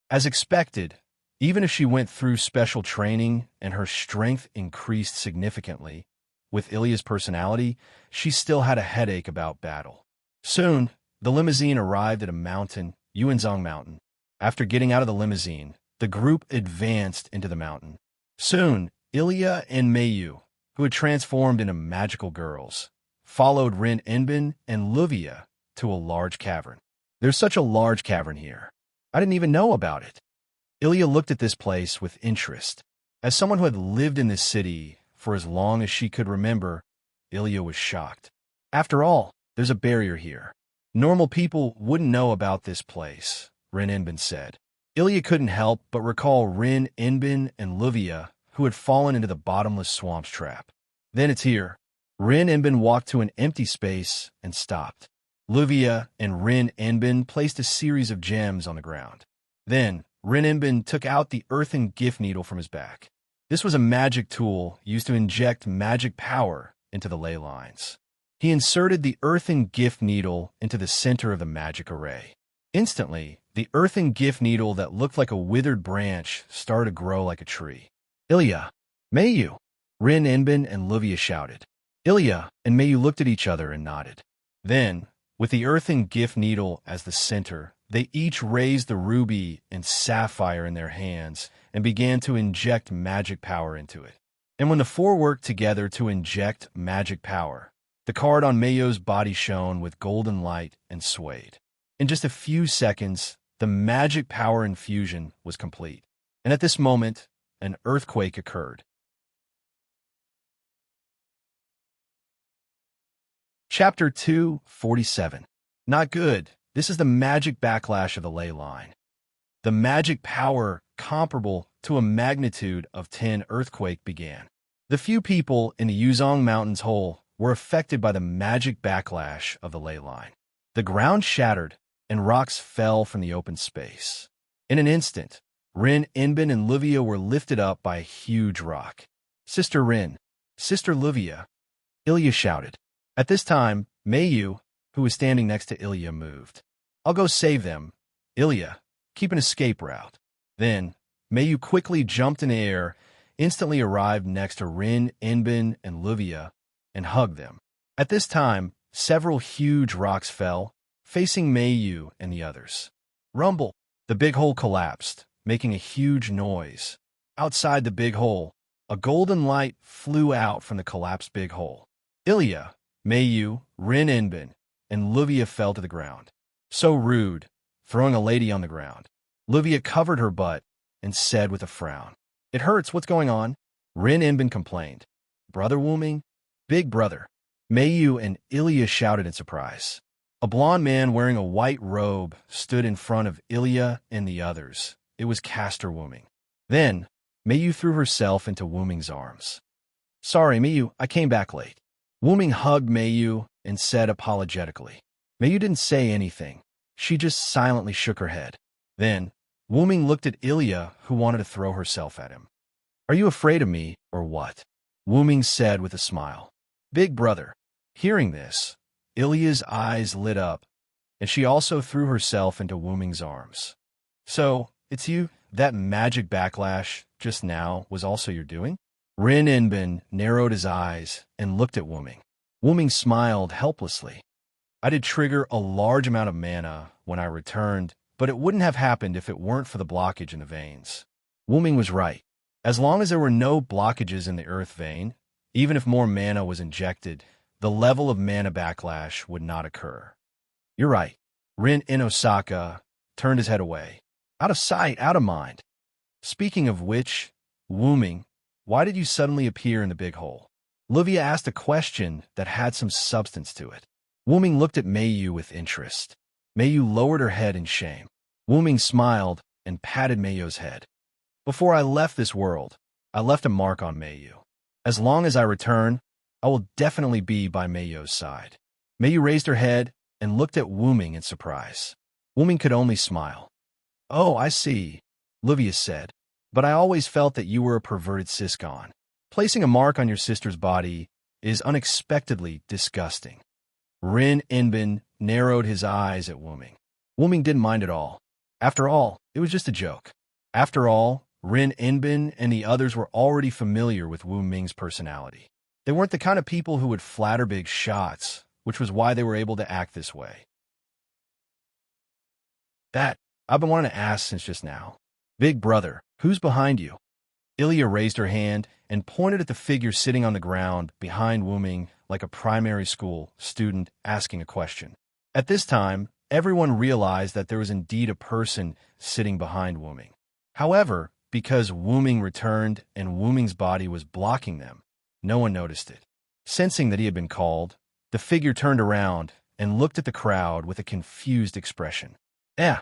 As expected, even if she went through special training and her strength increased significantly, with Ilya's personality, she still had a headache about battle. Soon, the limousine arrived at a mountain, Yuanzhong Mountain. After getting out of the limousine, the group advanced into the mountain. Soon, Ilya and Mayu, who had transformed into magical girls, followed Rin Enbin and Livia to a large cavern. There's such a large cavern here. I didn't even know about it. Ilya looked at this place with interest. As someone who had lived in this city for as long as she could remember, Ilya was shocked. After all, there's a barrier here. Normal people wouldn't know about this place, Rin Enbin said. Ilya couldn't help but recall Rin Enbin and Livia, who had fallen into the bottomless swamp's trap. Then it's here. Rin Enbin walked to an empty space and stopped. Livia and Rin Enbin placed a series of gems on the ground. Then, Rin Enbin took out the earthen gift needle from his back. This was a magic tool used to inject magic power into the ley lines. He inserted the earthen gift needle into the center of the magic array. Instantly, the earthen gift needle that looked like a withered branch started to grow like a tree. Ilya, Mayu! Rin, Inbin, and Luvia shouted. Ilya and Mayu looked at each other and nodded. Then, with the earthen gift needle as the center, they each raised the ruby and sapphire in their hands and began to inject magic power into it. And when the four worked together to inject magic power, the card on Mayu's body shone with golden light and swayed. In just a few seconds, the magic power infusion was complete. And at this moment, an earthquake occurred. Chapter 247. Not good. This is the magic backlash of the ley line. The magic power comparable to a magnitude of 10 earthquake began. The few people in the Yuzong Mountains whole were affected by the magic backlash of the ley line. The ground shattered, and rocks fell from the open space. In an instant, Rin, Inbin, and Luvia were lifted up by a huge rock. Sister Rin, Sister Luvia, Ilya shouted. At this time, Mayu, who was standing next to Ilya, moved. I'll go save them. Ilya, keep an escape route. Then, Mayu quickly jumped in the air, instantly arrived next to Rin, Inbin, and Luvia, and hugged them. At this time, several huge rocks fell, facing Mayu and the others. Rumble! The big hole collapsed, making a huge noise. Outside the big hole, a golden light flew out from the collapsed big hole. Ilya, Mayu, Rin, Inbin, and Luvia fell to the ground. So rude, throwing a lady on the ground. Luvia covered her butt and said with a frown, It hurts, what's going on? Rin, Inbin complained. Brother wombing? Big brother. Mayu and Ilya shouted in surprise. A blond man wearing a white robe stood in front of Ilya and the others. It was Castor Wooming. Then, Mayu threw herself into Wooming's arms. Sorry, Mayu, I came back late. Wooming hugged Mayu and said apologetically. Mayu didn't say anything. She just silently shook her head. Then, Wooming looked at Ilya, who wanted to throw herself at him. Are you afraid of me, or what? Wooming said with a smile. Big brother. Hearing this, Ilya's eyes lit up, and she also threw herself into Wooming's arms. So, it's you? That magic backlash just now was also your doing? Rin Inbin narrowed his eyes and looked at Wooming. Wooming smiled helplessly. I did trigger a large amount of mana when I returned, but it wouldn't have happened if it weren't for the blockage in the veins. Wooming was right. As long as there were no blockages in the earth vein, even if more mana was injected, the level of mana backlash would not occur. You're right. Rin Inosaka turned his head away. Out of sight, out of mind. Speaking of which, Wooming, why did you suddenly appear in the big hole? Luvia asked a question that had some substance to it. Wooming looked at Mayu with interest. Mayu lowered her head in shame. Wooming smiled and patted Mayu's head. Before I left this world, I left a mark on Mayu. As long as I return, I will definitely be by Mayu's side. Mayu raised her head and looked at Wooming in surprise. Wooming could only smile. Oh, I see, Luvia said. But I always felt that you were a perverted Siscon. Placing a mark on your sister's body is unexpectedly disgusting. Rin Inbin narrowed his eyes at Wooming. Wooming didn't mind at all. After all, it was just a joke. After all, Rin Inbin and the others were already familiar with Wu Ming's personality. They weren't the kind of people who would flatter big shots, which was why they were able to act this way. That, I've been wanting to ask since just now. Big brother, who's behind you? Ilya raised her hand and pointed at the figure sitting on the ground behind Wooming like a primary school student asking a question. At this time, everyone realized that there was indeed a person sitting behind Wooming. However, because Wooming returned and Wooming's body was blocking them, no one noticed it. Sensing that he had been called, the figure turned around and looked at the crowd with a confused expression. Eh.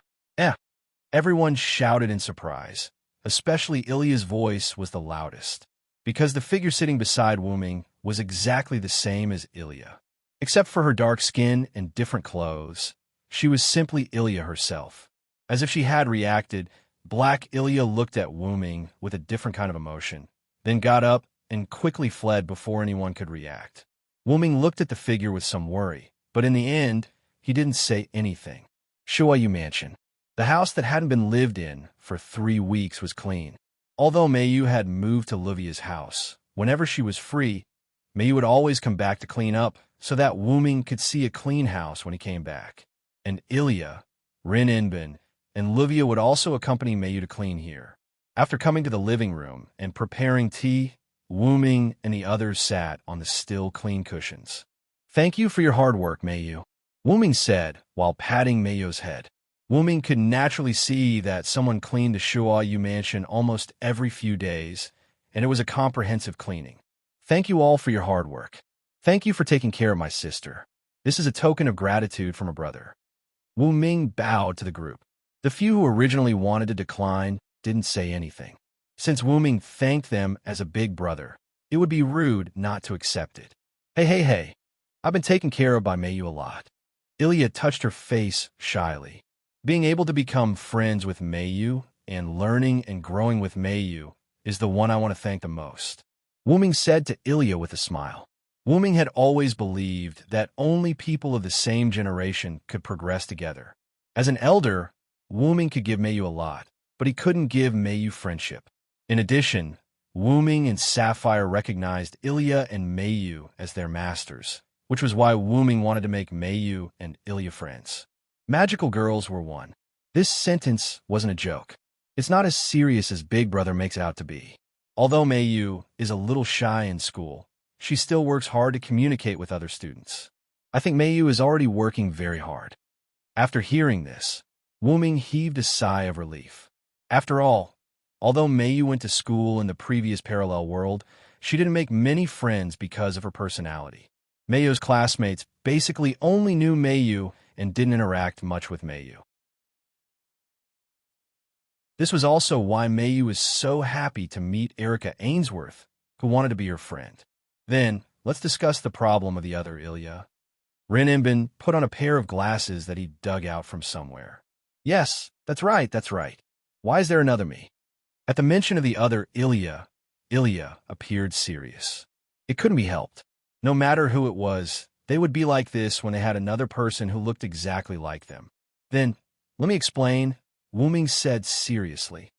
Everyone shouted in surprise. Especially Ilya's voice was the loudest, because the figure sitting beside Wooming was exactly the same as Ilya. Except for her dark skin and different clothes, she was simply Ilya herself. As if she had reacted, Black Ilya looked at Wooming with a different kind of emotion, then got up and quickly fled before anyone could react. Wu-ming looked at the figure with some worry, but in the end, he didn't say anything. Shuayu Mansion. The house that hadn't been lived in for 3 weeks was clean. Although Meiyu had moved to Livia's house, whenever she was free, Meiyu would always come back to clean up so that Wu-ming could see a clean house when he came back. And Ilya, Rin Inbin, and Livia would also accompany Meiyu to clean here. After coming to the living room and preparing tea, Wu-ming and the others sat on the still clean cushions. "Thank you for your hard work, Meiyu," Wu-ming said while patting Meiyu's head. Wu-ming could naturally see that someone cleaned the Shuayu mansion almost every few days, and it was a comprehensive cleaning. "Thank you all for your hard work. Thank you for taking care of my sister. This is a token of gratitude from a brother." Wu-ming bowed to the group. The few who originally wanted to decline didn't say anything. Since Wu-ming thanked them as a big brother, it would be rude not to accept it. Hey, I've been taken care of by Meiyu a lot." Ilya touched her face shyly. Being able to become friends with Meiyu and learning and growing with Meiyu is the one I want to thank the most, Wu-ming said to Ilya with a smile. Wu-ming had always believed that only people of the same generation could progress together. As an elder, Wu-ming could give Meiyu a lot, but he couldn't give Meiyu friendship. In addition, Wu-ming and Sapphire recognized Ilya and Meiyu as their masters, which was why Wu-ming wanted to make Meiyu and Ilya friends. Magical girls were one. This sentence wasn't a joke. It's not as serious as Big Brother makes it out to be. Although Meiyu is a little shy in school, she still works hard to communicate with other students. I think Meiyu is already working very hard. After hearing this, Wu-ming heaved a sigh of relief. After all, although Meiyu went to school in the previous parallel world, she didn't make many friends because of her personality. Meiyu's classmates basically only knew Meiyu and didn't interact much with Meiyu. This was also why Meiyu was so happy to meet Erica Ainsworth, who wanted to be her friend. Then, let's discuss the problem of the other Ilya. Rin Inbin put on a pair of glasses that he dug out from somewhere. "Yes, that's right. Why is there another me?" At the mention of the other Ilya appeared serious. It couldn't be helped. No matter who it was, they would be like this when they had another person who looked exactly like them. "Then, let me explain," Wu-ming said seriously.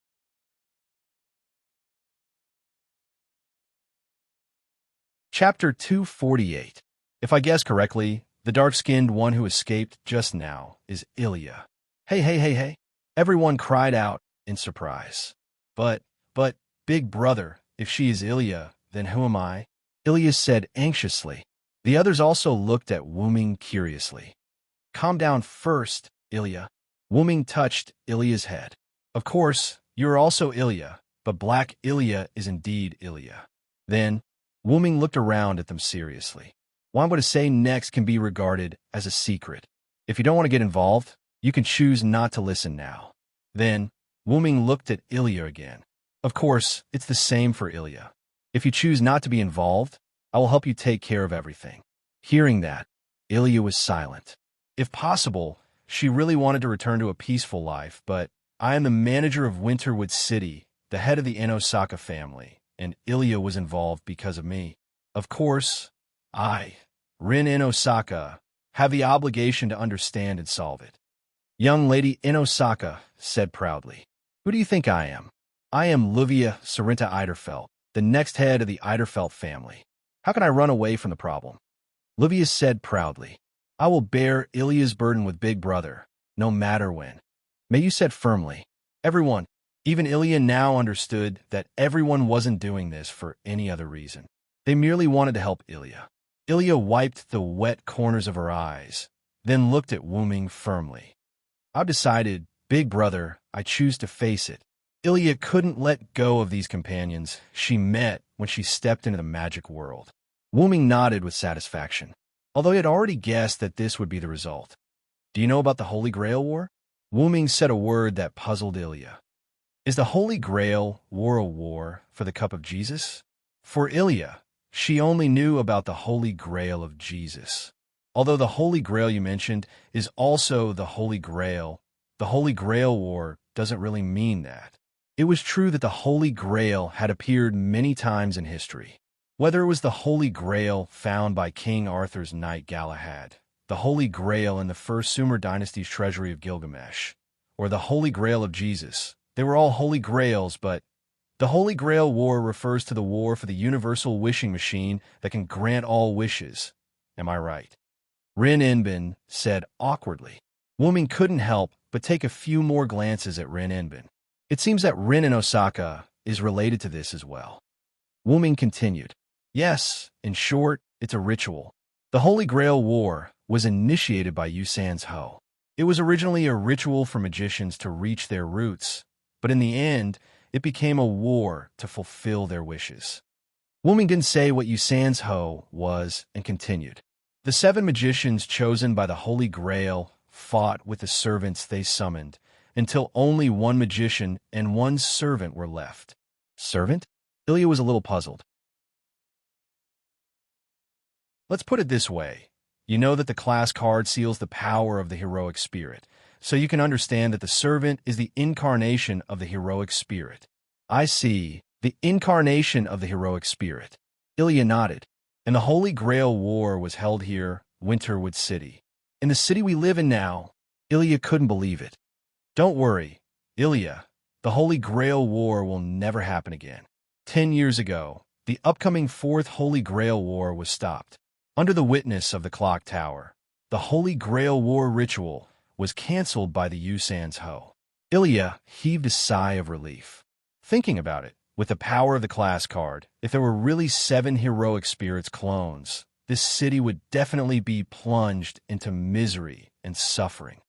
Chapter 248. If I guess correctly, the dark-skinned one who escaped just now is Ilya. Hey. Everyone cried out in surprise. But, Big Brother, if she is Ilya, then who am I?" Ilya said anxiously. The others also looked at Wu-ming curiously. "Calm down first, Ilya." Wu-ming touched Ilya's head. "Of course, you are also Ilya, but Black Ilya is indeed Ilya." Then, Wu-ming looked around at them seriously. "What I'm going to say next can be regarded as a secret. If you don't want to get involved, you can choose not to listen now." Then, Wu-ming looked at Ilya again. "Of course, it's the same for Ilya. If you choose not to be involved, I will help you take care of everything." Hearing that, Ilya was silent. If possible, she really wanted to return to a peaceful life, but I am the manager of Winterwood City, the head of the Inosaka family, and Ilya was involved because of me. Of course, I, Rin Inosaka, have the obligation to understand and solve it. Young Lady Inosaka said proudly. "Who do you think I am? I am Livia Sarinta Eiderfeld, the next head of the Eiderfeld family. How can I run away from the problem?" Livia said proudly. "I will bear Ilya's burden with Big Brother, no matter when." Meiyu said firmly. Everyone, even Ilya, now understood that everyone wasn't doing this for any other reason. They merely wanted to help Ilya. Ilya wiped the wet corners of her eyes, then looked at Wu-ming firmly. "I've decided, Big Brother, I choose to face it." Ilya couldn't let go of these companions she met when she stepped into the magic world. Wu-ming nodded with satisfaction, although he had already guessed that this would be the result. "Do you know about the Holy Grail War?" Wu-ming said a word that puzzled Ilya. Is the Holy Grail War a war for the cup of Jesus? For Ilya, she only knew about the Holy Grail of Jesus. Although the Holy Grail you mentioned is also the Holy Grail War doesn't really mean that. It was true that the Holy Grail had appeared many times in history. Whether it was the Holy Grail found by King Arthur's knight Galahad, the Holy Grail in the first Sumer dynasty's treasury of Gilgamesh, or the Holy Grail of Jesus, they were all Holy Grails, but the Holy Grail War refers to the war for the universal wishing machine that can grant all wishes. Am I right? Rin Enbin said awkwardly. Wuming couldn't help but take a few more glances at Rin Enbin. It seems that Rin in Osaka is related to this as well. Wuming continued. Yes, in short, it's a ritual. The Holy Grail War was initiated by Yu San's Ho. It was originally a ritual for magicians to reach their roots, but in the end, it became a war to fulfill their wishes. Wuming didn't say what Yu San's Ho was and continued. The 7 magicians chosen by the Holy Grail fought with the servants they summoned until only 1 magician and 1 servant were left. Servant? Ilya was a little puzzled. Let's put it this way. You know that the class card seals the power of the heroic spirit, so you can understand that the servant is the incarnation of the heroic spirit. I see. The incarnation of the heroic spirit. Ilya nodded. And the Holy Grail War was held here, Winterwood City. In the city we live in now, Ilya couldn't believe it. Don't worry, Ilya. The Holy Grail War will never happen again. 10 years ago, the upcoming 4th Holy Grail War was stopped. Under the witness of the clock tower, the Holy Grail War ritual was cancelled by the Yu San's Ho. Ilya heaved a sigh of relief. Thinking about it, with the power of the class card, if there were really 7 heroic spirits clones, this city would definitely be plunged into misery and suffering.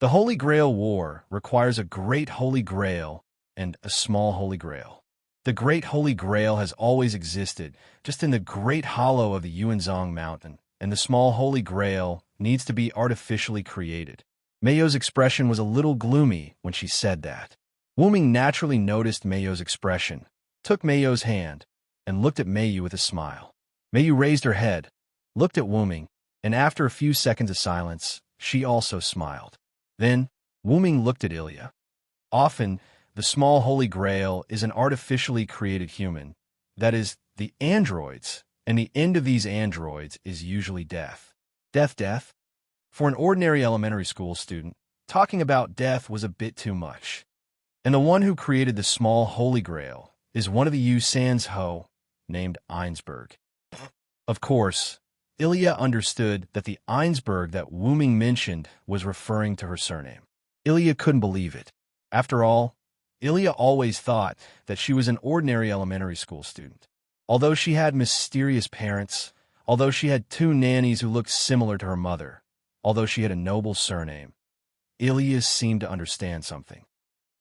The Holy Grail War requires a great Holy Grail and a small Holy Grail. The Great Holy Grail has always existed, just in the great hollow of the Yuanzhong Mountain, and the small Holy Grail needs to be artificially created. Mayo's expression was a little gloomy when she said that. Wuming naturally noticed Mayo's expression, took Mayo's hand, and looked at Mayu with a smile. Mayu raised her head, looked at Wuming, and after a few seconds of silence, she also smiled. Then, Wuming looked at Ilya. Often, the small Holy Grail is an artificially created human, that is, the androids, and the end of these androids is usually death. Death? For an ordinary elementary school student, talking about death was a bit too much. And the one who created the small Holy Grail is one of the Yu San's Ho, named Einsberg. Of course, Ilya understood that the Einsberg that Wuming mentioned was referring to her surname. Ilya couldn't believe it. After all, Ilya always thought that she was an ordinary elementary school student. Although she had mysterious parents, although she had 2 nannies who looked similar to her mother, although she had a noble surname, Ilya seemed to understand something.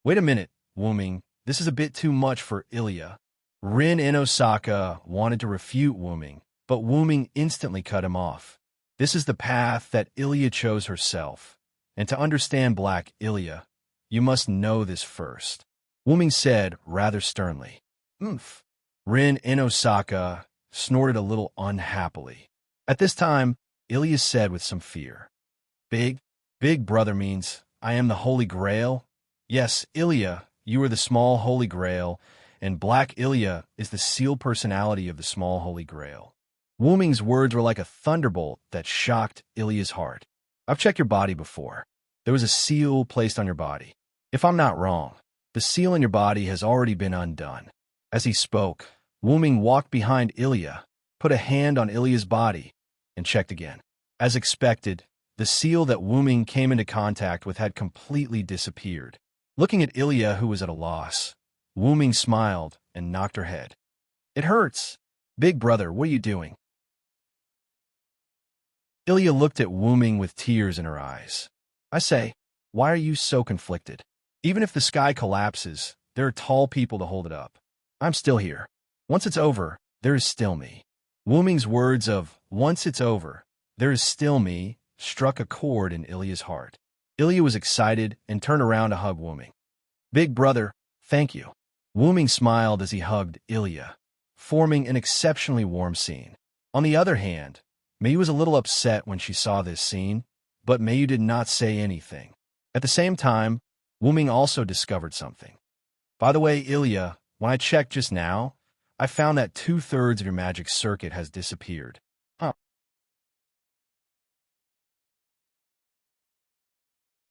Wait a minute, Wuming, this is a bit too much for Ilya. Rin in Osaka wanted to refute Wuming, but Wuming instantly cut him off. This is the path that Ilya chose herself, and to understand Black Ilya, you must know this first. Wuming said rather sternly. Oomph. Rin in Osaka snorted a little unhappily. At this time, Ilya said with some fear. Big brother means I am the Holy Grail? Yes, Ilya, you are the small Holy Grail, and Black Ilya is the sealed personality of the small Holy Grail. Wuming's words were like a thunderbolt that shocked Ilya's heart. I've checked your body before. There was a seal placed on your body. If I'm not wrong, the seal in your body has already been undone. As he spoke, Wuming walked behind Ilya, put a hand on Ilya's body, and checked again. As expected, the seal that Wuming came into contact with had completely disappeared. Looking at Ilya, who was at a loss, Wuming smiled and knocked her head. It hurts. Big brother, what are you doing? Ilya looked at Wuming with tears in her eyes. I say, why are you so conflicted? Even if the sky collapses, there are tall people to hold it up. I'm still here. Once it's over, there is still me. Wuming's words of, once it's over, there is still me, struck a chord in Ilya's heart. Ilya was excited and turned around to hug Wuming. Big brother, thank you. Wuming smiled as he hugged Ilya, forming an exceptionally warm scene. On the other hand, Mayu was a little upset when she saw this scene, but Mayu did not say anything. At the same time, Wuming also discovered something. By the way, Ilya, when I checked just now, I found that 2/3 of your magic circuit has disappeared. Huh.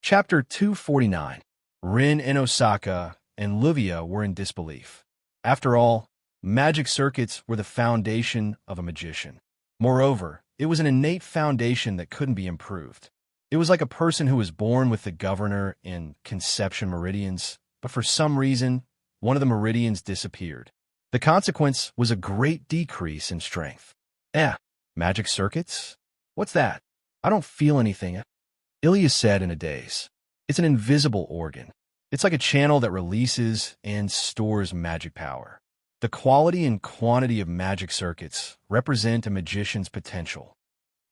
Chapter 249. Rin and Osaka and Livia were in disbelief. After all, magic circuits were the foundation of a magician. Moreover, it was an innate foundation that couldn't be improved. It was like a person who was born with the governor and conception meridians, but for some reason, one of the meridians disappeared. The consequence was a great decrease in strength. Magic circuits? What's that? I don't feel anything. Ilya said in a daze. It's an invisible organ. It's like a channel that releases and stores magic power. The quality and quantity of magic circuits represent a magician's potential.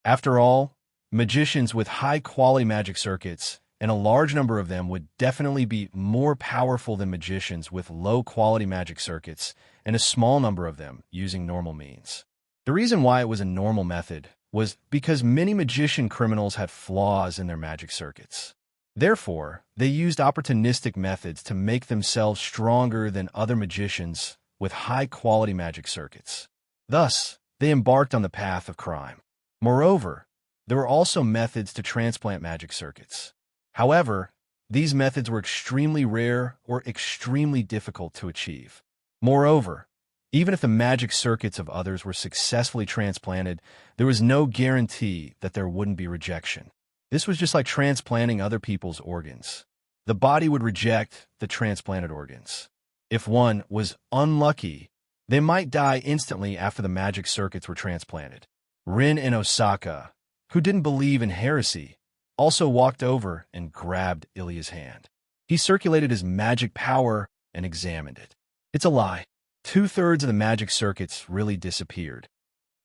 After all, magicians with high-quality magic circuits, and a large number of them, would definitely be more powerful than magicians with low-quality magic circuits, and a small number of them using normal means. The reason why it was a normal method was because many magician criminals had flaws in their magic circuits. Therefore, they used opportunistic methods to make themselves stronger than other magicians with high-quality magic circuits. Thus, they embarked on the path of crime. Moreover, there were also methods to transplant magic circuits. However, these methods were extremely rare or extremely difficult to achieve. Moreover, even if the magic circuits of others were successfully transplanted, there was no guarantee that there wouldn't be rejection. This was just like transplanting other people's organs. The body would reject the transplanted organs. If one was unlucky, they might die instantly after the magic circuits were transplanted. Rin and Osaka, who didn't believe in heresy, also walked over and grabbed Ilya's hand. He circulated his magic power and examined it. It's a lie. 2/3 of the magic circuits really disappeared.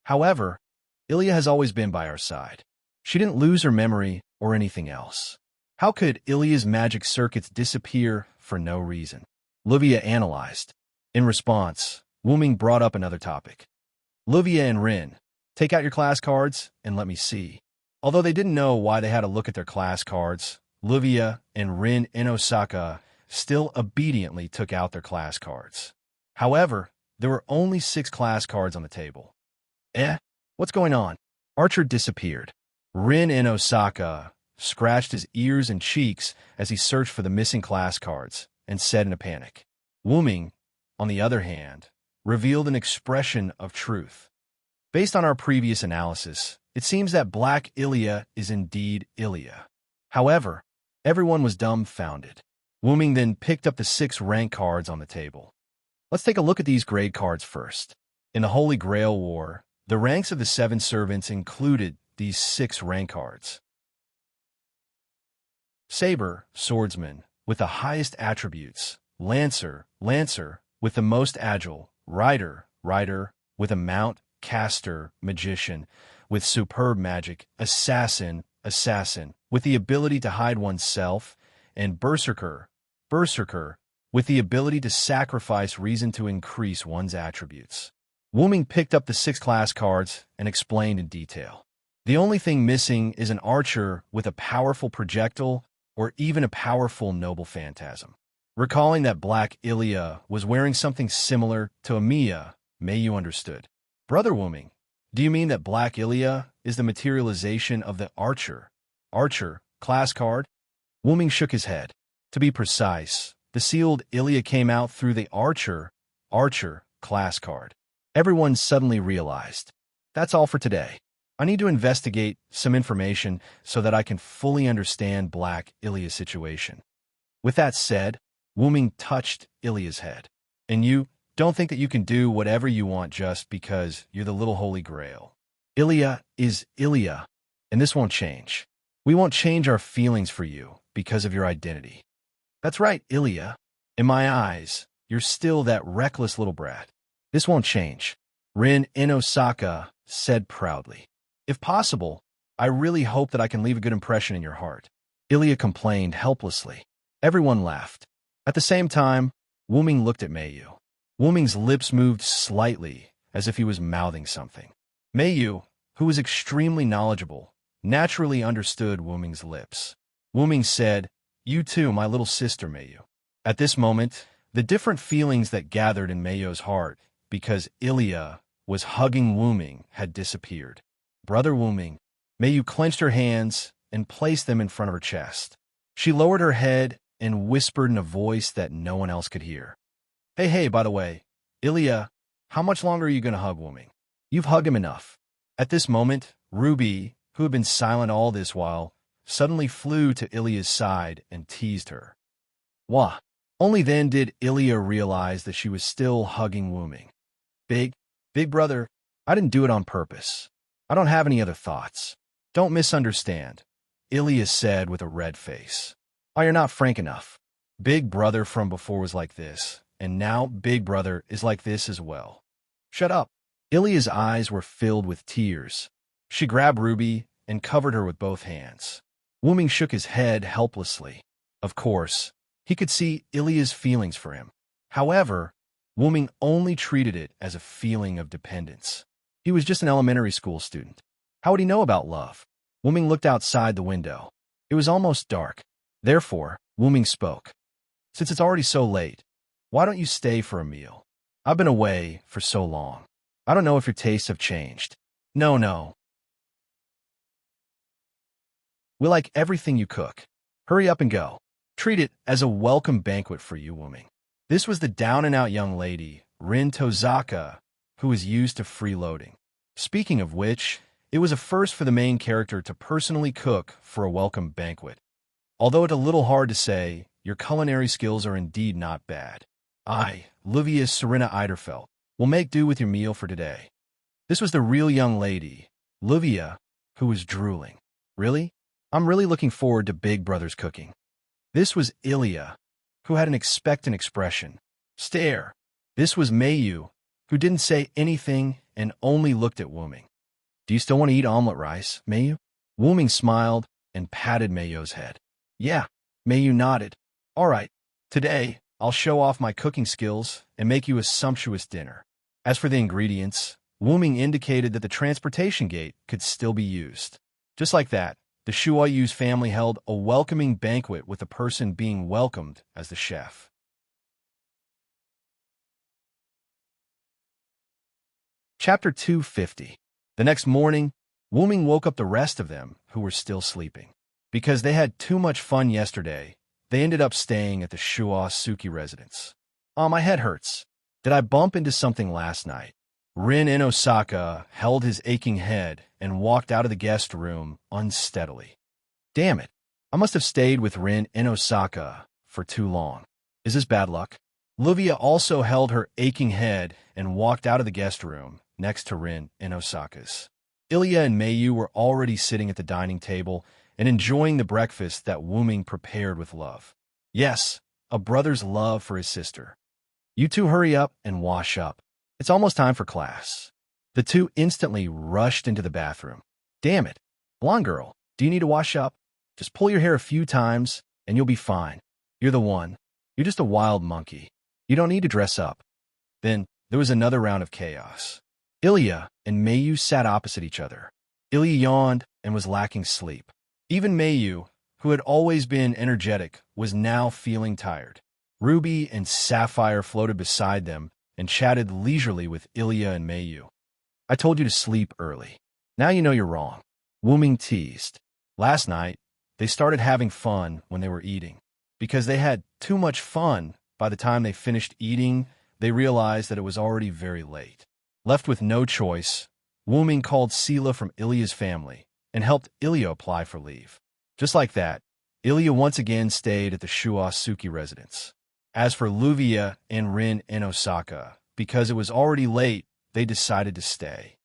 However, Ilya has always been by our side. She didn't lose her memory or anything else. How could Ilya's magic circuits disappear for no reason? Livia analyzed. In response, Wuming brought up another topic. Livia and Rin, take out your class cards and let me see. Although they didn't know why they had to look at their class cards, Livia and Rin and Osaka still obediently took out their class cards. However, there were only 6 class cards on the table. What's going on? Archer disappeared. Rin and Osaka scratched his ears and cheeks as he searched for the missing class cards and said in a panic. Wuming, on the other hand, revealed an expression of truth. Based on our previous analysis, it seems that Black Ilya is indeed Ilya. However, everyone was dumbfounded. Wuming then picked up the 6 rank cards on the table. Let's take a look at these grade cards first. In the Holy Grail War, the ranks of the 7 servants included these 6 rank cards. Saber, swordsman, with the highest attributes. Lancer, lancer, with the most agile. Rider, rider, with a mount. Caster, magician, with superb magic. Assassin, assassin, with the ability to hide oneself. And berserker, berserker, with the ability to sacrifice reason to increase one's attributes. Wuming picked up the 6 class cards and explained in detail. The only thing missing is an archer with a powerful projectile or even a powerful noble phantasm. Recalling that Black Ilya was wearing something similar to Amiya, Mayu understood. Brother Wuming, do you mean that Black Ilya is the materialization of the archer class card? Wuming shook his head. To be precise, the sealed Ilya came out through the archer class card. Everyone suddenly realized. That's all for today. I need to investigate some information so that I can fully understand Black Ilya's situation. With that said, Wuming touched Ilya's head. And you don't think that you can do whatever you want just because you're the little Holy Grail. Ilya is Ilya, and this won't change. We won't change our feelings for you because of your identity. That's right, Ilya. In my eyes, you're still that reckless little brat. This won't change. Rin in Osaka said proudly. If possible, I really hope that I can leave a good impression in your heart. Ilya complained helplessly. Everyone laughed. At the same time, Wuming looked at Mayu. Wuming's lips moved slightly, as if he was mouthing something. Mayu, who was extremely knowledgeable, naturally understood Wuming's lips. Wuming said, "You too, my little sister Mayu." At this moment, The different feelings that gathered in Mayo's heart because Ilya was hugging Wuming had disappeared. Brother Wuming, Mayu clenched her hands and placed them in front of her chest. She lowered her head and whispered in a voice that no one else could hear. Hey, by the way, Ilya, how much longer are you going to hug Wuming? You've hugged him enough. At this moment, Ruby, who had been silent all this while, suddenly flew to Ilya's side and teased her. Wah! Only then did Ilya realize that she was still hugging Wuming. Big brother, I didn't do it on purpose. I don't have any other thoughts. Don't misunderstand, Ilya said with a red face. Oh, you're not frank enough. Big brother from before was like this, and now big brother is like this as well. Shut up. Ilya's eyes were filled with tears. She grabbed Ruby and covered her with both hands. Wuming shook his head helplessly. Of course, he could see Ilya's feelings for him. However, Wuming only treated it as a feeling of dependence. He was just an elementary school student. How would he know about love? Wuming looked outside the window. It was almost dark. Therefore, Wuming spoke. Since it's already so late, why don't you stay for a meal? I've been away for so long. I don't know if your tastes have changed. No. We like everything you cook. Hurry up and go. Treat it as a welcome banquet for you, Wuming. This was the down-and-out young lady, Rin Tozaka, who was used to freeloading. Speaking of which, it was a first for the main character to personally cook for a welcome banquet. Although it's a little hard to say, your culinary skills are indeed not bad. I, Livia Serena Eiderfeld, will make do with your meal for today. This was the real young lady, Livia, who was drooling. Really? I'm really looking forward to Big Brother's cooking. This was Ilya, who had an expectant expression. Stare. This was Mayu, who didn't say anything and only looked at Wuming. Do you still want to eat omelet rice, Mayu? Wuming smiled and patted Mayu's head. Yeah, Mayu nodded. All right, today I'll show off my cooking skills and make you a sumptuous dinner. As for the ingredients, Wuming indicated that the transportation gate could still be used. Just like that, the Shuoyu's family held a welcoming banquet with the person being welcomed as the chef. Chapter 250. The next morning, Wuming woke up the rest of them who were still sleeping. Because they had too much fun yesterday, they ended up staying at the Shuo Suki residence. My head hurts. Did I bump into something last night? Rin in Osaka held his aching head and walked out of the guest room unsteadily. Damn it, I must have stayed with Rin in Osaka for too long. Is this bad luck? Livia also held her aching head and walked out of the guest room next to Rin in Osaka's. Ilya and Mayu were already sitting at the dining table and enjoying the breakfast that Wuming prepared with love. Yes, a brother's love for his sister. You two hurry up and wash up. It's almost time for class. The two instantly rushed into the bathroom. Damn it. Blonde girl, do you need to wash up? Just pull your hair a few times and you'll be fine. You're the one. You're just a wild monkey. You don't need to dress up. Then there was another round of chaos. Ilya and Mayu sat opposite each other. Ilya yawned and was lacking sleep. Even Mayu, who had always been energetic, was now feeling tired. Ruby and Sapphire floated beside them and chatted leisurely with Ilya and Mayu. I told you to sleep early. Now you know you're wrong. Wuming teased. Last night, they started having fun when they were eating. Because they had too much fun, by the time they finished eating, they realized that it was already very late. Left with no choice, Wuming called Sila from Ilya's family and helped Ilya apply for leave. Just like that, Ilya once again stayed at the Shuo Suki residence. As for Livia and Rin in Osaka, because it was already late, they decided to stay.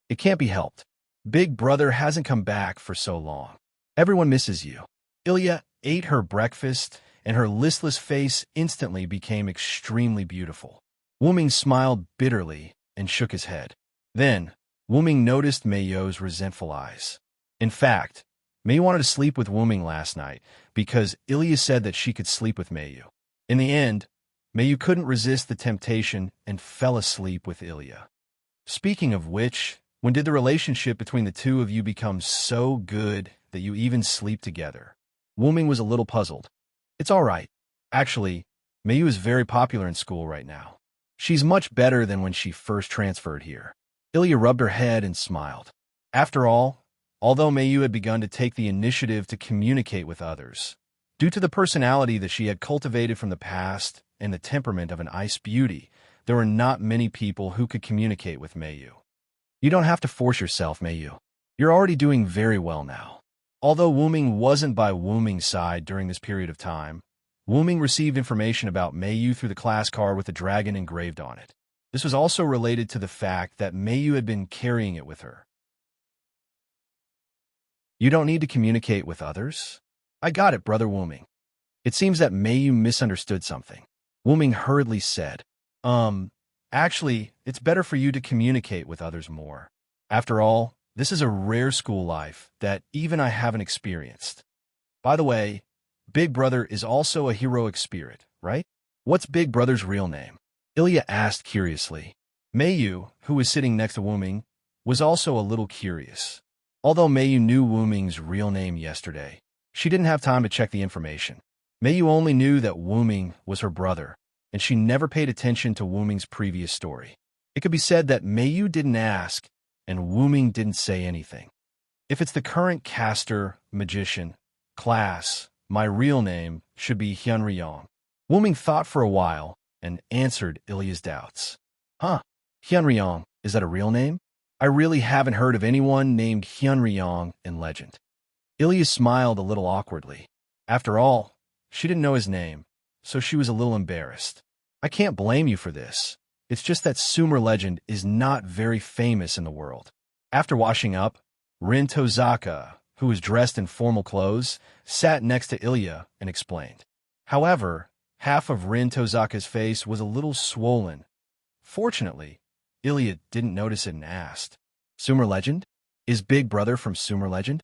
It can't be helped. Big Brother hasn't come back for so long. Everyone misses you. Ilya ate her breakfast, and her listless face instantly became extremely beautiful. Wuming smiled bitterly and shook his head. Then, Wuming noticed Mayo's resentful eyes. In fact, May wanted to sleep with Wuming last night because Ilya said that she could sleep with Mayu. In the end, Mayu couldn't resist the temptation and fell asleep with Ilya. Speaking of which, when did the relationship between the two of you become so good that you even sleep together? Wuming was a little puzzled. It's all right. Actually, Mayu is very popular in school right now. She's much better than when she first transferred here. Ilya rubbed her head and smiled. After all, although Mayu had begun to take the initiative to communicate with others, due to the personality that she had cultivated from the past and the temperament of an ice beauty, there were not many people who could communicate with Mayu. You don't have to force yourself, Mayu. You're already doing very well now. Although Wuming wasn't by Wuming's side during this period of time, Wuming received information about Mayu through the class card with the dragon engraved on it. This was also related to the fact that Mayu had been carrying it with her. You don't need to communicate with others? I got it, Brother Wuming. It seems that Mayu misunderstood something. Wuming hurriedly said, Actually, it's better for you to communicate with others more. After all, this is a rare school life that even I haven't experienced. By the way, Big Brother is also a heroic spirit, right? What's Big Brother's real name? Ilya asked curiously. Mayu, who was sitting next to Wuming, was also a little curious. Although Mayu knew Wuming's real name yesterday, she didn't have time to check the information. Mayu only knew that Wuming was her brother, and she never paid attention to Wuming's previous story. It could be said that Mayu didn't ask, and Wuming didn't say anything. If it's the current caster, magician, class, my real name should be Hyunryong. Wuming thought for a while and answered Ilya's doubts. Huh, Hyunryong, is that a real name? I really haven't heard of anyone named Hyunryong in legend. Ilya smiled a little awkwardly. After all, she didn't know his name, so she was a little embarrassed. I can't blame you for this. It's just that Sumer legend is not very famous in the world. After washing up, Rin Tozaka, who was dressed in formal clothes, sat next to Ilya and explained. However, half of Rin Tozaka's face was a little swollen. Fortunately, Ilya didn't notice it and asked, Sumer legend? Is Big Brother from Sumer legend?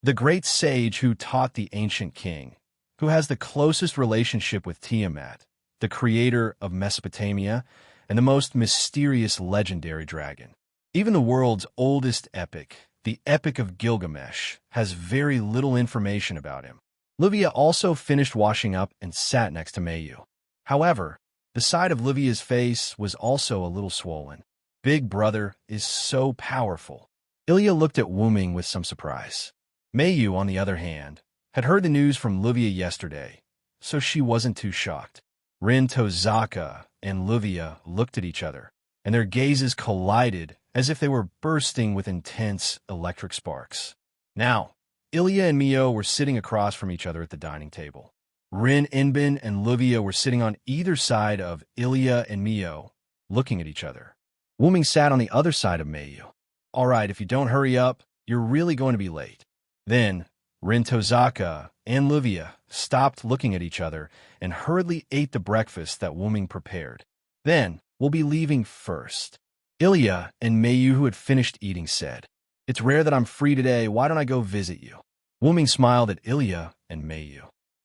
The great sage who taught the ancient king, who has the closest relationship with Tiamat, the creator of Mesopotamia, and the most mysterious legendary dragon. Even the world's oldest epic, the Epic of Gilgamesh, has very little information about him. Livia also finished washing up and sat next to Mayu. However, the side of Livia's face was also a little swollen. Big Brother is so powerful. Ilya looked at Wuming with some surprise. Mayu, on the other hand, had heard the news from Livia yesterday, so she wasn't too shocked. Rin Tozaka and Livia looked at each other, and their gazes collided as if they were bursting with intense electric sparks. Now, Ilya and Mio were sitting across from each other at the dining table. Rin Inbin and Livia were sitting on either side of Ilya and Mio, looking at each other. Wuming sat on the other side of Mayu. All right, if you don't hurry up, you're really going to be late. Then, Rin Tozaka and Livia stopped looking at each other and hurriedly ate the breakfast that Wuming prepared. Then, we'll be leaving first. Ilya and Mayu, who had finished eating, said, It's rare that I'm free today. Why don't I go visit you? Wuming smiled at Ilya and Mayu.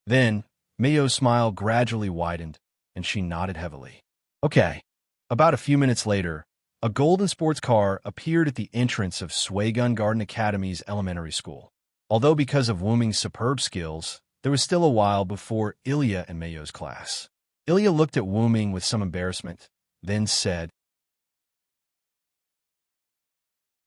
Then, Mayu's smile gradually widened, and she nodded heavily. Okay. About a few minutes later, a golden sports car appeared at the entrance of Swaegun Garden Academy's elementary school. Although because of Wuming's superb skills, there was still a while before Ilya and Mayu's class. Ilya looked at Wuming with some embarrassment, then said,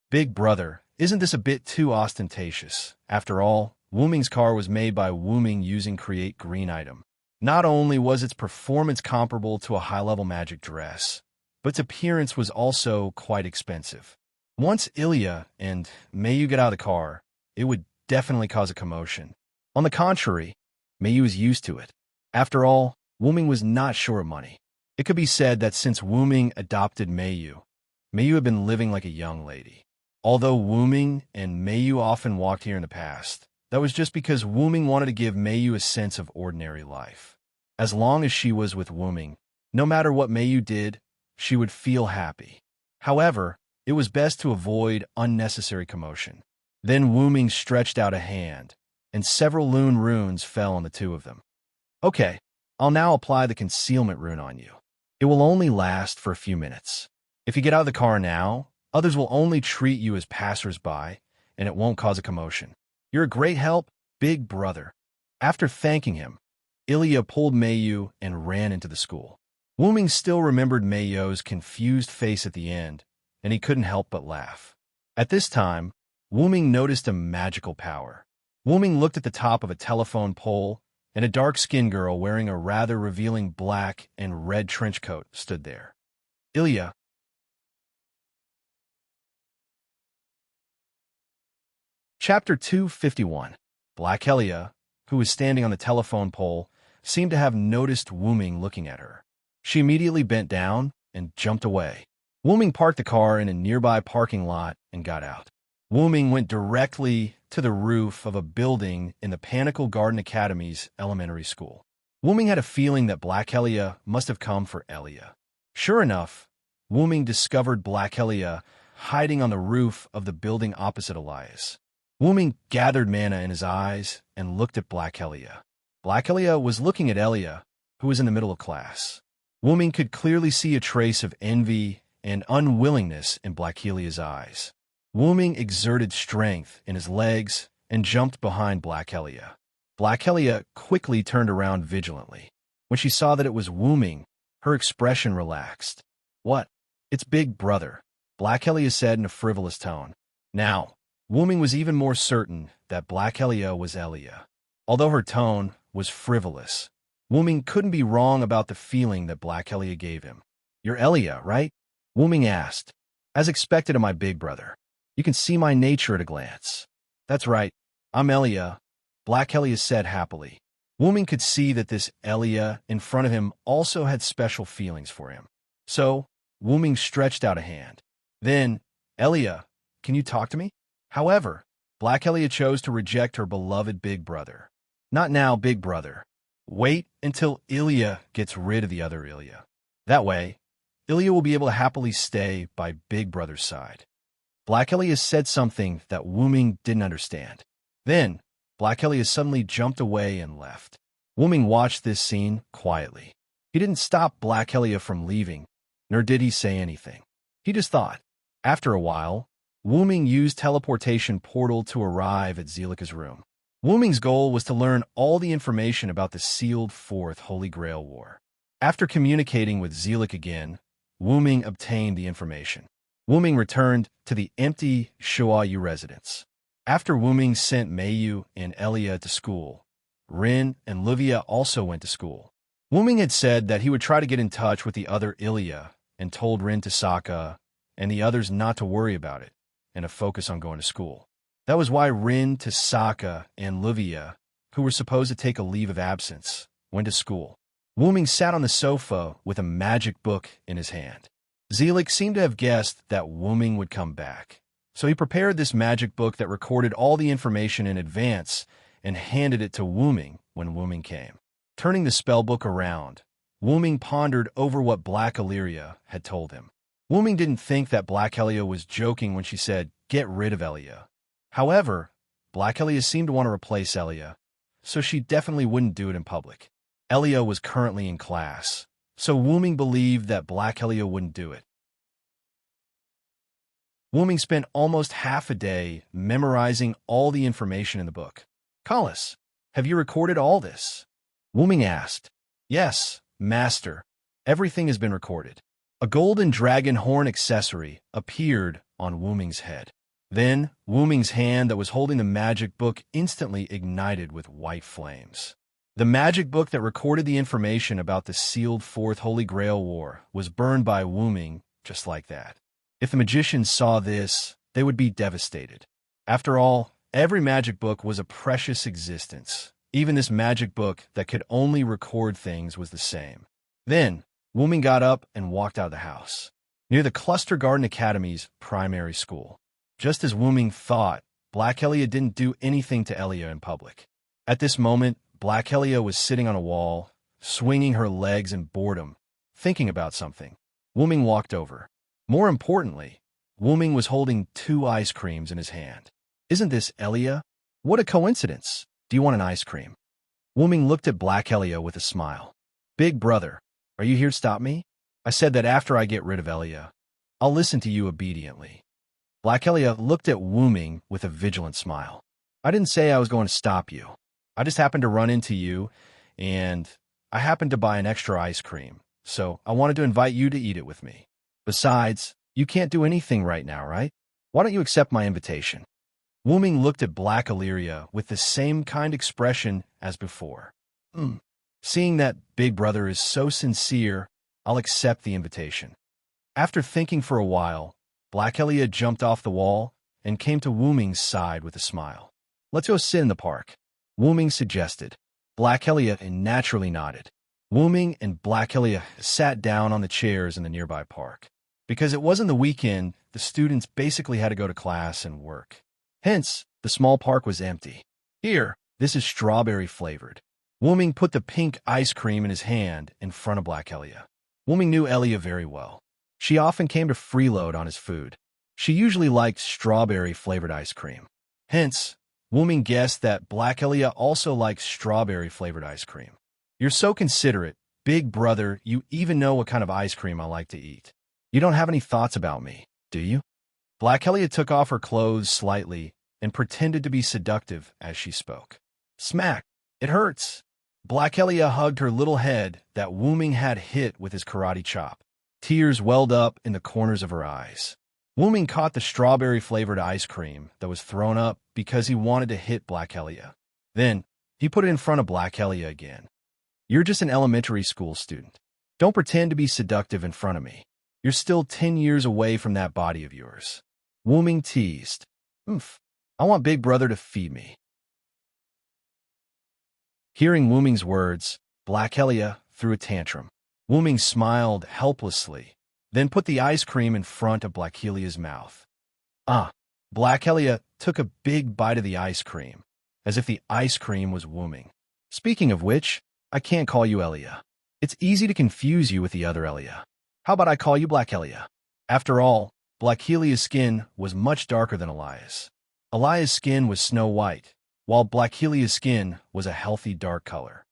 Big Brother, isn't this a bit too ostentatious? After all, Wuming's car was made by Wuming using Create Green item. Not only was its performance comparable to a high-level magic dress, but its appearance was also quite expensive. Once Ilya and Mayu get out of the car, it would definitely cause a commotion. On the contrary, Mayu was used to it. After all, Wuming was not short of money. It could be said that since Wuming adopted Mayu, Mayu had been living like a young lady. Although Wuming and Mayu often walked here in the past, that was just because Wuming wanted to give Mayu a sense of ordinary life. As long as she was with Wuming, no matter what Mayu did, she would feel happy. However, it was best to avoid unnecessary commotion. Then Wuming stretched out a hand, and several Lune runes fell on the two of them. Okay, I'll now apply the concealment rune on you. It will only last for a few minutes. If you get out of the car now, others will only treat you as passers-by, and it won't cause a commotion. You're a great help, Big Brother. After thanking him, Ilya pulled Mayu and ran into the school. Wuming still remembered Mayu's confused face at the end, and he couldn't help but laugh. At this time, Wuming noticed a magical power. Wuming looked at the top of a telephone pole, and a dark-skinned girl wearing a rather revealing black and red trench coat stood there. Ilya. Chapter 251. Black Ilya, who was standing on the telephone pole, seemed to have noticed Wuming looking at her. She immediately bent down and jumped away. Wuming parked the car in a nearby parking lot and got out. Wuming went directly to the roof of a building in the Botanical Garden Academy's elementary school. Wuming had a feeling that Black Ilya must have come for Ilya. Sure enough, Wuming discovered Black Ilya hiding on the roof of the building opposite Elias. Wuming gathered mana in his eyes and looked at Black Ilya. Black Ilya was looking at Ilya, who was in the middle of class. Wuming could clearly see a trace of envy and unwillingness in Black Ilya's eyes. Wuming exerted strength in his legs and jumped behind Black Ilya. Black Ilya quickly turned around vigilantly. When she saw that it was Wuming, her expression relaxed. "What? It's Big Brother," Black Ilya said in a frivolous tone. Now, Wuming was even more certain that Black Ilya was Ilya. Although her tone was frivolous, Wuming couldn't be wrong about the feeling that Black Ilya gave him. "You're Ilya, right?" Wuming asked. "As expected of my big brother. You can see my nature at a glance." "That's right. I'm Ilya," Black Ilya said happily. Wuming could see that this Ilya in front of him also had special feelings for him. So, Wuming stretched out a hand. Then, "Ilya, can you talk to me?" However, Black Ilya chose to reject her beloved big brother. "Not now, big brother. Wait until Ilya gets rid of the other Ilya. That way, Ilya will be able to happily stay by big brother's side." Black Ilya said something that Wuming didn't understand. Then, Black Ilya suddenly jumped away and left. Wuming watched this scene quietly. He didn't stop Black Ilya from leaving, nor did he say anything. He just thought. After a while, Wuming used teleportation portal to arrive at Zelika's room. Wuming's goal was to learn all the information about the sealed Fourth Holy Grail War. After communicating with Zelika again, Wuming obtained the information. Wuming returned to the empty Shuayu residence. After Wuming sent Mayu and Ilya to school, Rin and Livia also went to school. Wuming had said that he would try to get in touch with the other Ilya and told Rin Tasaka and the others not to worry about it and to focus on going to school. That was why Rin, Tasaka, and Livia, who were supposed to take a leave of absence, went to school. Wuming sat on the sofa with a magic book in his hand. Zelik seemed to have guessed that Wuming would come back, so he prepared this magic book that recorded all the information in advance and handed it to Wuming when Wuming came. Turning the spellbook around, Wuming pondered over what Black Ilya had told him. Wuming didn't think that Black Ilya was joking when she said, "Get rid of Ilya." However, Black Ilya seemed to want to replace Ilya, so she definitely wouldn't do it in public. Ilya was currently in class, so Wuming believed that Black Ilya wouldn't do it. Wuming spent almost half a day memorizing all the information in the book. "Kalas, have you recorded all this?" Wuming asked. "Yes, Master. Everything has been recorded." A golden dragon horn accessory appeared on Wuming's head. Then, Wuming's hand that was holding the magic book instantly ignited with white flames. The magic book that recorded the information about the sealed Fourth Holy Grail War was burned by Wuming just like that. If the magicians saw this, they would be devastated. After all, every magic book was a precious existence. Even this magic book that could only record things was the same. Then, Wuming got up and walked out of the house, near the Cluster Garden Academy's primary school. Just as Wuming thought, Black Ilya didn't do anything to Ilya in public. At this moment, Black Ilya was sitting on a wall, swinging her legs in boredom, thinking about something. Wuming walked over. More importantly, Wuming was holding 2 ice creams in his hand. "Isn't this Ilya? What a coincidence. Do you want an ice cream?" Wuming looked at Black Ilya with a smile. "Big brother, are you here to stop me? I said that after I get rid of Ilya, I'll listen to you obediently." Black Ilya looked at Wuming with a vigilant smile. "I didn't say I was going to stop you. I just happened to run into you, and I happened to buy an extra ice cream, so I wanted to invite you to eat it with me. Besides, you can't do anything right now, right? Why don't you accept my invitation?" Wooming looked at Black Illyria with the same kind expression as before. Seeing that Big Brother is so sincere, I'll accept the invitation." After thinking for a while, Black Illyria jumped off the wall and came to Wooming's side with a smile. "Let's go sit in the park," Wooming suggested. Black Illyria naturally nodded. Wooming and Black Illyria sat down on the chairs in the nearby park. Because it wasn't the weekend, the students basically had to go to class and work. Hence, the small park was empty. "Here, this is strawberry-flavored." Wooming put the pink ice cream in his hand in front of Black Illyria. Wooming knew Illyria very well. She often came to freeload on his food. She usually liked strawberry-flavored ice cream. Hence, Wooming guessed that Black Illyria also likes strawberry-flavored ice cream. "You're so considerate, Big Brother, you even know what kind of ice cream I like to eat. You don't have any thoughts about me, do you?" Black Illyria took off her clothes slightly and pretended to be seductive as she spoke. Smack! "It hurts." Black Illyria hugged her little head that Wooming had hit with his karate chop. Tears welled up in the corners of her eyes. Wooming caught the strawberry-flavored ice cream that was thrown up because he wanted to hit Black Illyria. Then, he put it in front of Black Illyria again. "You're just an elementary school student. Don't pretend to be seductive in front of me. You're still 10 years away from that body of yours." Wooming teased. I want Big Brother to feed me." Hearing Wooming's words, Black Illyria threw a tantrum. Wooming smiled helplessly, then put the ice cream in front of Black Illyria's mouth. Black Illyria took a big bite of the ice cream, as if the ice cream was Wooming. "Speaking of which, I can't call you Illyria. It's easy to confuse you with the other Illyria. How about I call you Black Illyria?" After all, Black Illyria's skin was much darker than Elias. Elias' skin was snow white, while Black Illyria's skin was a healthy dark color.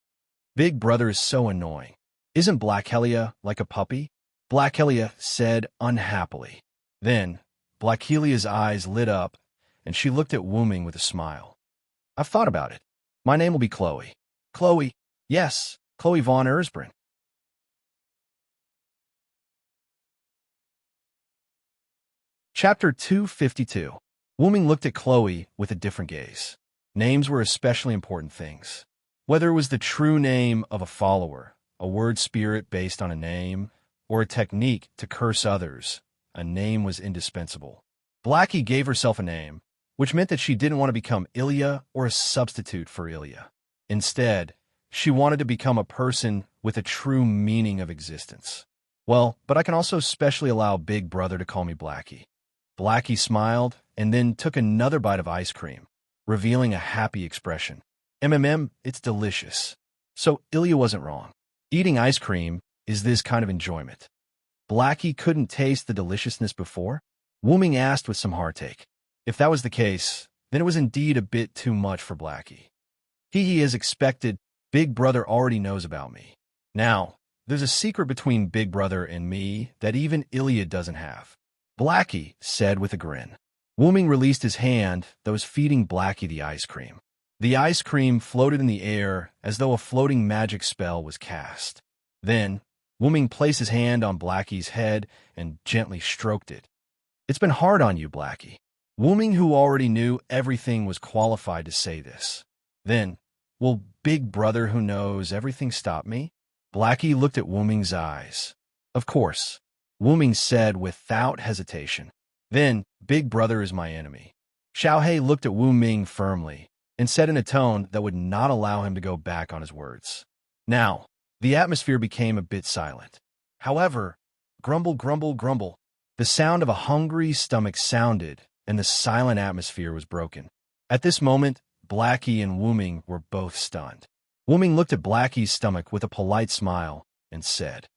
"Big Brother is so annoying. Isn't Black Illyria like a puppy?" Black Illyria said unhappily. Then, Black Illyria's eyes lit up, and she looked at Wooming with a smile. "I've thought about it. My name will be Chloe." "Chloe?" "Yes, Chloe von Erzbrand." Chapter 252. Wooming looked at Chloe with a different gaze. Names were especially important things. Whether it was the true name of a follower, a word spirit based on a name, or a technique to curse others, a name was indispensable. Blackie gave herself a name, which meant that she didn't want to become Ilya or a substitute for Ilya. Instead, she wanted to become a person with a true meaning of existence. "Well, but I can also specially allow Big Brother to call me Blackie." Blackie smiled and then took another bite of ice cream, revealing a happy expression. It's delicious." So Ilya wasn't wrong. Eating ice cream is this kind of enjoyment. Blackie couldn't taste the deliciousness before? Wooming asked with some heartache. If that was the case, then it was indeed a bit too much for Blackie. He as expected, Big Brother already knows about me. Now, there's a secret between Big Brother and me that even Ilya doesn't have. Blackie said with a grin. Wooming released his hand that was feeding Blackie the ice cream. The ice cream floated in the air as though a floating magic spell was cast. Then, Wooming placed his hand on Blackie's head and gently stroked it. "It's been hard on you, Blackie." Wooming, who already knew everything, was qualified to say this. Then, "Will Big Brother who knows everything stop me?" Blackie looked at Wooming's eyes. "Of course," Wooming said without hesitation. "Then, Big Brother is my enemy." Xiaohei looked at Wooming firmly and said in a tone that would not allow him to go back on his words. Now, the atmosphere became a bit silent. However, grumble, grumble, grumble. The sound of a hungry stomach sounded, and the silent atmosphere was broken. At this moment, Blackie and Wooming were both stunned. Wooming looked at Blackie's stomach with a polite smile and said,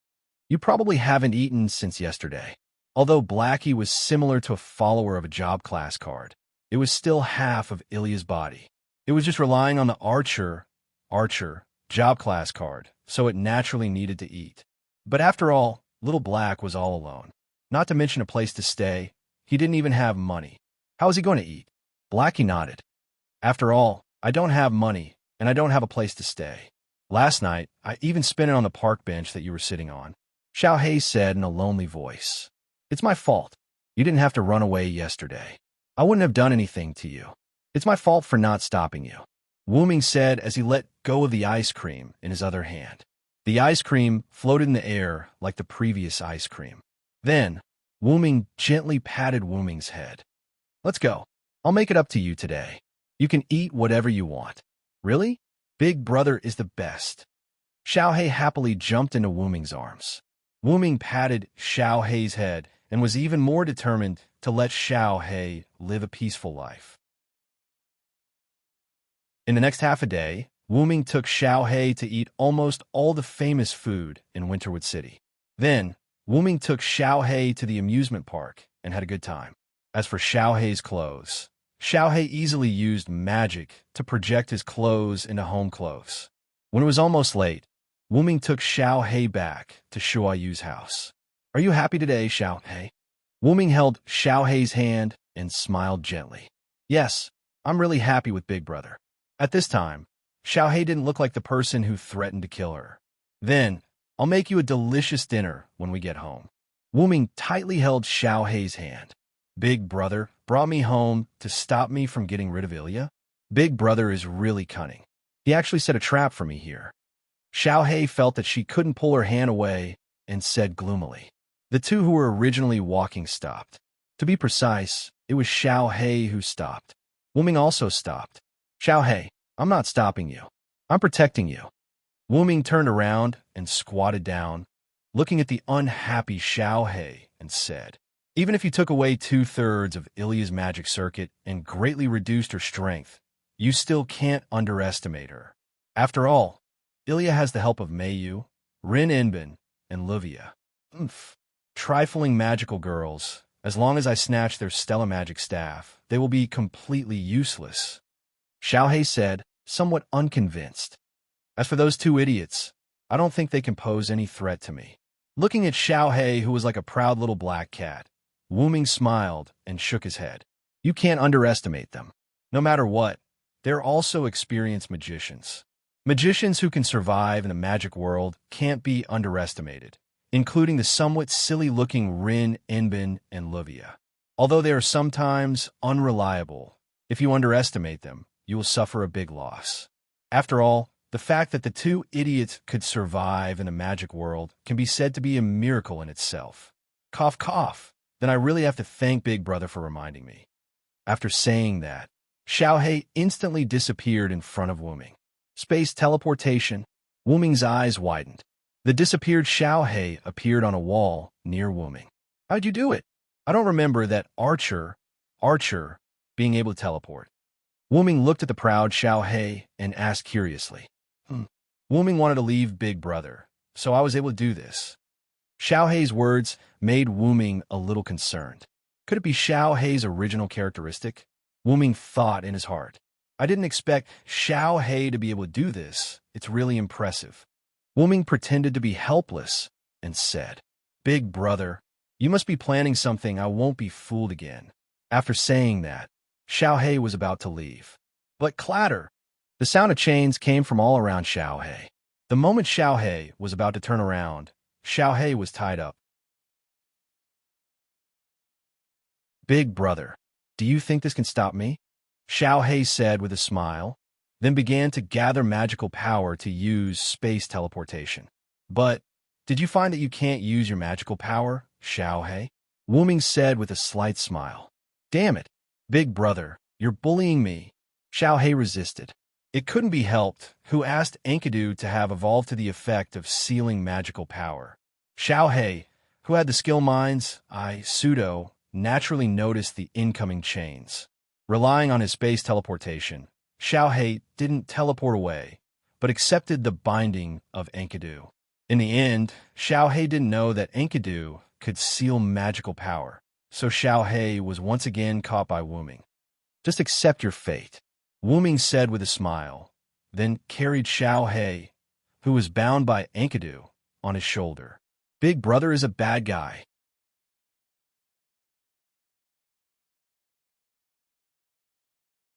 "You probably haven't eaten since yesterday." Although Blackie was similar to a follower of a job class card, it was still half of Ilya's body. It was just relying on the archer, job class card, so it naturally needed to eat. But after all, Little Black was all alone. Not to mention a place to stay, he didn't even have money. How was he going to eat? Blackie nodded. "After all, I don't have money, and I don't have a place to stay. Last night, I even spent it on the park bench that you were sitting on. Xiao Hei said in a lonely voice. It's my fault. You didn't have to run away yesterday. I wouldn't have done anything to you. It's my fault for not stopping you. Wu Ming said as he let go of the ice cream in his other hand. The ice cream floated in the air like the previous ice cream. Then, Wu Ming gently patted Wu Ming's head. Let's go. I'll make it up to you today. You can eat whatever you want. Really? Big brother is the best. Xiao Hei happily jumped into Wu Ming's arms. Wu Ming patted Xiao Hei's head and was even more determined to let Xiao Hei live a peaceful life. In the next half a day, Wu Ming took Xiao Hei to eat almost all the famous food in Winterwood City. Then, Wu Ming took Xiao Hei to the amusement park and had a good time. As for Xiao Hei's clothes, Xiao Hei easily used magic to project his clothes into home clothes. When it was almost late, Wu Ming took Xiao Hei back to Shuai Yu's house. Are you happy today, Xiao Hei? Wu Ming held Xiao Hei's hand and smiled gently. Yes, I'm really happy with Big Brother. At this time, Xiao Hei didn't look like the person who threatened to kill her. Then, I'll make you a delicious dinner when we get home. Wu Ming tightly held Xiao Hei's hand. Big Brother brought me home to stop me from getting rid of Ilya? Big Brother is really cunning. He actually set a trap for me here. Xiao Hei felt that she couldn't pull her hand away and said gloomily. The two who were originally walking stopped. To be precise, it was Xiao Hei who stopped. Wu Ming also stopped. Xiao Hei, I'm not stopping you. I'm protecting you. Wu Ming turned around and squatted down, looking at the unhappy Xiao Hei and said, even if you took away 2/3 of Ilya's magic circuit and greatly reduced her strength, you still can't underestimate her. After all, Ilya has the help of Meiyu, Rin Inbin, and Livia. Trifling magical girls, as long as I snatch their stellar magic staff, they will be completely useless. Xiao Hei said, somewhat unconvinced. As for those two idiots, I don't think they can pose any threat to me. Looking at Xiao Hei, who was like a proud little black cat, Wu Ming smiled and shook his head. You can't underestimate them. No matter what, they're also experienced magicians. Magicians who can survive in the magic world can't be underestimated, including the somewhat silly-looking Rin, Inbin, and Livia. Although they are sometimes unreliable, if you underestimate them, you will suffer a big loss. After all, the fact that the two idiots could survive in the magic world can be said to be a miracle in itself. Cough, cough. Then I really have to thank Big Brother for reminding me. After saying that, Xiao Hei instantly disappeared in front of Wu Ming. Space teleportation. Wu Ming's eyes widened. The disappeared Xiao Hei appeared on a wall near Wu Ming. How'd you do it? I don't remember that Archer, being able to teleport. Wu Ming looked at the proud Xiao Hei and asked curiously. Wu Ming wanted to leave Big Brother, so I was able to do this. Xiao Hei's words made Wu Ming a little concerned. Could it be Xiao Hei's original characteristic? Wu Ming thought in his heart. I didn't expect Xiao Hei to be able to do this. It's really impressive. Wu Ming pretended to be helpless and said, Big Brother, you must be planning something. I won't be fooled again. After saying that, Xiao Hei was about to leave. But clatter! The sound of chains came from all around Xiao Hei. The moment Xiao Hei was about to turn around, Xiao Hei was tied up. Big Brother, do you think this can stop me? Xiao Hei said with a smile, then began to gather magical power to use space teleportation. But, did you find that you can't use your magical power, Xiao Hei? Wu Ming said with a slight smile. Damn it, Big Brother, you're bullying me. Xiao Hei resisted. It couldn't be helped, who asked Enkidu to have evolved to the effect of sealing magical power. Xiao Hei, who had the skill minds, pseudo, naturally noticed the incoming chains. Relying on his space teleportation, Xiao Hei didn't teleport away, but accepted the binding of Enkidu. In the end, Xiao Hei didn't know that Enkidu could seal magical power, so Xiao Hei was once again caught by Wu Ming. Just accept your fate, Wu Ming said with a smile, then carried Xiao Hei, who was bound by Enkidu, on his shoulder. Big Brother is a bad guy.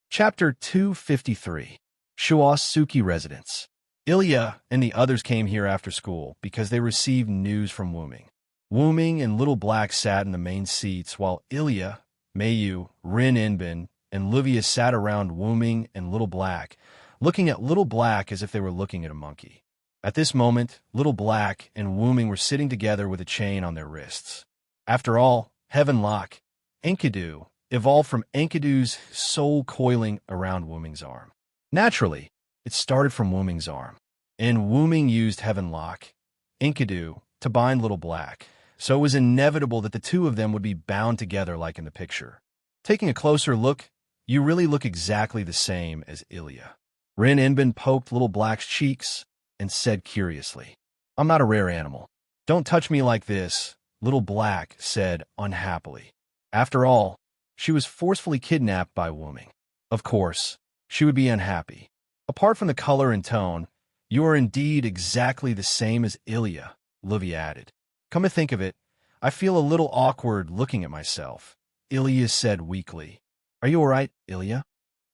Chapter 253. Shuasuki Residence. Ilya and the others came here after school because they received news from Wuming. Wuming and Little Black sat in the main seats while Ilya, Mayu, Rin Inbin, and Livia sat around Wuming and Little Black, looking at Little Black as if they were looking at a monkey. At this moment, Little Black and Wuming were sitting together with a chain on their wrists. After all, Heavenlock, Enkidu, evolved from Enkidu's soul coiling around Wuming's arm. Naturally, it started from Wuming's arm, and Wuming used Heavenlock, Enkidu, to bind Little Black, so it was inevitable that the two of them would be bound together like in the picture. Taking a closer look, you really look exactly the same as Ilya. Rin Inbin poked Little Black's cheeks and said curiously, "I'm not a rare animal. Don't touch me like this," Little Black said unhappily. After all, she was forcefully kidnapped by Wuming. Of course, she would be unhappy. Apart from the color and tone, you are indeed exactly the same as Ilya, Livia added. Come to think of it, I feel a little awkward looking at myself, Ilya said weakly. Are you all right, Ilya?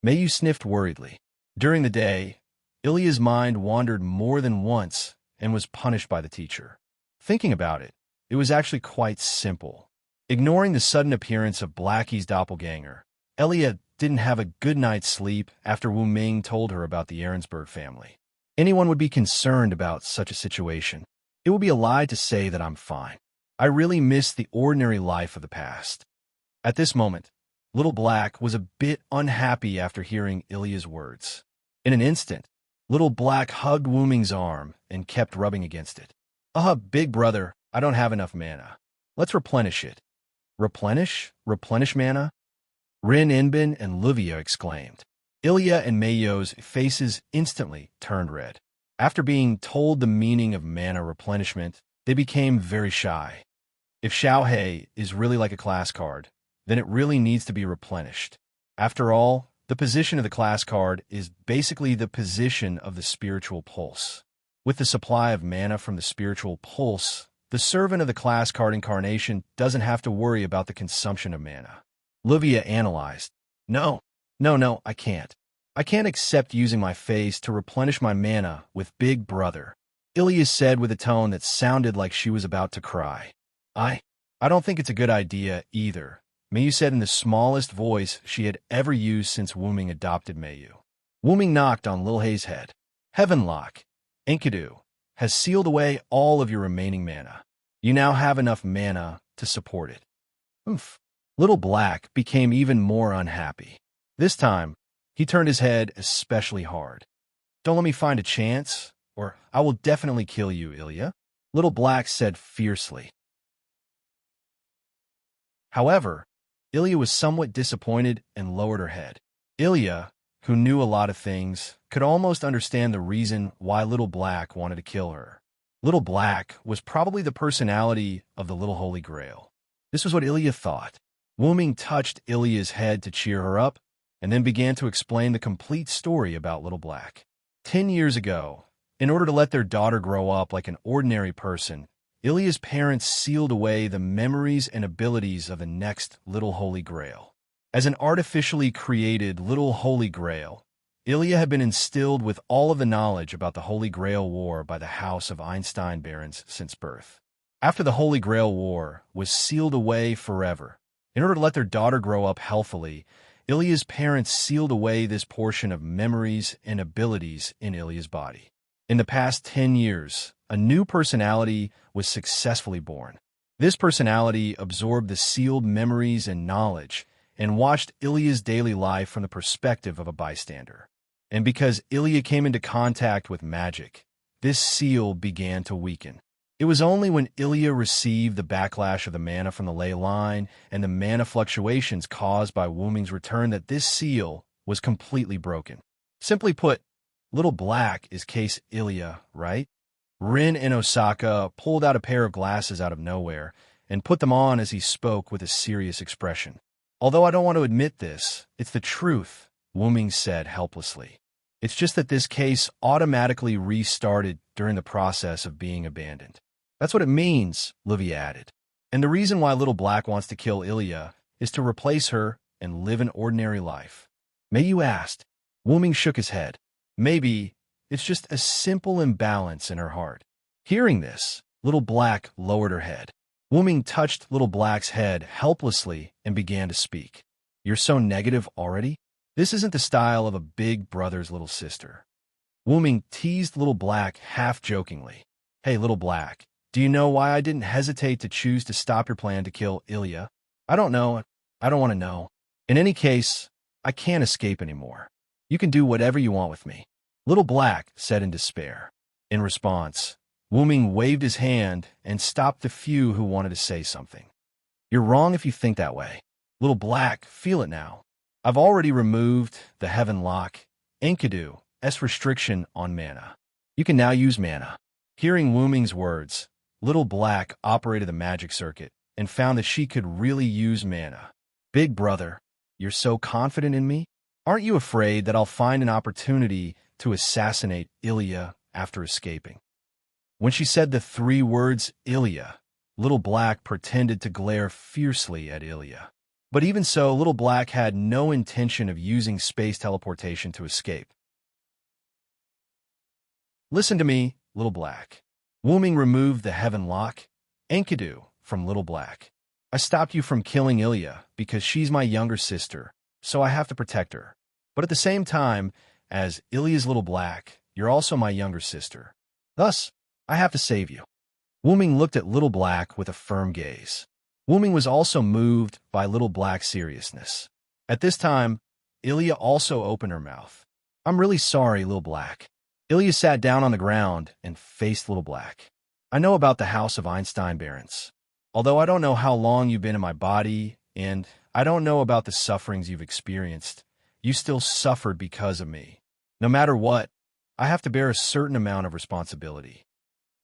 Mayu sniffed worriedly. During the day, Ilya's mind wandered more than once and was punished by the teacher. Thinking about it, it was actually quite simple. Ignoring the sudden appearance of Blackie's doppelganger, Ilya didn't have a good night's sleep after Wu Ming told her about the Ahrensburg family. Anyone would be concerned about such a situation. It would be a lie to say that I'm fine. I really miss the ordinary life of the past. At this moment, Little Black was a bit unhappy after hearing Ilya's words. In an instant, Little Black hugged Wu Ming's arm and kept rubbing against it. Big brother, I don't have enough mana. Let's replenish it. Replenish? Replenish mana? Rin Inbin and Livia exclaimed. Ilya and Mayo's faces instantly turned red. After being told the meaning of mana replenishment, they became very shy. If Xiaohei is really like a class card, then it really needs to be replenished. After all, the position of the class card is basically the position of the spiritual pulse. With the supply of mana from the spiritual pulse, the servant of the class card incarnation doesn't have to worry about the consumption of mana. Livia analyzed. No, I can't. I can't accept using my face to replenish my mana with Big Brother, Ilya said with a tone that sounded like she was about to cry. I don't think it's a good idea either, Mayu said in the smallest voice she had ever used since Wuming adopted Mayu. Wuming knocked on Lil Hei's head. Heavenlock, Enkidu, has sealed away all of your remaining mana. You now have enough mana to support it. Oomph. Little Black became even more unhappy. This time, he turned his head especially hard. Don't let me find a chance, or I will definitely kill you, Ilya, Little Black said fiercely. However, Ilya was somewhat disappointed and lowered her head. Ilya, who knew a lot of things, could almost understand the reason why Little Black wanted to kill her. Little Black was probably the personality of the Little Holy Grail. This was what Ilya thought. Wuming touched Ilya's head to cheer her up, and then began to explain the complete story about Little Black. 10 years ago, in order to let their daughter grow up like an ordinary person, Ilya's parents sealed away the memories and abilities of the next Little Holy Grail. As an artificially created Little Holy Grail, Ilya had been instilled with all of the knowledge about the Holy Grail War by the House of Einstein barons since birth. After the Holy Grail War was sealed away forever, in order to let their daughter grow up healthily, Ilya's parents sealed away this portion of memories and abilities in Ilya's body. In the past 10 years, a new personality was successfully born. This personality absorbed the sealed memories and knowledge and watched Ilya's daily life from the perspective of a bystander. And because Ilya came into contact with magic, this seal began to weaken. It was only when Ilya received the backlash of the mana from the ley line and the mana fluctuations caused by Wuming's return that this seal was completely broken. Simply put, Little Black is case Ilya, right? Rin and Osaka pulled out a pair of glasses out of nowhere and put them on as he spoke with a serious expression. Although I don't want to admit this, it's the truth, Wuming said helplessly. It's just that this case automatically restarted during the process of being abandoned. That's what it means, Livia added. And the reason why Little Black wants to kill Ilya is to replace her and live an ordinary life. Mayu asked. Wuming shook his head. Maybe, It's just a simple imbalance in her heart. Hearing this, Little Black lowered her head. Wuming touched Little Black's head helplessly and began to speak. You're so negative already? This isn't the style of a big brother's little sister. Wuming teased Little Black half-jokingly. Hey, Little Black, do you know why I didn't hesitate to choose to stop your plan to kill Ilya? I don't know. I don't want to know. In any case, I can't escape anymore. You can do whatever you want with me. Little Black said in despair. In response, Wuming waved his hand and stopped the few who wanted to say something. You're wrong if you think that way. Little Black, feel it now. I've already removed the Heaven Lock, Enkidu's restriction on mana. You can now use mana. Hearing Wuming's words, Little Black operated the magic circuit and found that she could really use mana. Big brother, you're so confident in me? Aren't you afraid that I'll find an opportunity to assassinate Ilya after escaping? When she said the 3 words Ilya, Little Black pretended to glare fiercely at Ilya. But even so, Little Black had no intention of using space teleportation to escape. Listen to me, Little Black. Wuming removed the Heaven Lock, Enkidu, from Little Black. I stopped you from killing Ilya because she's my younger sister, so I have to protect her. But at the same time, as Ilya's Little Black, you're also my younger sister. Thus, I have to save you. Wuming looked at Little Black with a firm gaze. Wuming was also moved by Little Black's seriousness. At this time, Ilya also opened her mouth. I'm really sorry, Little Black. Ilya sat down on the ground and faced Little Black. I know about the House of Einstein Barons. Although I don't know how long you've been in my body, and I don't know about the sufferings you've experienced, you still suffered because of me. No matter what, I have to bear a certain amount of responsibility.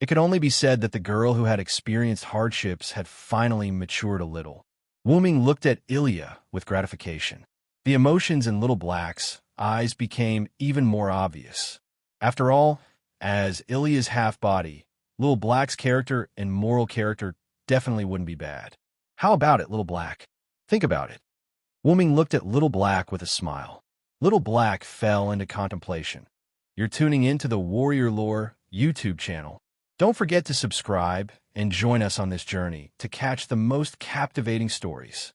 It could only be said that the girl who had experienced hardships had finally matured a little. Wuming looked at Ilya with gratification. The emotions in Little Black's eyes became even more obvious. After all, as Ilya's half-body, Little Black's character and moral character definitely wouldn't be bad. How about it, Little Black? Think about it. Wuming looked at Little Black with a smile. Little Black fell into contemplation. You're tuning into the Warrior Lore YouTube channel. Don't forget to subscribe and join us on this journey to catch the most captivating stories.